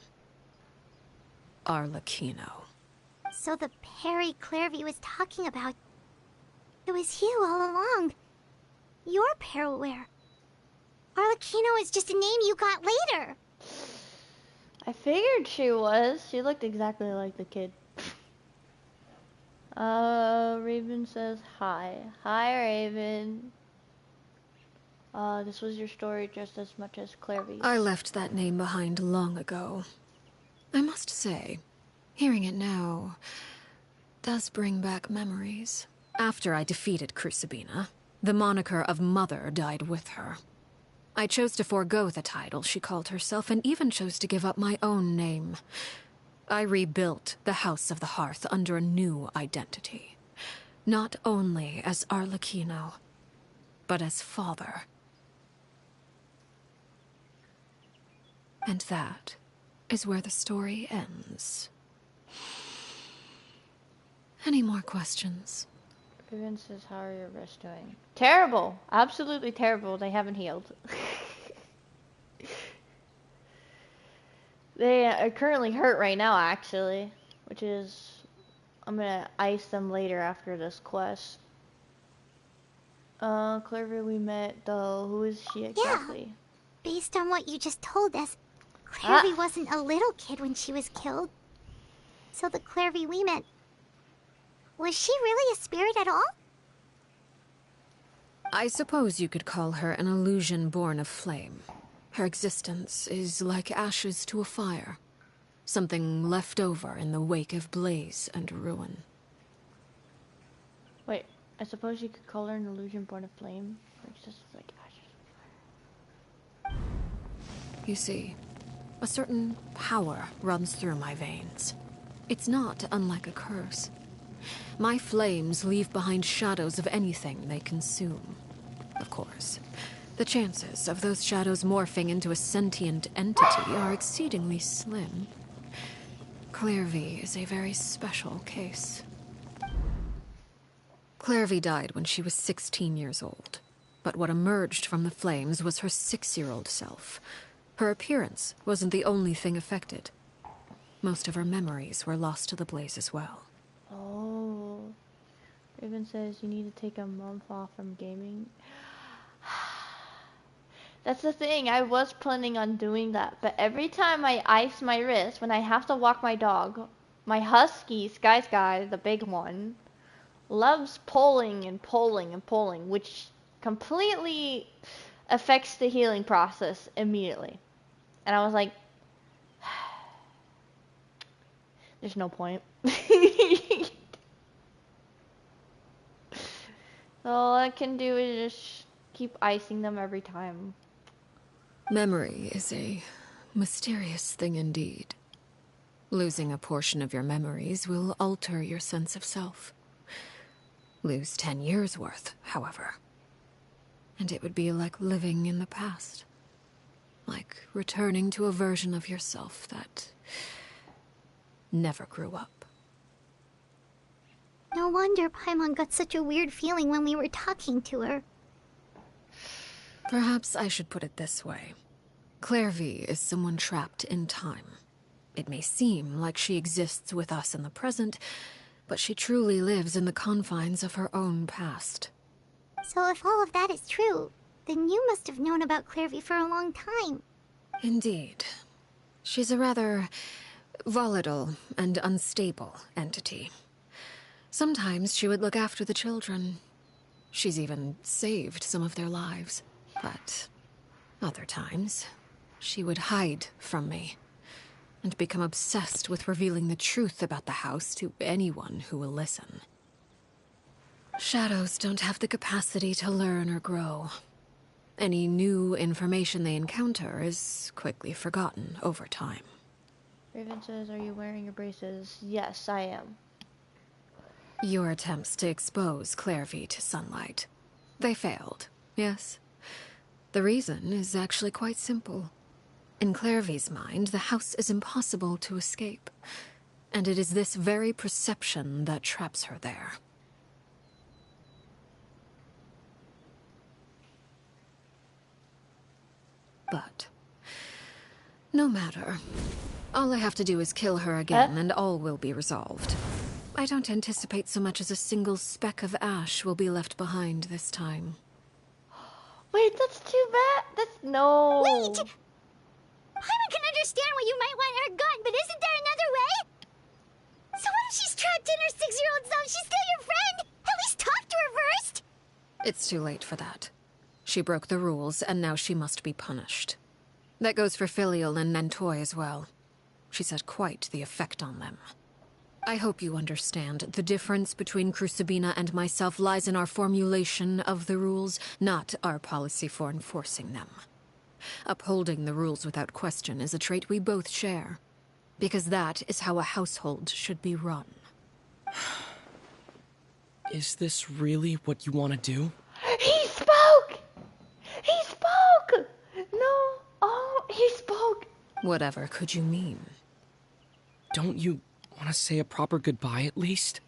Arlecchino. So the Perry Clairvy was talking about... It was you all along. You're Purgatorius. Arlecchino is just a name you got later. I figured she was. She looked exactly like the kid. Raven says hi. Hi, Raven. This was your story just as much as Clairvy's. I left that name behind long ago. I must say, hearing it now does bring back memories. After I defeated Crucibina, the moniker of Mother died with her. I chose to forego the title she called herself, and even chose to give up my own name. I rebuilt the House of the Hearth under a new identity. Not only as Arlecchino, but as father. And that is where the story ends. Any more questions? Raven says, how are your wrists doing? Terrible! Absolutely terrible. They haven't healed. They are currently hurt right now, actually. Which is... I'm gonna ice them later after this quest. Clairvy we met, though. Who is she exactly? Yeah. Based on what you just told us, Clairvy wasn't a little kid when she was killed. So the Clairvy we met... Was she really a spirit at all? I suppose you could call her an illusion born of flame. Her existence is like ashes to a fire. Something left over in the wake of blaze and ruin. Wait, I suppose you could call her an illusion born of flame? It's just like ashes. You see, a certain power runs through my veins. It's not unlike a curse. My flames leave behind shadows of anything they consume. Of course, the chances of those shadows morphing into a sentient entity are exceedingly slim. Clairvy is a very special case. Clairvy died when she was 16 years old, but what emerged from the flames was her 6-year-old self. Her appearance wasn't the only thing affected. Most of her memories were lost to the blaze as well. Oh. Raven says you need to take a month off from gaming. That's the thing, I was planning on doing that, but every time I ice my wrist, when I have to walk my dog, my husky, Sky, the big one, loves pulling and pulling and pulling, which completely affects the healing process immediately. And I was like, there's no point. All I can do is just keep icing them every time. Memory is a mysterious thing indeed. Losing a portion of your memories will alter your sense of self. Lose 10 years' worth, however, and it would be like living in the past. Like returning to a version of yourself that never grew up. No wonder Paimon got such a weird feeling when we were talking to her. Perhaps I should put it this way. Clairvy is someone trapped in time. It may seem like she exists with us in the present, but she truly lives in the confines of her own past. So if all of that is true, then you must have known about Clairvy for a long time. Indeed. She's a rather volatile and unstable entity. Sometimes she would look after the children. She's even saved some of their lives. But other times, she would hide from me and become obsessed with revealing the truth about the house to anyone who will listen. Shadows don't have the capacity to learn or grow. Any new information they encounter is quickly forgotten over time. Raven says, are you wearing your braces? Yes, I am. Your attempts to expose Clairvy to sunlight. They failed, yes? The reason is actually quite simple. In Clairvy's mind, the house is impossible to escape, and it is this very perception that traps her there. But no matter. All I have to do is kill her again, and all will be resolved. I don't anticipate so much as a single speck of ash will be left behind this time. Wait, that's too bad. That's no. Wait! Paimon can understand why you might want her gone, but isn't there another way? So what if she's trapped in her 6-year-old self? She's still your friend! At least talk to her first! It's too late for that. She broke the rules, and now she must be punished. That goes for Filial and Nantoy as well. She's had quite the effect on them. I hope you understand. The difference between Crucibina and myself lies in our formulation of the rules, not our policy for enforcing them. Upholding the rules without question is a trait we both share, because that is how a household should be run. Is this really what you want to do? He spoke! He spoke! No, oh, he spoke. Whatever could you mean? Don't you want to say a proper goodbye at least?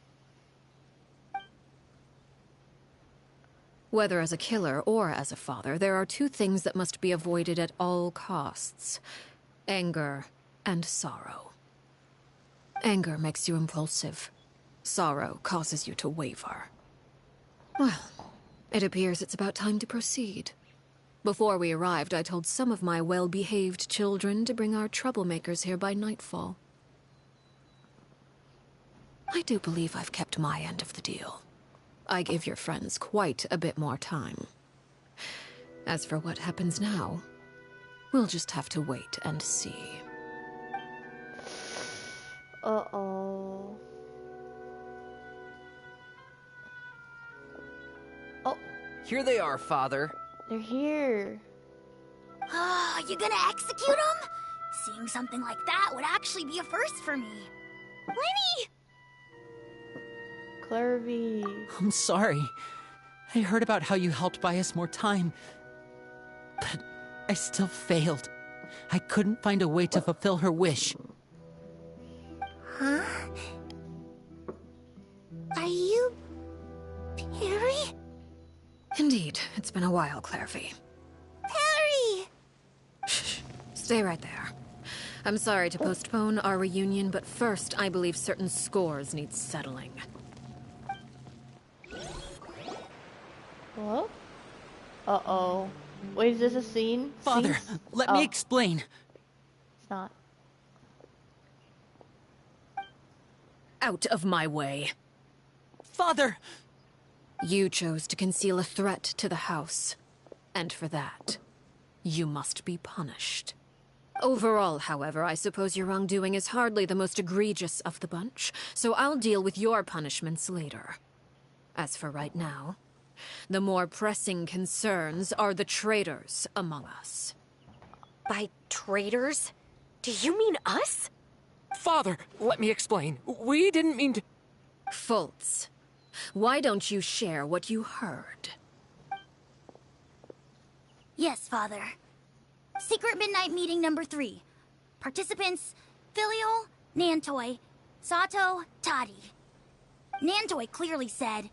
Whether as a killer or as a father, there are two things that must be avoided at all costs: anger and sorrow. Anger makes you impulsive. Sorrow causes you to waver. Well, it appears it's about time to proceed. Before we arrived, I told some of my well-behaved children to bring our troublemakers here by nightfall. I do believe I've kept my end of the deal. I give your friends quite a bit more time. As for what happens now, we'll just have to wait and see. Uh-oh. Oh. Here they are, Father. They're here. Ah, you gonna execute him? Seeing something like that would actually be a first for me. Lenny! Clairvy. I'm sorry. I heard about how you helped buy us more time, but I still failed. I couldn't find a way to fulfill her wish. Huh? Are you... Perry? Indeed, it's been a while, Clairvy. Perry! Shh, stay right there. I'm sorry to postpone our reunion, but first, I believe certain scores need settling. What? Uh-oh. Wait, is this a scene? Father, let me explain. It's not. Out of my way. Father! You chose to conceal a threat to the house. And for that, you must be punished. Overall, however, I suppose your wrongdoing is hardly the most egregious of the bunch, so I'll deal with your punishments later. As for right now, the more pressing concerns are the traitors among us. By traitors? Do you mean us? Father, let me explain. We didn't mean to... Fultz, why don't you share what you heard? Yes, Father. Secret Midnight Meeting number 3. Participants, Filial, Nantoy, Sato, Toddy. Nantoy clearly said,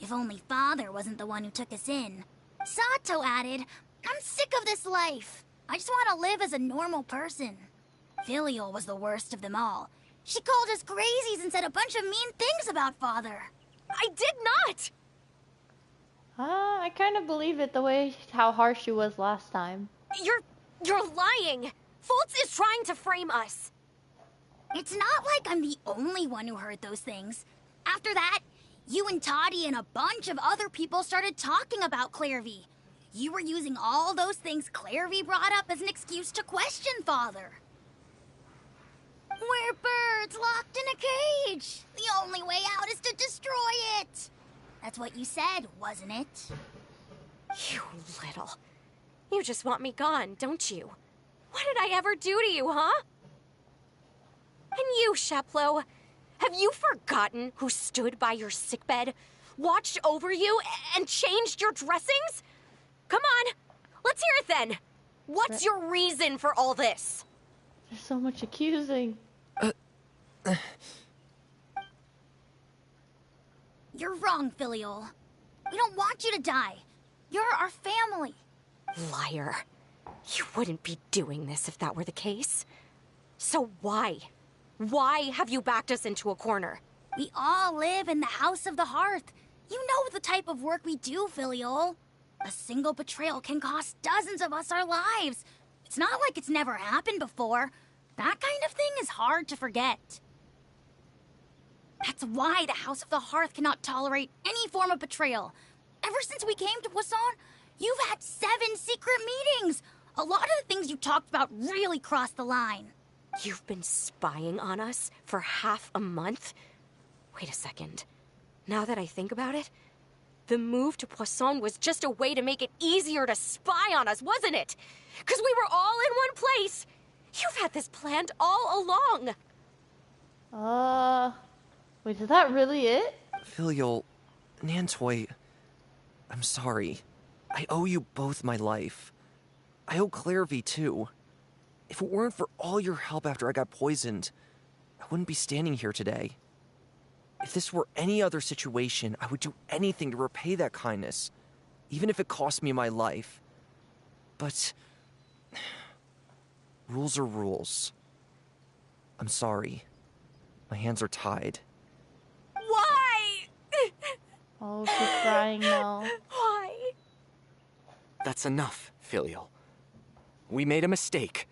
if only Father wasn't the one who took us in. Sato added, I'm sick of this life. I just want to live as a normal person. Filial was the worst of them all. She called us crazies and said a bunch of mean things about Father. I did not! I kind of believe it the way how harsh she was last time. You're lying! Fultz is trying to frame us. It's not like I'm the only one who heard those things. After that, you and Toddy and a bunch of other people started talking about Clairvy. You were using all those things Clairvy brought up as an excuse to question Father. We're birds locked in a cage. The only way out is to destroy it. That's what you said, wasn't it? You little... You just want me gone, don't you? What did I ever do to you, huh? And you, Sheplo, have you forgotten who stood by your sickbed, watched over you, and changed your dressings? Come on, let's hear it then. What's your reason for all this? There's so much accusing. You're wrong, Filial. We don't want you to die. You're our family. Liar. You wouldn't be doing this if that were the case. So why? Why have you backed us into a corner? We all live in the House of the Hearth. You know the type of work we do, Filial. A single betrayal can cost dozens of us our lives. It's not like it's never happened before. That kind of thing is hard to forget. That's why the House of the Hearth cannot tolerate any form of betrayal. Ever since we came to Poisson, you've had 7 secret meetings. A lot of the things you talked about really crossed the line. You've been spying on us for half a month? Wait a second. Now that I think about it, the move to Poisson was just a way to make it easier to spy on us, wasn't it? Because we were all in one place. You've had this planned all along. Wait, is that really it? Filial, Nantoy, I'm sorry. I owe you both my life. I owe Clairvy too. If it weren't for all your help after I got poisoned, I wouldn't be standing here today. If this were any other situation, I would do anything to repay that kindness, even if it cost me my life. But rules are rules. I'm sorry. My hands are tied. Why? Oh, she's crying now. Why? That's enough, Filial. We made a mistake,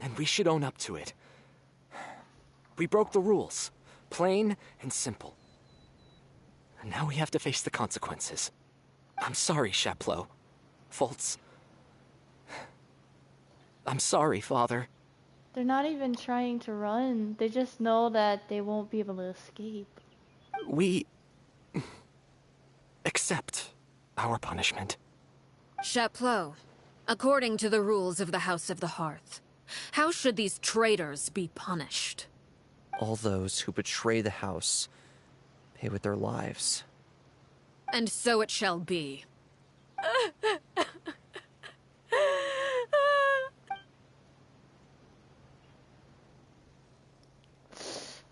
and we should own up to it. We broke the rules, plain and simple. And now we have to face the consequences. I'm sorry, Sheplo. Fultz. I'm sorry, Father. They're not even trying to run. They just know that they won't be able to escape. We accept our punishment. Chapleau, according to the rules of the House of the Hearth, how should these traitors be punished? All those who betray the house pay with their lives. And so it shall be.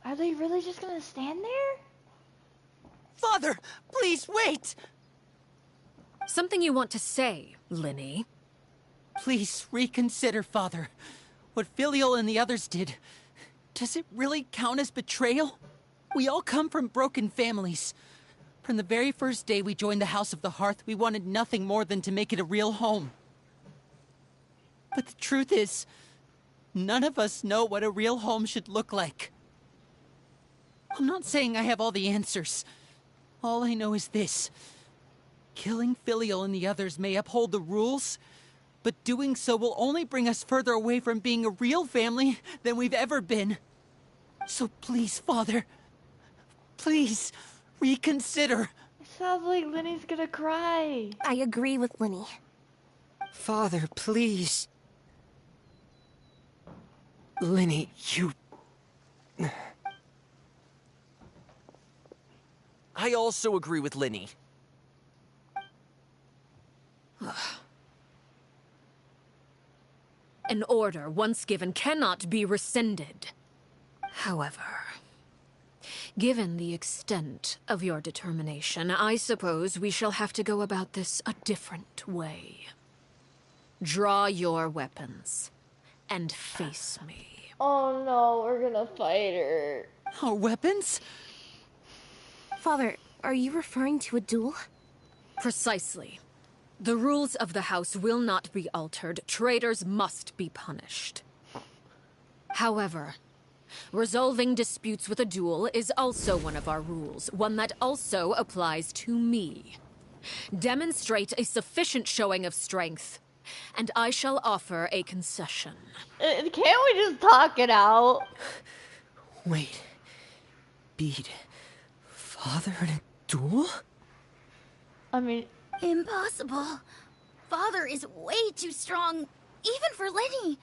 Are they really just gonna stand there? Father, please wait! Something you want to say, Linny? Please reconsider, Father. What Filial and the others did, does it really count as betrayal? We all come from broken families. From the very first day we joined the House of the Hearth, we wanted nothing more than to make it a real home. But the truth is, none of us know what a real home should look like. I'm not saying I have all the answers. All I know is this. Killing Filial and the others may uphold the rules, but doing so will only bring us further away from being a real family than we've ever been. So please, Father, please, reconsider. It sounds like Linny's gonna cry. I agree with Linny. Father, please. Linny, you... I also agree with Linny. An order once given cannot be rescinded. However, given the extent of your determination, I suppose we shall have to go about this a different way. Draw your weapons and face me. Oh no, we're gonna fight her. Our weapons? Father, are you referring to a duel? Precisely. The rules of the house will not be altered. Traitors must be punished. However, resolving disputes with a duel is also one of our rules, one that also applies to me. Demonstrate a sufficient showing of strength, and I shall offer a concession. Can't we just talk it out? Wait. Beat Father in a duel? I mean... Impossible. Father is way too strong, even for Lenny.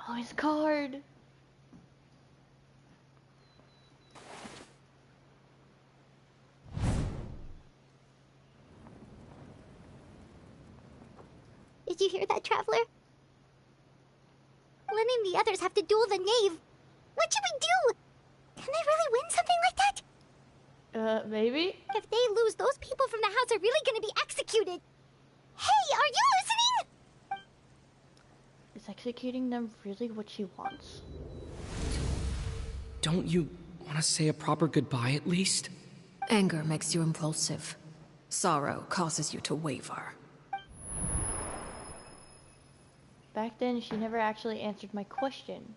Oh, his card. Did you hear that, Traveler? Lenny and the others have to duel the knave. What should we do? Can they really win something like that? Maybe? If they lose, those people from the house are really gonna be executed. Hey, are you listening? Is executing them really what she wants? Don't you want to say a proper goodbye at least? Anger makes you impulsive. Sorrow causes you to waver. Back then, she never actually answered my question.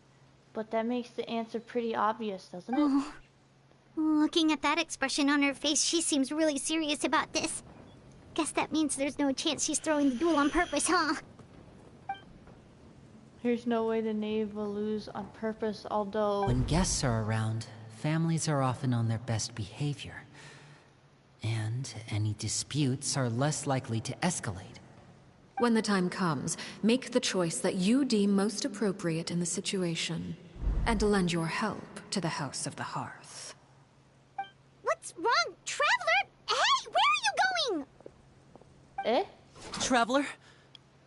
But that makes the answer pretty obvious, doesn't it? Oh. Looking at that expression on her face, she seems really serious about this. Guess that means there's no chance she's throwing the duel on purpose, huh? There's no way the knave will lose on purpose, although... When guests are around, families are often on their best behavior. And any disputes are less likely to escalate. When the time comes, make the choice that you deem most appropriate in the situation, and lend your help to the House of the Hearth. What's wrong, Traveler? Hey, where are you going? Eh? Traveler?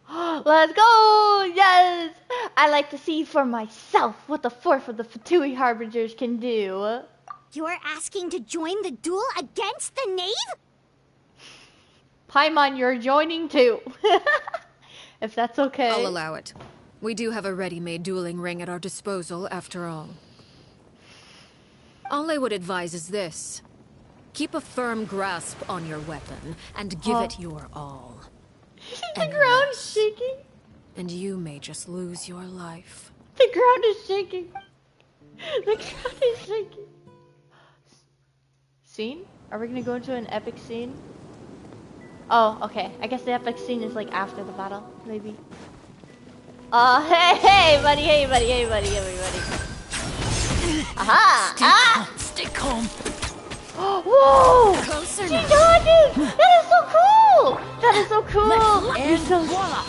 Let's go! Yes! I like to see for myself what the fourth of the Fatui Harbingers can do. You're asking to join the duel against the knave? Paimon, you're joining too. If that's okay. I'll allow it. We do have a ready-made dueling ring at our disposal, after all. All I would advise is this. Keep a firm grasp on your weapon, and give it your all. The ground is shaking. And you may just lose your life. The ground is shaking. The ground is shaking. Scene? Are we gonna go into an epic scene? Oh, okay. I guess the epic scene is like after the battle, maybe. Hey, buddy, hey, buddy, hey, buddy, everybody. Aha! Stay calm. Whoa! Closer She now. dodges! That is so cool! That is so cool! And voila!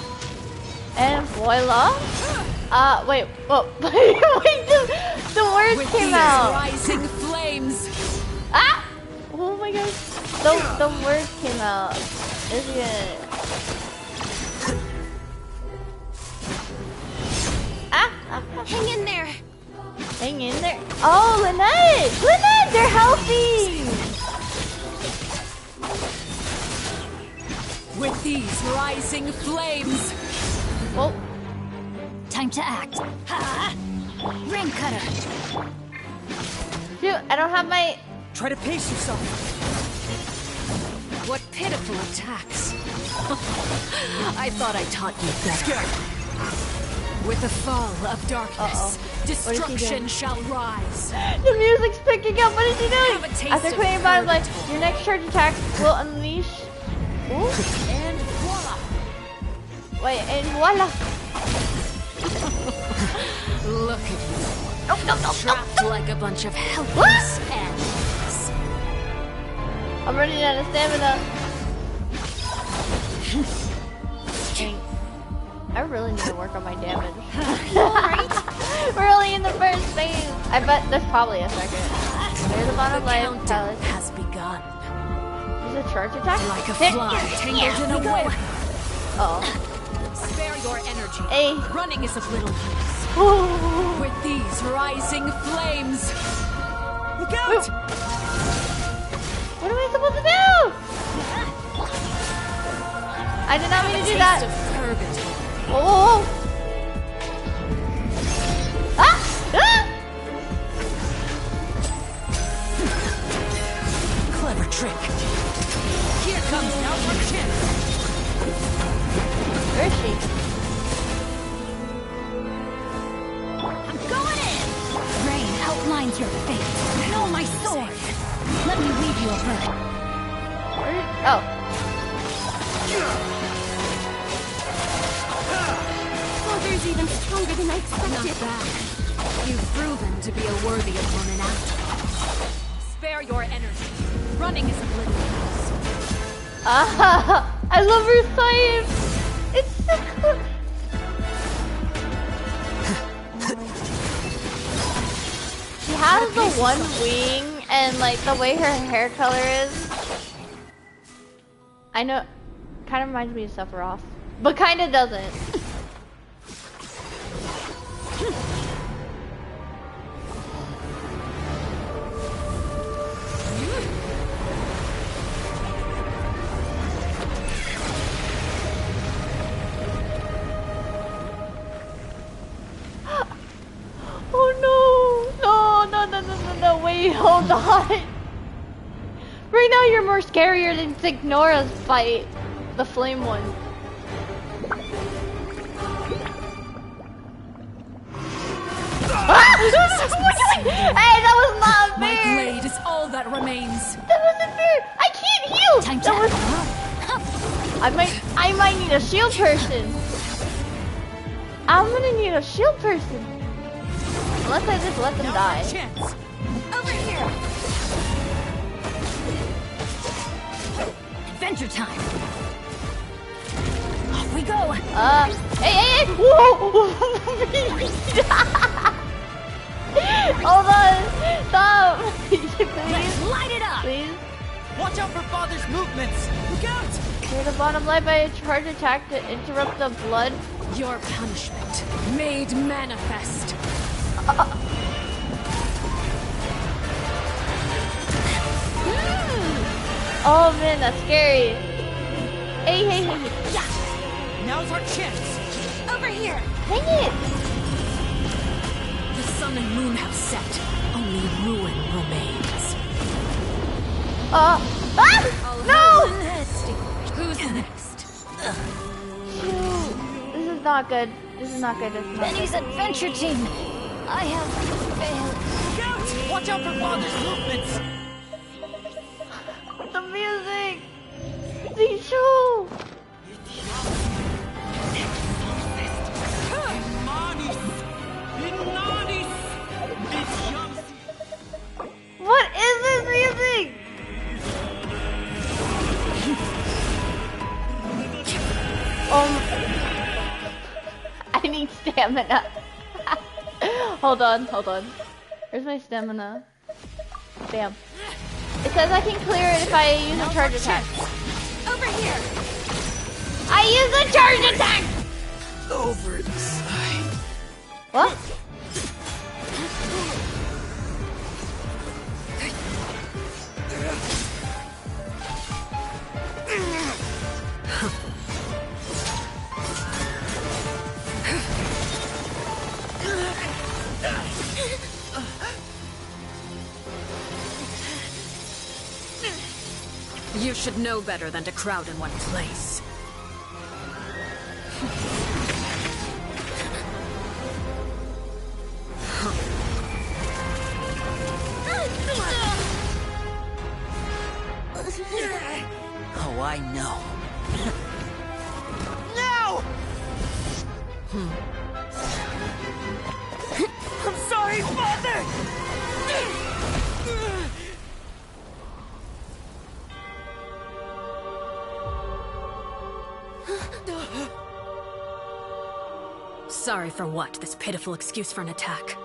And voila? Wait, whoa. Wait, the words With came these out! rising flames! Ah! Oh my gosh. The words came out. Is it? Ah! Hang in there. Hang in there. Oh, Lynette! Lynette, they're healthy! With these rising flames. Oh. Time to act. Ha! Rain cutter. Dude, I don't have my... Try to pace yourself. What pitiful attacks. I thought I taught you better. With the fall of darkness, destruction shall rise. The music's picking up. What is he doing? Have a taste After of clearing bottom life, your next charge attack will unleash... Ooh. And voila! Wait, and voila! Look at you. No. Trapped like a bunch of helpless animals. I'm running out of stamina. I really need to work on my damage. We're only in the first phase. I bet there's probably a second. There's the bottom life palace. Has begun. Is it a charge attack? Like a fly tangled in a web. Oh. Spare your energy. Hey. Running is of little use. With these rising flames. Look out! What am I supposed to do? I did not mean to do that. Oh! Ah! Ah! Clever trick. Here comes now our chance. Where is she? I'm going in! Rain outlines your fate. Know my sword. Let me leave you a bird. Oh. Father's even stronger than I expected. Not bad. You've proven to be a worthy opponent after all. Spare your energy. Running is of little use. Ah, I love her science. It's so cool. She has the one wing and like the way her hair color is. I know, kind of reminds me of Sephiroth, but kind of doesn't. No, wait, hold on. Right now you're more scarier than Signora's fight. The flame one. Ah! Hey, that was not fair! My blade is all that remains. That wasn't fair! I can't heal! That was... I might need a shield person. I'm gonna need a shield person. Unless I just let them die. Over here. Adventure time. Off we go. Hey! Whoa! Hold on! Stop! Please. Let's light it up. Please. Watch out for Father's movements. Look out! Clear the bottom light by a charge attack to interrupt the blood. Your punishment made manifest. Oh man, that's scary. Hey. Yeah. Now's our chance. Over here. Dang it. The sun and moon have set. Only ruin remains. No! Who's next? Shoot. This is not good. This is not good. Benny's adventure team. I have failed. Look out! Watch out for Father's movements. The music! Zichu! What is this music? I need stamina. Hold on. Where's my stamina? Bam. It says I can clear it if I use a charge attack. Over here. I use a charge attack! Over the side. What? You should know better than to crowd in one place. Oh, I know. No! I'm sorry, Father! Sorry for what? This pitiful excuse for an attack.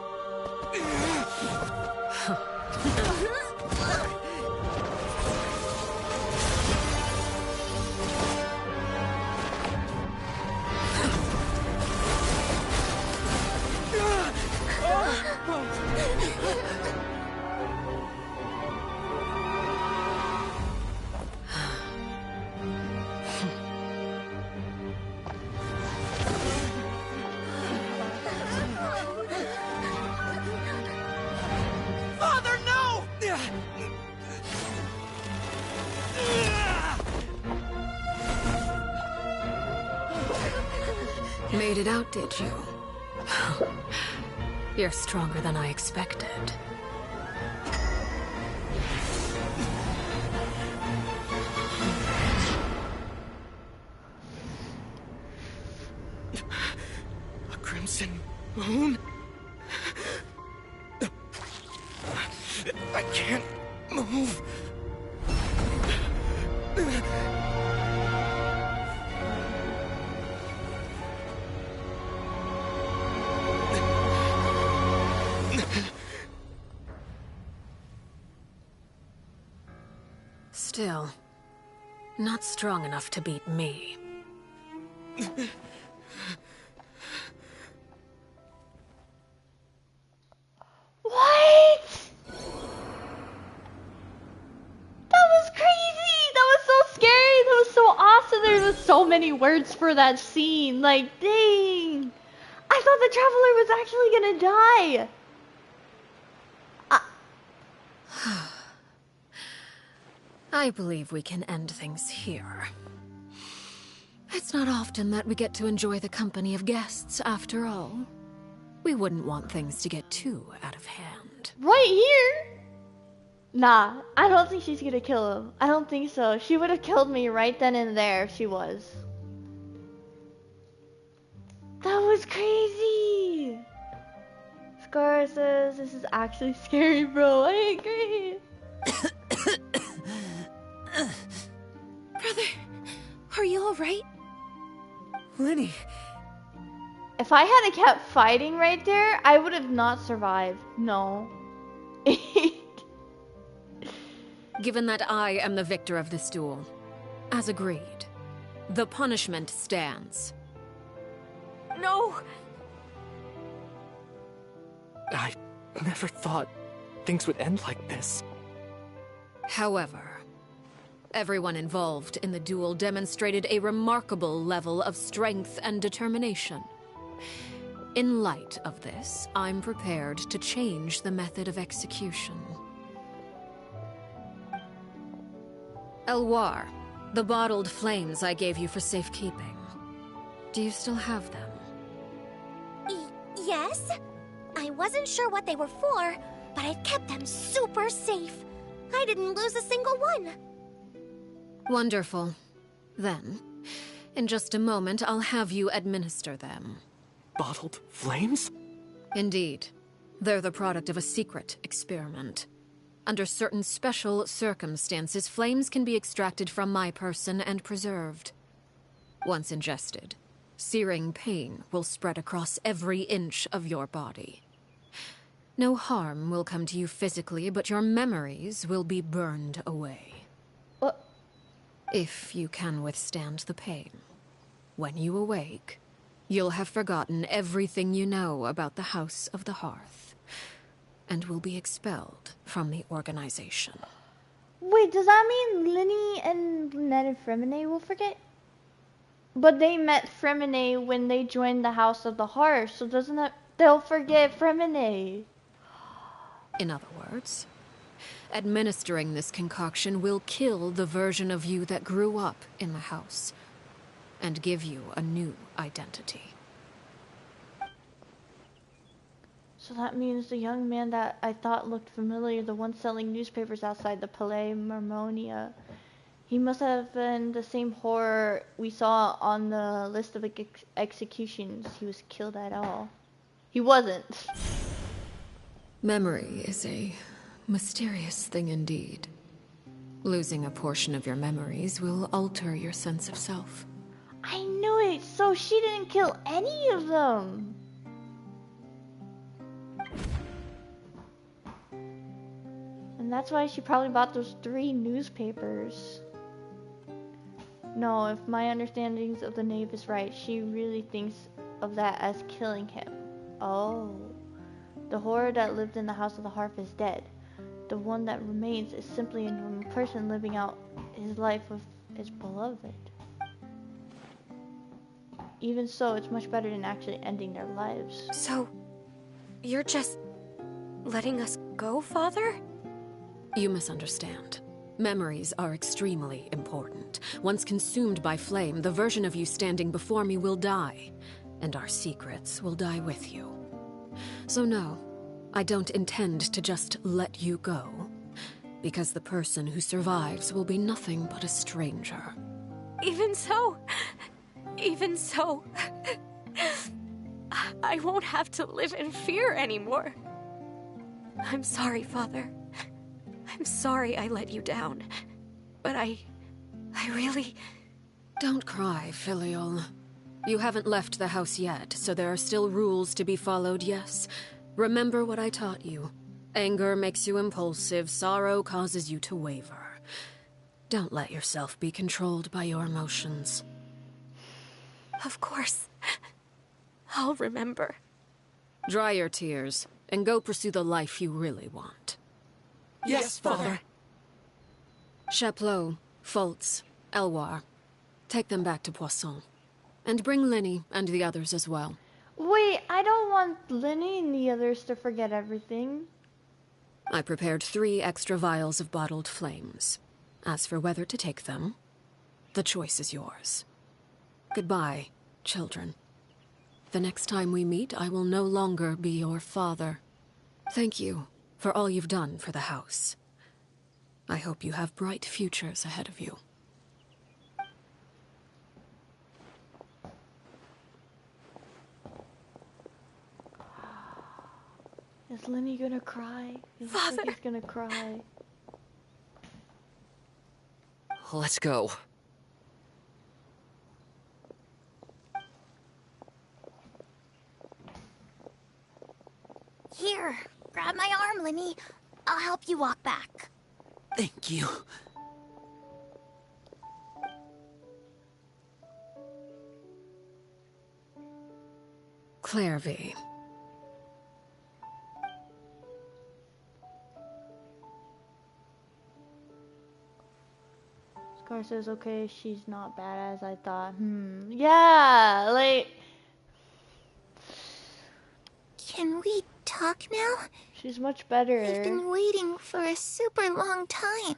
Father, no! Made it out, did you? You're stronger than I expected. A crimson moon? I can't move. Still, not strong enough to beat me. What? That was crazy! That was so scary! That was so awesome! There was so many words for that scene. Like, dang! I thought the traveler was actually gonna die! I believe we can end things here. It's not often that we get to enjoy the company of guests, after all. We wouldn't want things to get too out of hand. Right here? Nah, I don't think she's gonna kill him. I don't think so. She would have killed me right then and there if she was. That was crazy! Scar says, this is actually scary, bro. I agree. Brother, are you alright? Lenny. If I hadn't kept fighting right there, I would have not survived. No. Given that I am the victor of this duel, as agreed, the punishment stands. No! I never thought things would end like this. However, everyone involved in the duel demonstrated a remarkable level of strength and determination. In light of this, I'm prepared to change the method of execution. Elwar, the bottled flames I gave you for safekeeping. Do you still have them? Yes? I wasn't sure what they were for, but I've kept them super safe. I didn't lose a single one. Wonderful. Then, in just a moment, I'll have you administer them. Bottled flames? Indeed. They're the product of a secret experiment. Under certain special circumstances, flames can be extracted from my person and preserved. Once ingested, searing pain will spread across every inch of your body. No harm will come to you physically, but your memories will be burned away. If you can withstand the pain. When you awake, you'll have forgotten everything you know about the House of the Hearth, and will be expelled from the organization. Wait, does that mean Linny and Ned and Fremine will forget? But they met Fremine when they joined the House of the Hearth, so doesn't that... They'll forget Fremine. In other words, administering this concoction will kill the version of you that grew up in the house, and give you a new identity. So that means the young man that I thought looked familiar, the one selling newspapers outside the Palais Marmonia, he must have been the same horror we saw on the list of executions he was killed at all. He wasn't. Memory is a mysterious thing indeed. Losing a portion of your memories will alter your sense of self. I knew it, so she didn't kill any of them. And that's why she probably bought those 3 newspapers. No, if my understandings of the knave is right, she really thinks of that as killing him. Oh. The horror that lived in the House of the Hearth is dead. The one that remains is simply a normal person living out his life with his beloved. Even so, it's much better than actually ending their lives. So, you're just letting us go, Father? You misunderstand. Memories are extremely important. Once consumed by flame, the version of you standing before me will die, and our secrets will die with you. So no, I don't intend to just let you go, because the person who survives will be nothing but a stranger. Even so, I won't have to live in fear anymore. I'm sorry, Father. I'm sorry I let you down. But I really... Don't cry, Filial. You haven't left the house yet, so there are still rules to be followed, yes. Remember what I taught you. Anger makes you impulsive, sorrow causes you to waver. Don't let yourself be controlled by your emotions. Of course. I'll remember. Dry your tears, and go pursue the life you really want. Yes, Father. Chaplot, Fultz, Elwar. Take them back to Poisson. And bring Linny and the others as well. Wait, I don't want Linny and the others to forget everything. I prepared 3 extra vials of bottled flames. As for whether to take them, the choice is yours. Goodbye, children. The next time we meet, I will no longer be your father. Thank you for all you've done for the house. I hope you have bright futures ahead of you. Is Linny gonna cry? It looks like he's gonna cry. Let's go. Here, grab my arm, Linny. I'll help you walk back. Thank you. Clairvy. Scar says, okay, she's not bad as I thought. Yeah, like... Can we talk now? She's much better. I've been waiting for a super long time.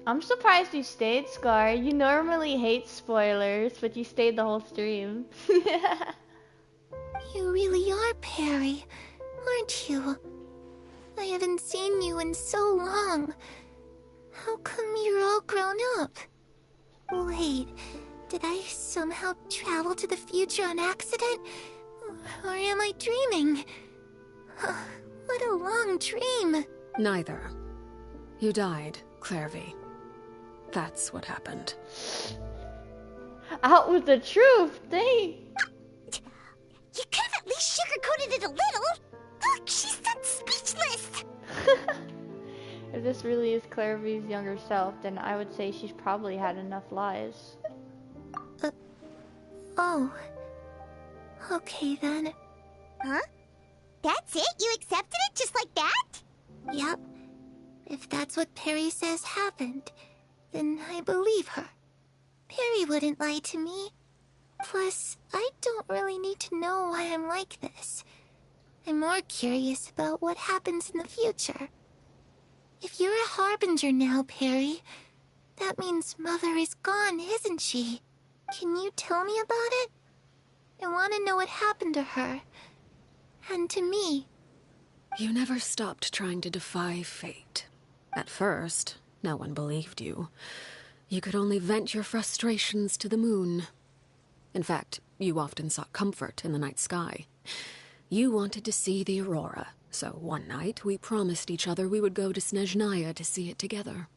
I'm surprised you stayed, Scar. You normally hate spoilers, but you stayed the whole stream. You really are Perry, aren't you? I haven't seen you in so long. How come you're all grown up? Wait, did I somehow travel to the future on accident? Or am I dreaming? What a long dream. Neither. You died, Clairvy. That's what happened. Out with the truth, dang. You could have at least sugarcoated it a little. Look, she's done speechless. If this really is Clairvy's younger self, then I would say she's probably had enough lies. Oh. Okay then. Huh? That's it? You accepted it just like that? Yep. If that's what Perry says happened, then I believe her. Perry wouldn't lie to me. Plus, I don't really need to know why I'm like this. I'm more curious about what happens in the future. If you're a harbinger now, Perry, that means Mother is gone, isn't she? Can you tell me about it? I want to know what happened to her. And to me. You never stopped trying to defy fate. At first, no one believed you. You could only vent your frustrations to the moon. In fact, you often sought comfort in the night sky. You wanted to see the aurora, so one night we promised each other we would go to Snezhnaya to see it together.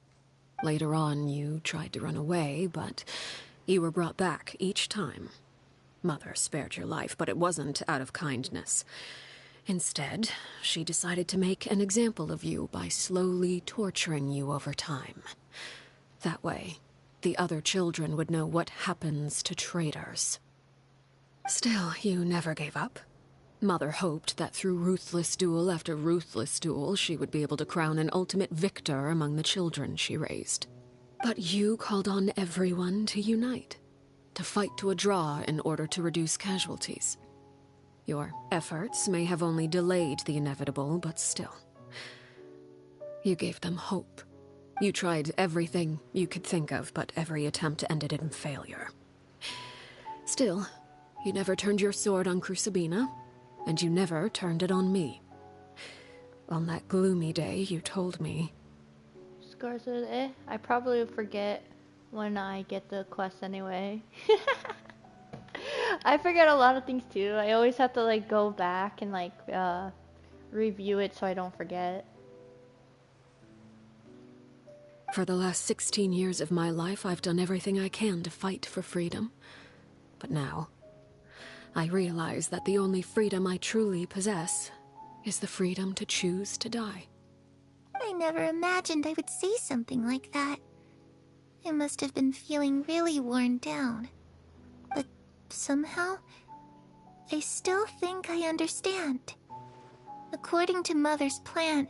Later on, you tried to run away, but you were brought back each time. Mother spared your life, but it wasn't out of kindness. Instead, she decided to make an example of you by slowly torturing you over time. That way, the other children would know what happens to traitors. Still, you never gave up. Mother hoped that through ruthless duel after ruthless duel, she would be able to crown an ultimate victor among the children she raised. But you called on everyone to unite, to fight to a draw in order to reduce casualties. Your efforts may have only delayed the inevitable, but still. You gave them hope. You tried everything you could think of, but every attempt ended in failure. Still, you never turned your sword on Crucibina, and you never turned it on me. On that gloomy day, you told me... Scar says, I probably would forget when I get the quest anyway. I forget a lot of things too. I always have to like go back and like review it so I don't forget. For the last 16 years of my life, I've done everything I can to fight for freedom. But now, I realize that the only freedom I truly possess is the freedom to choose to die. I never imagined I would say something like that. I must have been feeling really worn down. But somehow, I still think I understand. According to Mother's plan,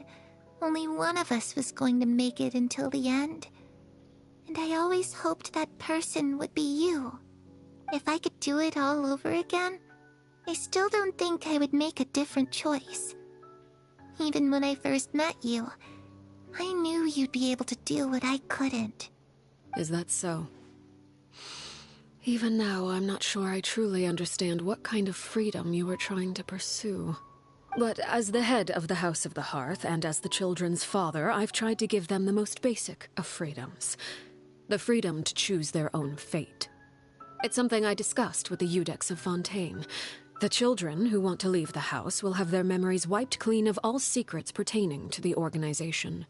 only one of us was going to make it until the end. And I always hoped that person would be you. If I could do it all over again, I still don't think I would make a different choice. Even when I first met you, I knew you'd be able to do what I couldn't. Is that so? Even now, I'm not sure I truly understand what kind of freedom you were trying to pursue. But as the head of the House of the Hearth, and as the children's father, I've tried to give them the most basic of freedoms. The freedom to choose their own fate. It's something I discussed with the Iudex of Fontaine. The children who want to leave the house will have their memories wiped clean of all secrets pertaining to the organization.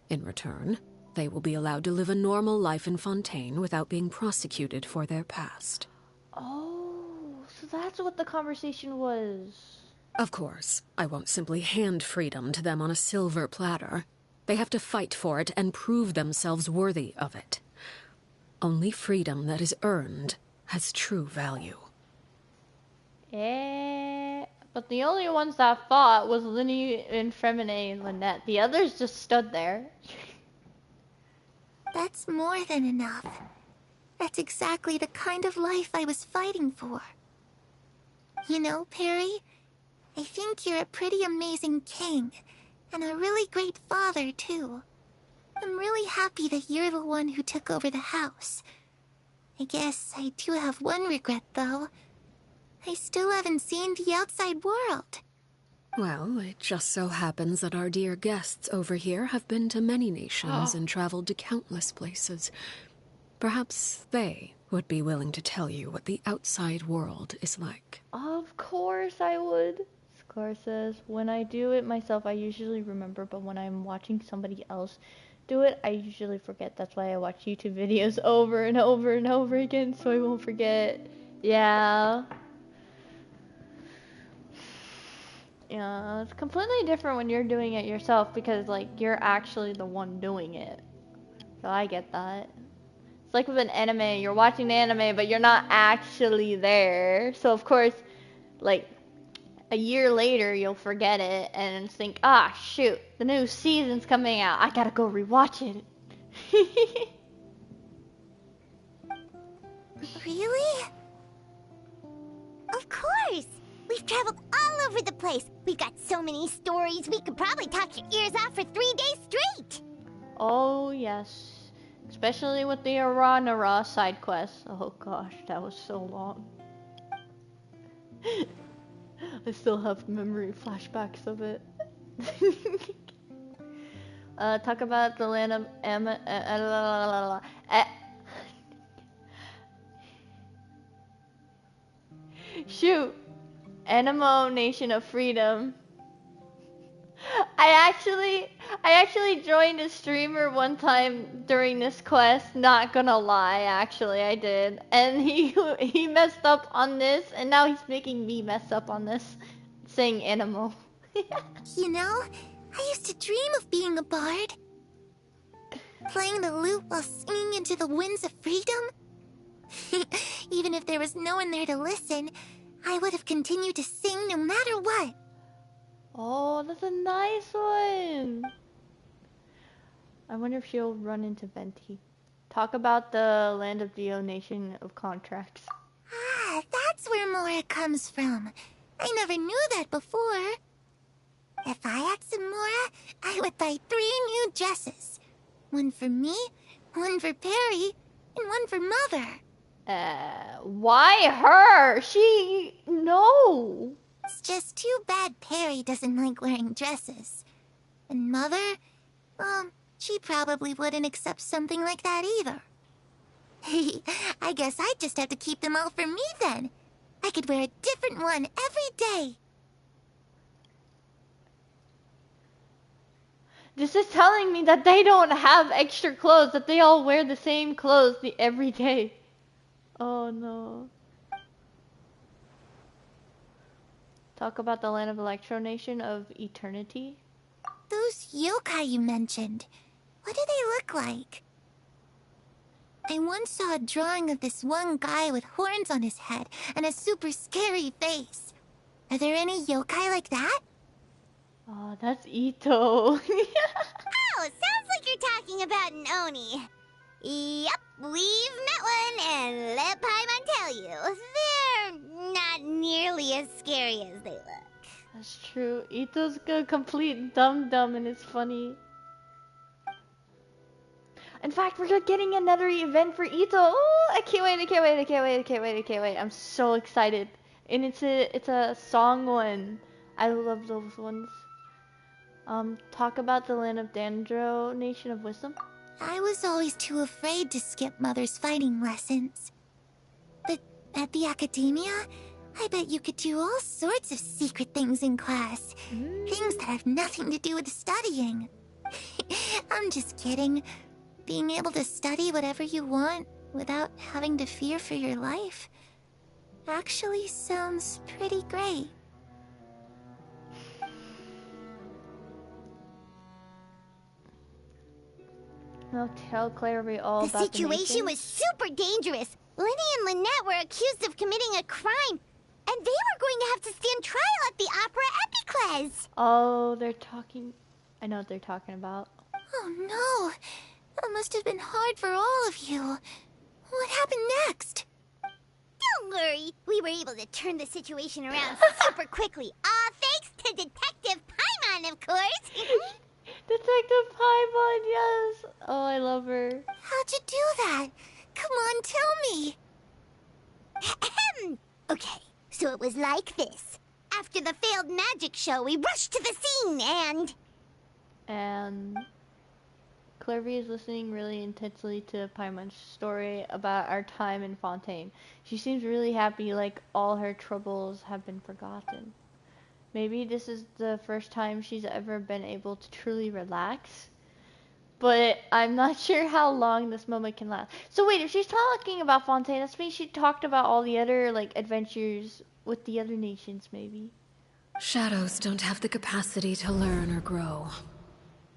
In return, they will be allowed to live a normal life in Fontaine without being prosecuted for their past. Oh, so that's what the conversation was. Of course, I won't simply hand freedom to them on a silver platter. They have to fight for it and prove themselves worthy of it. Only freedom that is earned has true value. But the only ones that fought was Linny and Fremine and Lynette. The others just stood there. That's more than enough. That's exactly the kind of life I was fighting for. You know, Perry, I think you're a pretty amazing king, and a really great father, too. I'm really happy that you're the one who took over the house. I guess I do have one regret, though. I still haven't seen the outside world. Well, it just so happens that our dear guests over here have been to many nations and traveled to countless places. Perhaps they would be willing to tell you what the outside world is like. Of course I would. Scar says, when I do it myself, I usually remember, but when I'm watching somebody else do it, I usually forget. That's why I watch YouTube videos over and over and over again, so I won't forget. Yeah. Yeah, it's completely different when you're doing it yourself because, like, you're actually the one doing it. So I get that. It's like with an anime. You're watching the anime, but you're not actually there. So of course, like a year later, you'll forget it and think, ah, shoot, the new season's coming out. I gotta go rewatch it. Really? Of course! We've traveled all over the place. We've got so many stories, we could probably talk your ears off for 3 days straight! Oh, yes. Especially with the Aranara side quest. Oh gosh, that was so long. I still have memory flashbacks of it. Talk about the land of shoot, Animo Nation of Freedom. I actually joined a streamer one time during this quest. Not gonna lie, actually I did, and he messed up on this, and now he's making me mess up on this, saying Animo. You know, I used to dream of being a bard. Playing the lute while singing into the winds of freedom. Even if there was no one there to listen, I would have continued to sing no matter what. Oh, that's a nice one. I wonder if she'll run into Venti. Talk about the land of Dio Nation of Contracts. Ah, that's where Mora comes from. I never knew that before. If I had some Mora, I would buy 3 new dresses. One for me, one for Perry, and one for Mother. Why her? No. It's just too bad Perry doesn't like wearing dresses. And Mother, she probably wouldn't accept something like that either. I guess I'd just have to keep them all for me then. I could wear a different one every day. This is telling me that they don't have extra clothes, that they all wear the same clothes every day. Oh no. Talk about the land of Electro Nation of Eternity. Those yokai you mentioned, what do they look like? I once saw a drawing of this one guy with horns on his head and a super scary face. Are there any yokai like that? Oh, that's Ito. Oh, sounds like you're talking about an Oni. Yep, we've met one, and let Paimon tell you, they're not nearly as scary as they look. That's true. Ito's a complete dum-dum, and it's funny. In fact, we're getting another event for Ito. Oh, I can't wait. I'm so excited. And it's a song one. I love those ones. Talk about the land of Dandro, Nation of Wisdom. I was always too afraid to skip Mother's fighting lessons. But at the academia, I bet you could do all sorts of secret things in class. Things that have nothing to do with studying. I'm just kidding. Being able to study whatever you want without having to fear for your life actually sounds pretty great. Now tell Clary all the about situation was super dangerous. Lenny and Lynette were accused of committing a crime, and they were going to have to stand trial at the Opera Epicles. Oh, they're talking. I know what they're talking about. Oh no, that must have been hard for all of you. What happened next? Don't worry, we were able to turn the situation around super quickly. All thanks to Detective Paimon, of course. Detective Paimon, yes. Oh, I love her. How'd you do that? Come on, tell me. Okay, so it was like this. After the failed magic show, we rushed to the scene and Clary is listening really intensely to Paimon's story about our time in Fontaine. She seems really happy, like all her troubles have been forgotten. Maybe this is the first time she's ever been able to truly relax. But I'm not sure how long this moment can last. So wait, if she's talking about Fontaine, that means she talked about all the other, like, adventures with the other nations, maybe. Shadows don't have the capacity to learn or grow.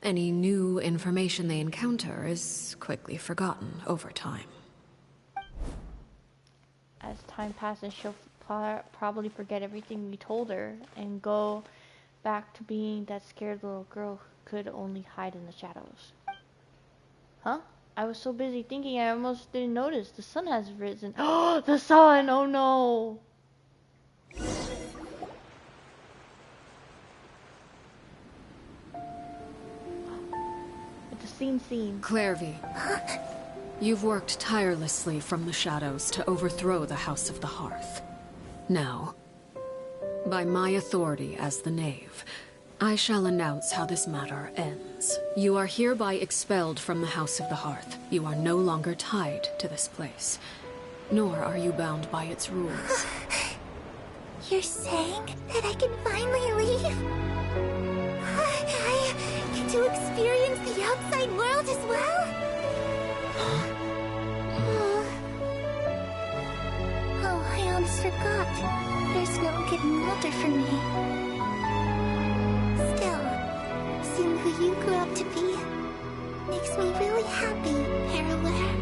Any new information they encounter is quickly forgotten over time. as time passes, she'll probably forget everything we told her and go back to being that scared little girl who could only hide in the shadows. Huh? I was so busy thinking I almost didn't notice. The sun has risen. Oh, the sun! Oh no! It's a scene. Clairvy, you've worked tirelessly from the shadows to overthrow the House of the Hearth. Now, by my authority as the Knave, I shall announce how this matter ends. You are hereby expelled from the House of the Hearth. You are no longer tied to this place, nor are you bound by its rules. You're saying that I can finally leave? I get to experience the outside world as well? Oh, I almost forgot. There's no getting older for me. Still, seeing who you grew up to be makes me really happy, Paraware.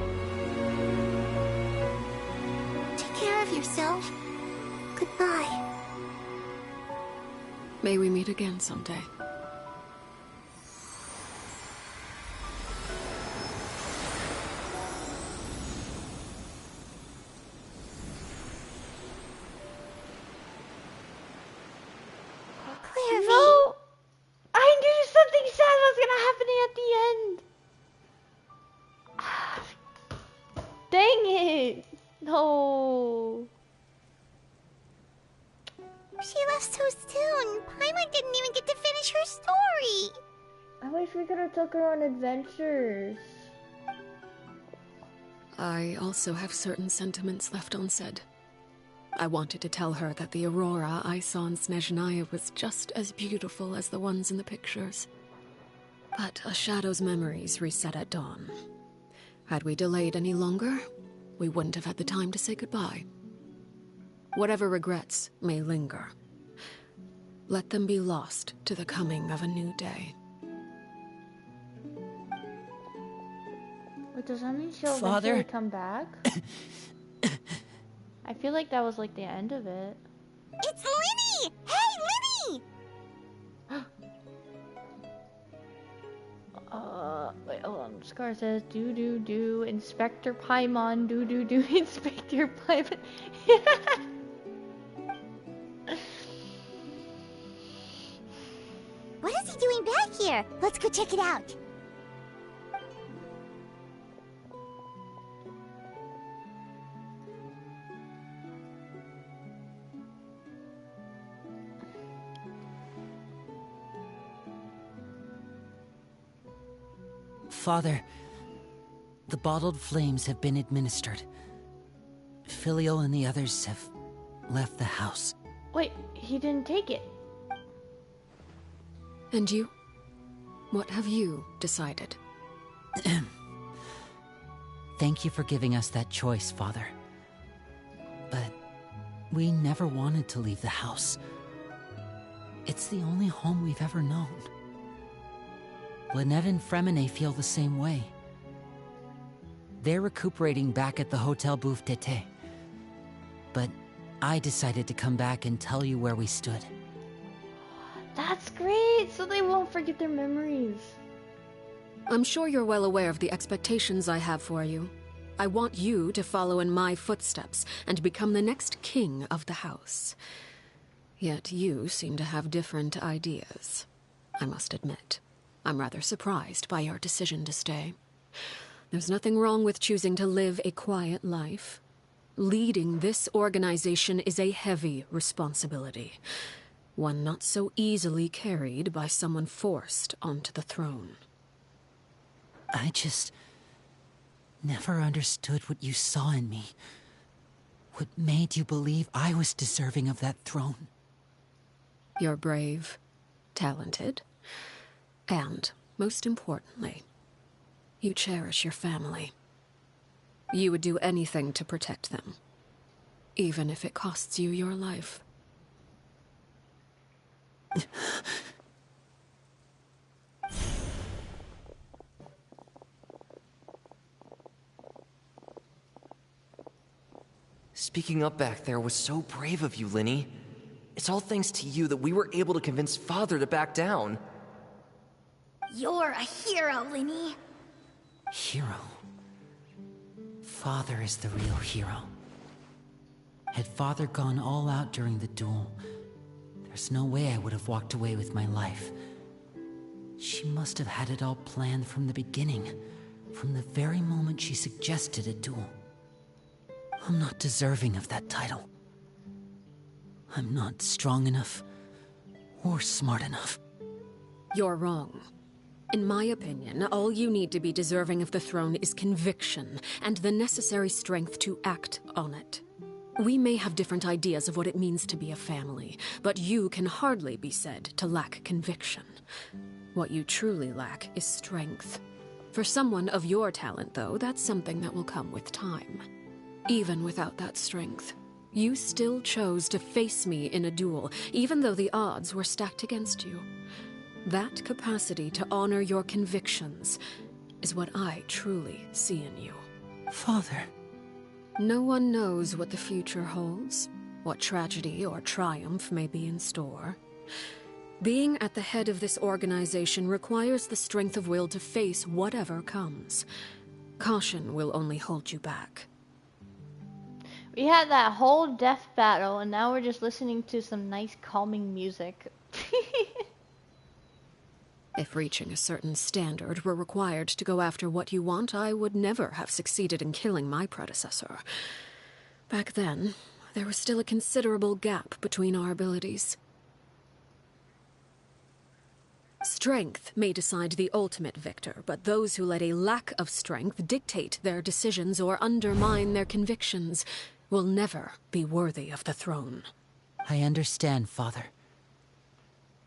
Take care of yourself. Goodbye. May we meet again someday. No! I knew something sad was gonna happen at the end! Dang it! No! She left so soon. Paimon didn't even get to finish her story. I wish we could have took her on adventures. I also have certain sentiments left unsaid. I wanted to tell her that the aurora I saw in Snezhnaya was just as beautiful as the ones in the pictures. But a shadow's memories reset at dawn. Had we delayed any longer, we wouldn't have had the time to say goodbye. Whatever regrets may linger, let them be lost to the coming of a new day. Wait, does that mean she'll Father? eventually come back? I feel like that was like the end of it. It's Linny! Hey, Linny! Wait, hold on. Scar says, do, Inspector Paimon, do, Inspector Paimon. What is he doing back here? Let's go check it out. Father, the bottled flames have been administered. Filio and the others have left the house. Wait, he didn't take it. And you? What have you decided? Thank you for giving us that choice, Father. But we never wanted to leave the house. It's the only home we've ever known. Lynette and Fremine feel the same way. They're recuperating back at the Hotel Bouffe d'été. But I decided to come back and tell you where we stood. That's great, so they won't forget their memories. I'm sure you're well aware of the expectations I have for you. I want you to follow in my footsteps and become the next king of the house. Yet you seem to have different ideas, I must admit. I'm rather surprised by your decision to stay. There's nothing wrong with choosing to live a quiet life. Leading this organization is a heavy responsibility, one not so easily carried by someone forced onto the throne. I just never understood what you saw in me. What made you believe I was deserving of that throne? You're brave, talented, and, most importantly, you cherish your family. You would do anything to protect them, even if it costs you your life. Speaking up back there was so brave of you, Linny. It's all thanks to you that we were able to convince Father to back down. You're a hero, Linny. Hero? Father is the real hero. Had Father gone all out during the duel, there's no way I would have walked away with my life. She must have had it all planned from the beginning, from the very moment she suggested a duel. I'm not deserving of that title. I'm not strong enough or smart enough. You're wrong. In my opinion, all you need to be deserving of the throne is conviction and the necessary strength to act on it. We may have different ideas of what it means to be a family, but you can hardly be said to lack conviction. What you truly lack is strength. For someone of your talent, though, that's something that will come with time. Even without that strength, you still chose to face me in a duel, even though the odds were stacked against you. That capacity to honor your convictions is what I truly see in you. Father. No one knows what the future holds, what tragedy or triumph may be in store. Being at the head of this organization requires the strength of will to face whatever comes. Caution will only hold you back. We had that whole death battle, and now we're just listening to some nice calming music. If reaching a certain standard were required to go after what you want, I would never have succeeded in killing my predecessor. Back then, there was still a considerable gap between our abilities. Strength may decide the ultimate victor, but those who let a lack of strength dictate their decisions or undermine their convictions will never be worthy of the throne. I understand, Father.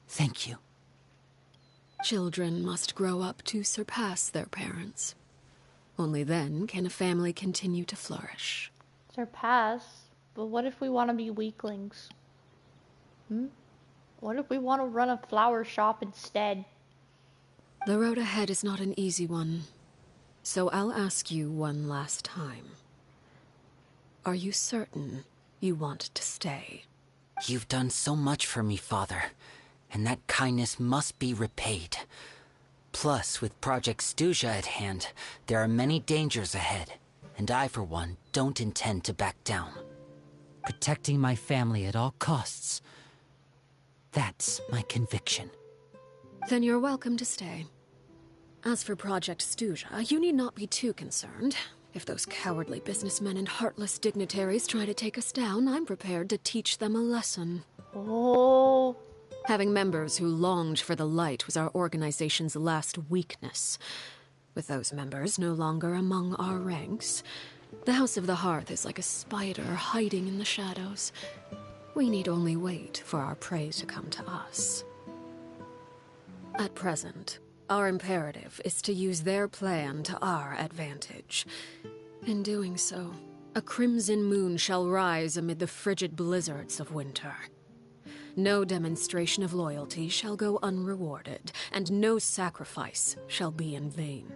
Thank you. Children must grow up to surpass their parents. Only then can a family continue to flourish. Surpass? But what if we want to be weaklings? What if we want to run a flower shop instead? The road ahead is not an easy one. So I'll ask you one last time. Are you certain you want to stay? You've done so much for me, Father, and that kindness must be repaid. Plus, with Project Stuja at hand, there are many dangers ahead, and I, for one, don't intend to back down. Protecting my family at all costs. That's my conviction. Then you're welcome to stay. As for Project Stuja, you need not be too concerned. If those cowardly businessmen and heartless dignitaries try to take us down, I'm prepared to teach them a lesson. Oh. Having members who longed for the light was our organization's last weakness. With those members no longer among our ranks, the House of the Hearth is like a spider hiding in the shadows. We need only wait for our prey to come to us. At present, our imperative is to use their plan to our advantage. In doing so, a crimson moon shall rise amid the frigid blizzards of winter. No demonstration of loyalty shall go unrewarded, and no sacrifice shall be in vain.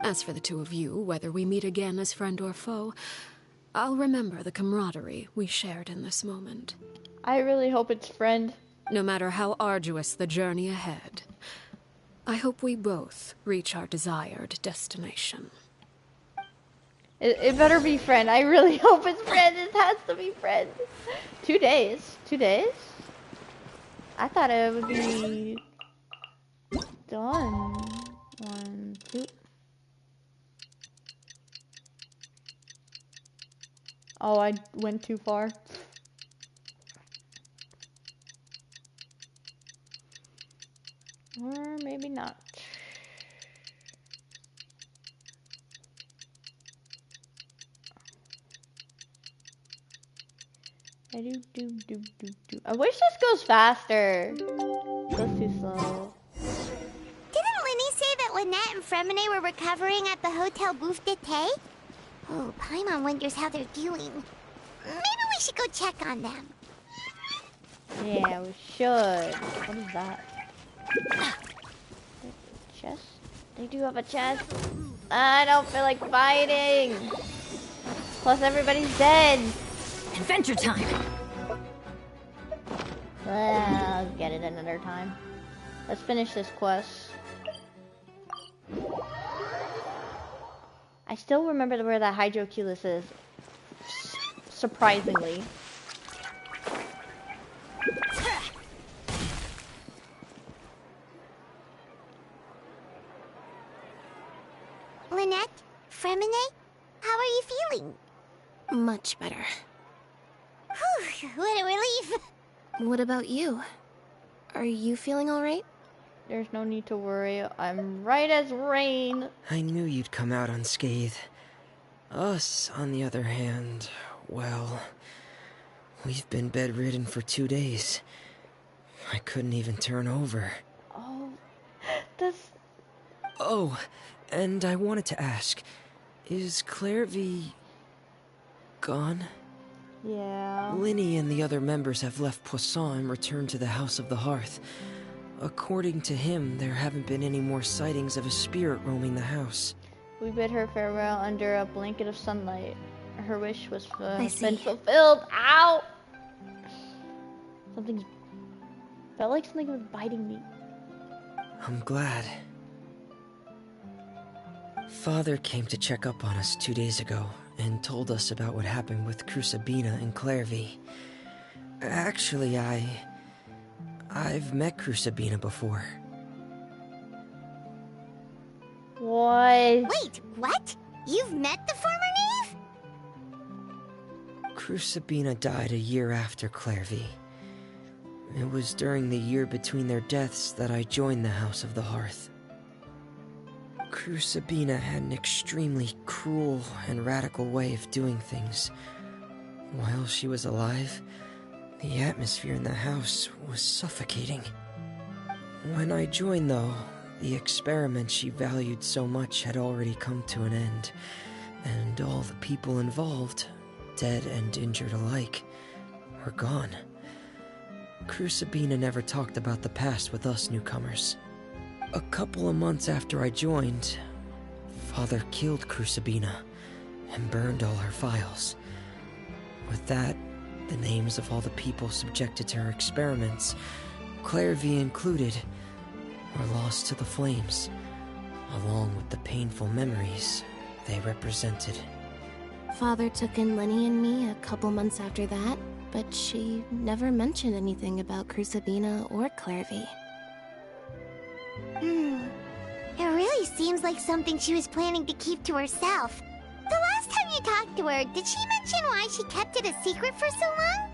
As for the two of you, whether we meet again as friend or foe, I'll remember the camaraderie we shared in this moment. I really hope it's friend. No matter how arduous the journey ahead, I hope we both reach our desired destination. It better be friend. I really hope it's friend. It has to be friend. 2 days. 2 days? I thought it would be done. 1, 2. Oh, I went too far. Or maybe not. I wish this goes faster. It goes too slow. Didn't Linny say that Lynette and Fremine were recovering at the Hotel Bouffe d'été? Oh, Paimon wonders how they're doing. Maybe we should go check on them. Yeah, we should. What is that? Chest? They do have a chest. I don't feel like fighting. Plus everybody's dead. Adventure time! I'll get it another time. Let's finish this quest. I still remember where that Hydroculus is. Surprisingly. Lynette? Fremine? How are you feeling? Much better. Whew, what a relief! What about you? Are you feeling alright? There's no need to worry. I'm right as rain. I knew you'd come out unscathed. Us, on the other hand, well, we've been bedridden for 2 days. I couldn't even turn over. Oh, that's... Oh, and I wanted to ask, is Clairvy gone? Yeah. Linny and the other members have left Poisson and returned to the House of the Hearth. According to him, there haven't been any more sightings of a spirit roaming the house. We bid her farewell under a blanket of sunlight. Her wish was been see. fulfilled. Ow! Something's... Felt like something was biting me. I'm glad. Father came to check up on us 2 days ago and told us about what happened with Crusabina and Clairvy. Actually, I've met Crusabina before. What? Wait, what? You've met the former knave? Crusabina died a year after Clairvy. It was during the year between their deaths that I joined the House of the Hearth. Crusabina had an extremely cruel and radical way of doing things. While she was alive, the atmosphere in the house was suffocating. When I joined, though, the experiment she valued so much had already come to an end, and all the people involved, dead and injured alike, were gone. Crusabina never talked about the past with us newcomers. A couple of months after I joined, Father killed Crusabina and burned all her files. With that, the names of all the people subjected to her experiments, Clairvy included, were lost to the flames, along with the painful memories they represented. Father took in Lenny and me a couple months after that, but she never mentioned anything about Crusabina or Clairvy. It really seems like something she was planning to keep to herself. The last time you talked to her, did she mention why she kept it a secret for so long?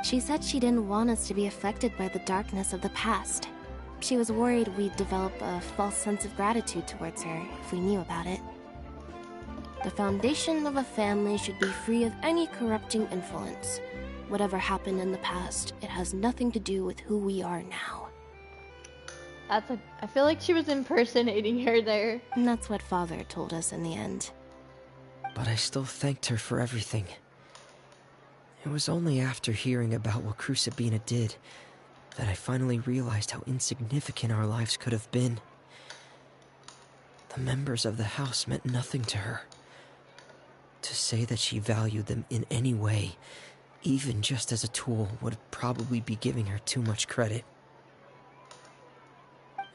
She said she didn't want us to be affected by the darkness of the past. She was worried we'd develop a false sense of gratitude towards her if we knew about it. The foundation of a family should be free of any corrupting influence. Whatever happened in the past, it has nothing to do with who we are now. I feel like she was impersonating her there. And that's what Father told us in the end. But I still thanked her for everything. It was only after hearing about what Crusabina did that I finally realized how insignificant our lives could have been. The members of the house meant nothing to her. To say that she valued them in any way, even just as a tool, would probably be giving her too much credit.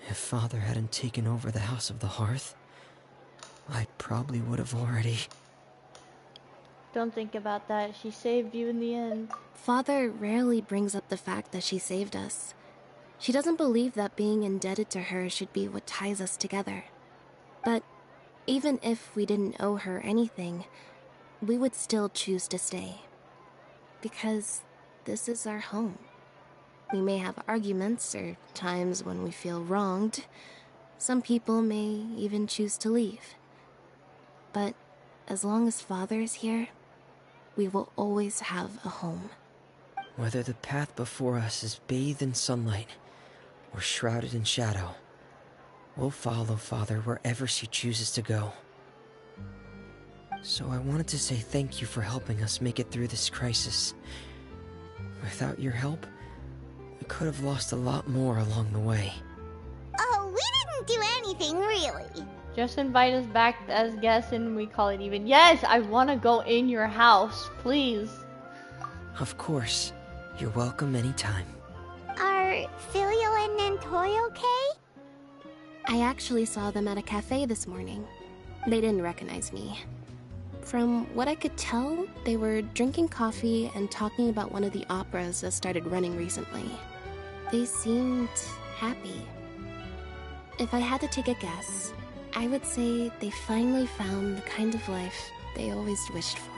If Father hadn't taken over the House of the Hearth, I probably would have already... Don't think about that. She saved you in the end. Father rarely brings up the fact that she saved us. She doesn't believe that being indebted to her should be what ties us together. But even if we didn't owe her anything, we would still choose to stay. Because this is our home. We may have arguments or times when we feel wronged. Some people may even choose to leave. But as long as Father is here, we will always have a home. Whether the path before us is bathed in sunlight or shrouded in shadow, we'll follow Father wherever she chooses to go. So I wanted to say thank you for helping us make it through this crisis. Without your help, we could have lost a lot more along the way. Oh, we didn't do anything, really. Just invite us back as guests and we call it even. Yes, I want to go in your house, please. Of course. You're welcome anytime. Are Filial and Nantoy okay? I actually saw them at a cafe this morning. They didn't recognize me. From what I could tell, they were drinking coffee and talking about one of the operas that started running recently. They seemed happy. If I had to take a guess, I would say they finally found the kind of life they always wished for.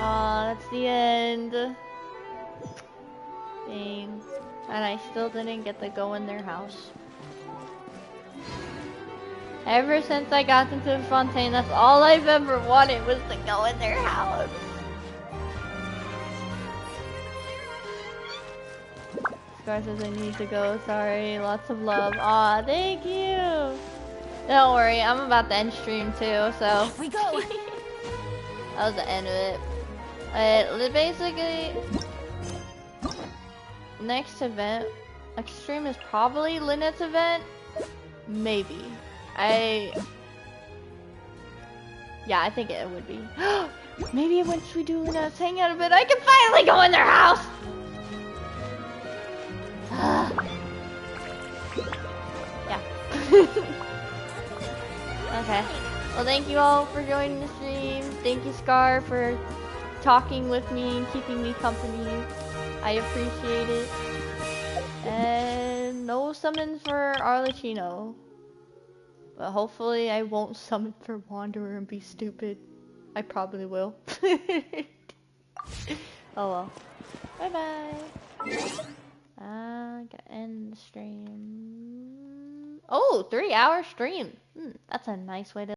Aw, that's the end. Dang. And I still didn't get to go in their house. Ever since I got into the Fontaine, that's all I've ever wanted was to go in their house. Scar says I need to go, sorry, lots of love. Aw, thank you! Don't worry, I'm about to end stream too, so. Here we go! That was the end of it. Basically, next event, Extreme is probably Lynette's event. Maybe. Yeah, I think it would be. Maybe once we do Lynette's hangout event, I can finally go in their house! Yeah. Okay. Well, thank you all for joining the stream. Thank you, Scar, for talking with me and keeping me company. I appreciate it. And no summons for Arlecchino. But hopefully I won't summon for Wanderer and be stupid. I probably will. Oh well. Bye bye. Gotta end the stream. Oh, 3-hour stream. That's a nice way to